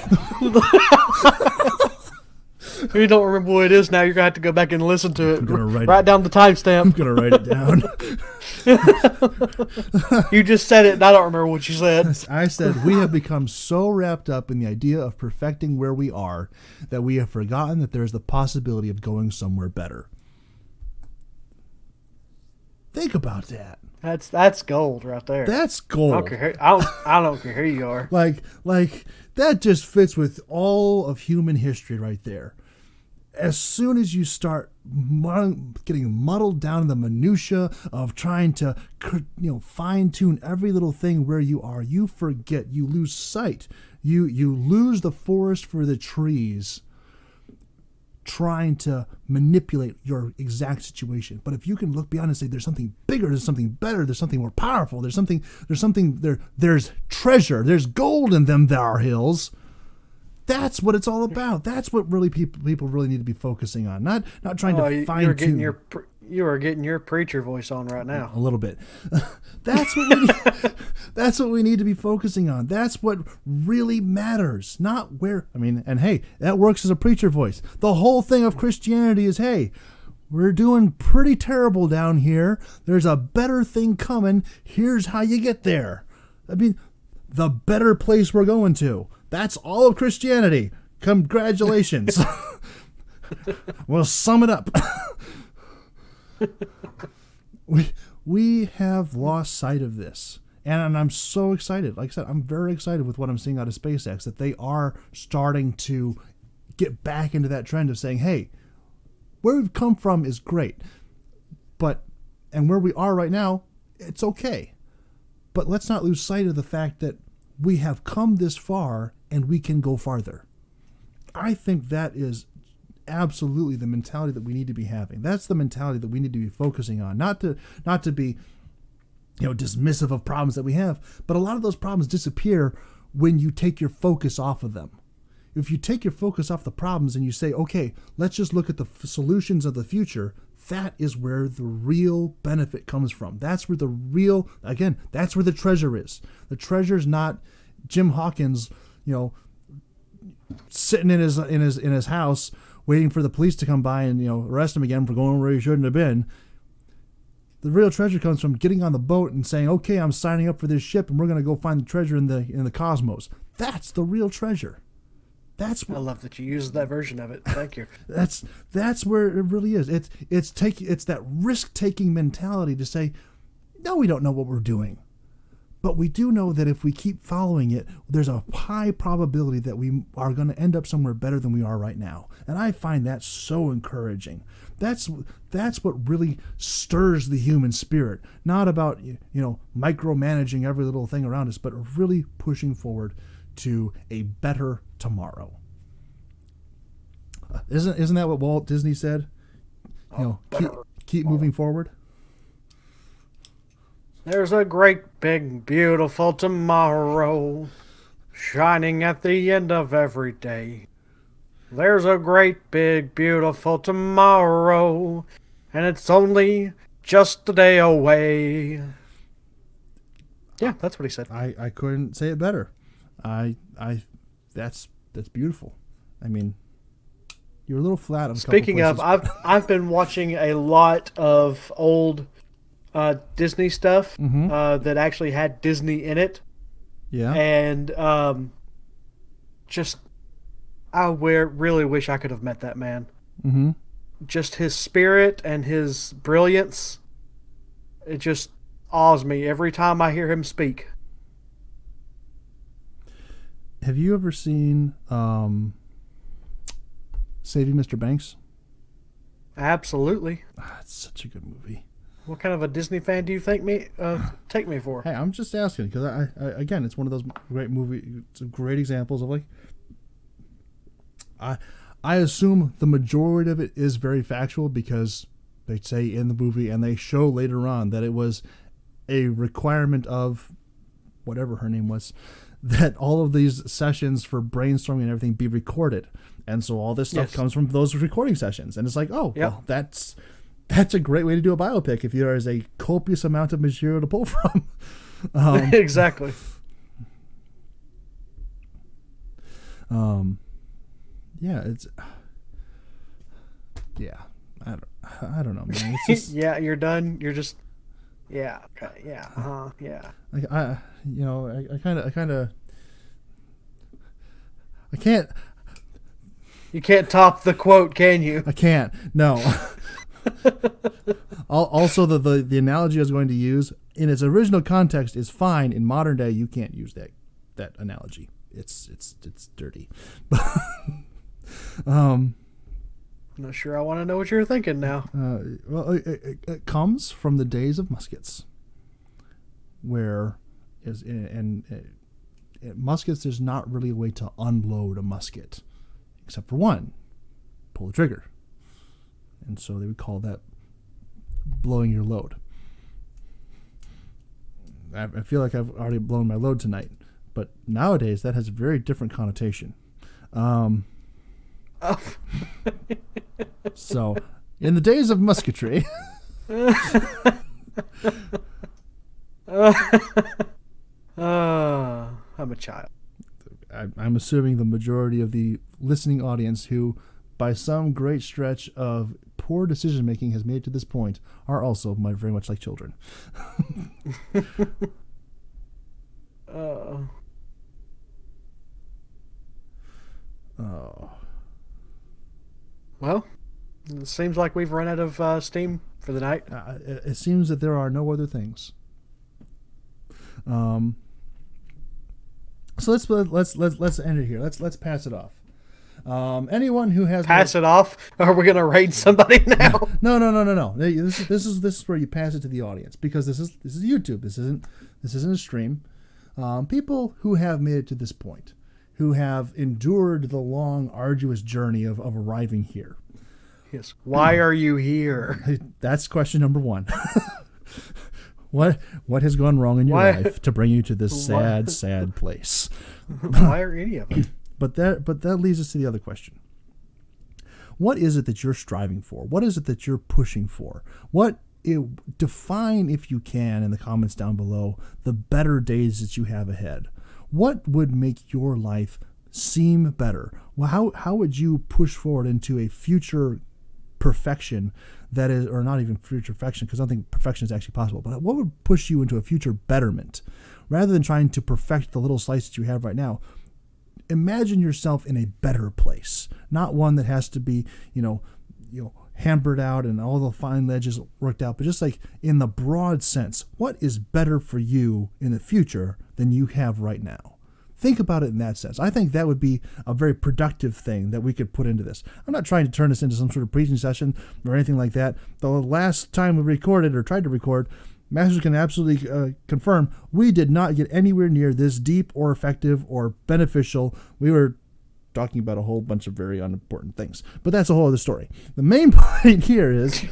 If you don't remember what it is now, you're going to have to go back and listen to it. I'm gonna write down the timestamp. I'm going to write it down. You just said it, and I don't remember what you said. I said we have become so wrapped up in the idea of perfecting where we are that we have forgotten that there's the possibility of going somewhere better. Think about that. That's gold right there. That's gold. I don't care who you are. Like that just fits with all of human history right there. As soon as you start getting muddled down in the minutia of trying to fine tune every little thing where you are, you forget, you lose sight, you lose the forest for the trees, trying to manipulate your exact situation. But if you can look beyond and say there's something bigger, there's something better, there's something more powerful, there's treasure, there's gold in them there hills. That's what it's all about. That's what really people really need to be focusing on. Not trying to fine tune. You are getting your preacher voice on right now. A little bit. That's what we need. That's what we need to be focusing on. That's what really matters. Not where. I mean, and hey, that works as a preacher voice. The whole thing of Christianity is, hey, we're doing pretty terrible down here. There's a better thing coming. Here's how you get there. I mean, the better place we're going to. That's all of Christianity. Congratulations. We'll sum it up. We have lost sight of this. And I'm so excited. Like I said, I'm very excited with what I'm seeing out of SpaceX, that they are starting to get back into that trend of saying, hey, where we've come from is great. And where we are right now, it's okay. But let's not lose sight of the fact that we have come this far and we can go farther. I think that is absolutely the mentality that we need to be having. That's the mentality that we need to be focusing on. Not to be dismissive of problems that we have, but a lot of those problems disappear when you take your focus off of them. If you take your focus off the problems and you say, okay, let's just look at the solutions of the future, that is where the real benefit comes from. That's where that's where the treasure is. The treasure is not Jim Hawkins, sitting in his house waiting for the police to come by and arrest him again for going where he shouldn't have been. The real treasure comes from getting on the boat and saying, okay, I'm signing up for this ship and we're going to go find the treasure in the cosmos. That's the real treasure. I love that you used that version of it. Thank you. That's where it really is. It's that risk-taking mentality to say, no, we don't know what we're doing. But we do know that if we keep following it, there's a high probability that we are going to end up somewhere better than we are right now. And I find that so encouraging. That's what really stirs the human spirit. Not about micromanaging every little thing around us, but really pushing forward to a better tomorrow. Isn't that what Walt Disney said? Keep moving forward. There's a great big beautiful tomorrow shining at the end of every day. There's a great big beautiful tomorrow and it's only just a day away. Yeah, that's what he said. I couldn't say it better. That's beautiful. I mean, you were a little flat on a Speaking couple of, I've been watching a lot of old Disney stuff that actually had Disney in it. Yeah. And I really wish I could have met that man. Mm-hmm. Just his spirit and his brilliance, it just awes me every time I hear him speak. Have you ever seen Saving Mr. Banks? Absolutely. It's such a good movie. What kind of a Disney fan do you take me for? Hey, I'm just asking because I again, it's one of those great examples of like. I assume the majority of it is very factual because they say in the movie and they show later on that it was a requirement of whatever her name was, that all of these sessions for brainstorming and everything be recorded. And so all this stuff comes from those recording sessions. And it's like, well, that's a great way to do a biopic if there is a copious amount of material to pull from. Exactly. I don't know, man. It's just, yeah, you're done. You're just, yeah, okay, yeah, yeah. Like I can't. You can't top the quote, can you? I can't. No. Also, the analogy I was going to use in its original context is fine. In modern day, you can't use that analogy. It's dirty. I'm not sure I want to know what you're thinking now. Well, it comes from the days of muskets, where muskets, there's not really a way to unload a musket, except for one: pull the trigger. And so they would call that blowing your load. I feel like I've already blown my load tonight, but nowadays that has a very different connotation. So, in the days of musketry, I'm a child. I'm assuming the majority of the listening audience who, by some great stretch of poor decision making, has made it to this point, are also very much like children. Well, it seems like we've run out of steam for the night. It seems that there are no other things. So let's end it here. Let's pass it off. Anyone who has pass it off? Are we gonna raid somebody now? No. This is where you pass it to the audience, because this is YouTube. This isn't a stream. People who have made it to this point, who have endured the long, arduous journey of arriving here. Yes. Why are you here? That's question number one. What has gone wrong in your life to bring you to this sad place? Why are any of it? But that leads us to the other question. What is it that you're striving for? What is it that you're pushing for? Define, if you can, in the comments down below, the better days that you have ahead. What would make your life seem better? Well, how would you push forward into a future perfection that is, or not even future perfection, because I don't think perfection is actually possible, but what would push you into a future betterment? Rather than trying to perfect the little slice that you have right now, imagine yourself in a better place, not one that has to be, hampered out and all the fine ledges worked out, but just like in the broad sense, what is better for you in the future than you have right now? Think about it in that sense. I think that would be a very productive thing that we could put into this. I'm not trying to turn this into some sort of preaching session or anything like that. The last time we recorded or tried to record, Masters can absolutely confirm we did not get anywhere near this deep or effective or beneficial. We were talking about a whole bunch of very unimportant things, but that's a whole other story. The main point here is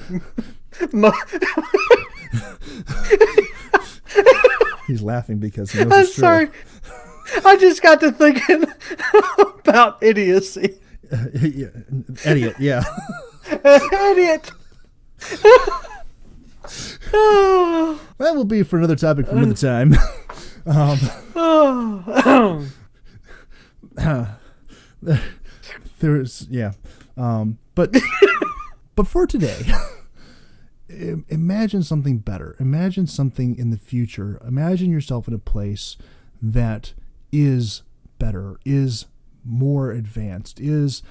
he's laughing because he knows it's true. I'm sorry. I just got to thinking about idiocy. Idiot, yeah. Idiot. That will be for another topic for another time. There's yeah, but but for today, imagine something better. Imagine something in the future. Imagine yourself in a place that is better, is more advanced, is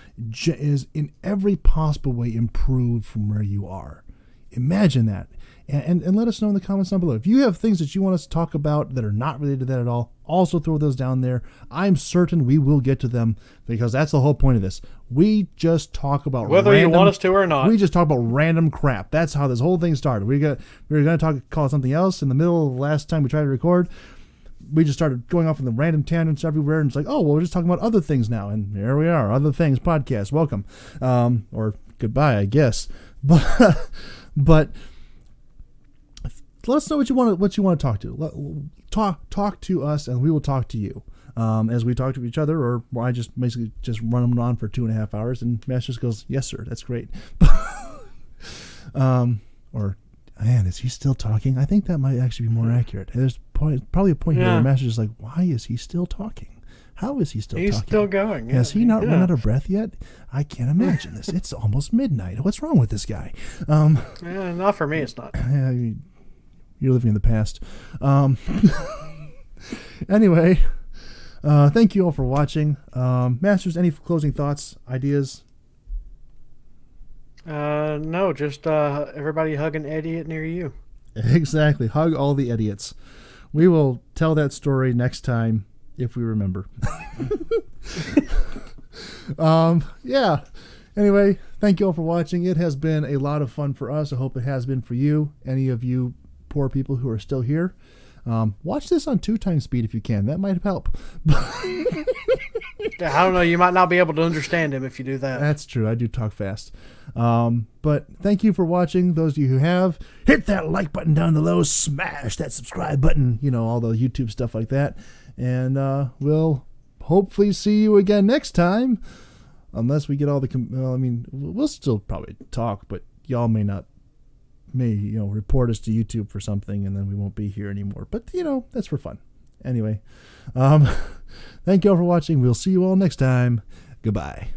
in every possible way improved from where you are. Imagine that. And let us know in the comments down below. If you have things that you want us to talk about that are not related to that at all, also throw those down there. I'm certain we will get to them, because that's the whole point of this. We just talk about whether you want us to or not. We just talk about random crap. That's how this whole thing started. We were going to call it something else in the middle of the last time we tried to record. We just started going off in the random tangents everywhere, and it's like, oh, well, we're just talking about other things now, and here we are, Other Things Podcast. Welcome, or goodbye, I guess. But let us know what you want to talk to. Talk to us, and we will talk to you as we talk to each other. Or I just basically just run them on for 2.5 hours, and Matt just goes, "Yes, sir, that's great." Or, man, is he still talking? I think that might actually be more accurate. There's probably a point here where Master's like, "Why is he still talking? How is he still talking? He's still going. Yeah. Has he not run out of breath yet? I can't imagine this. It's almost midnight. What's wrong with this guy?" Not for me, it's not. You're living in the past. Anyway, thank you all for watching. Masters, any closing thoughts, ideas? No, just everybody hug an idiot near you. Exactly. Hug all the idiots. We will tell that story next time if we remember. Yeah. Anyway, thank you all for watching. It has been a lot of fun for us. I hope it has been for you. Any of you poor people who are still here, watch this on 2x speed if you can. That might help. Yeah, I don't know. You might not be able to understand him if you do that. That's true. I do talk fast. But thank you for watching. Those of you who have, hit that like button down below. Smash that subscribe button. You know, all the YouTube stuff like that. And we'll hopefully see you again next time. Unless we get all the... well, I mean, we'll still probably talk, but y'all may report us to YouTube for something, and then we won't be here anymore. But, that's for fun. Anyway, thank you all for watching. We'll see you all next time. Goodbye.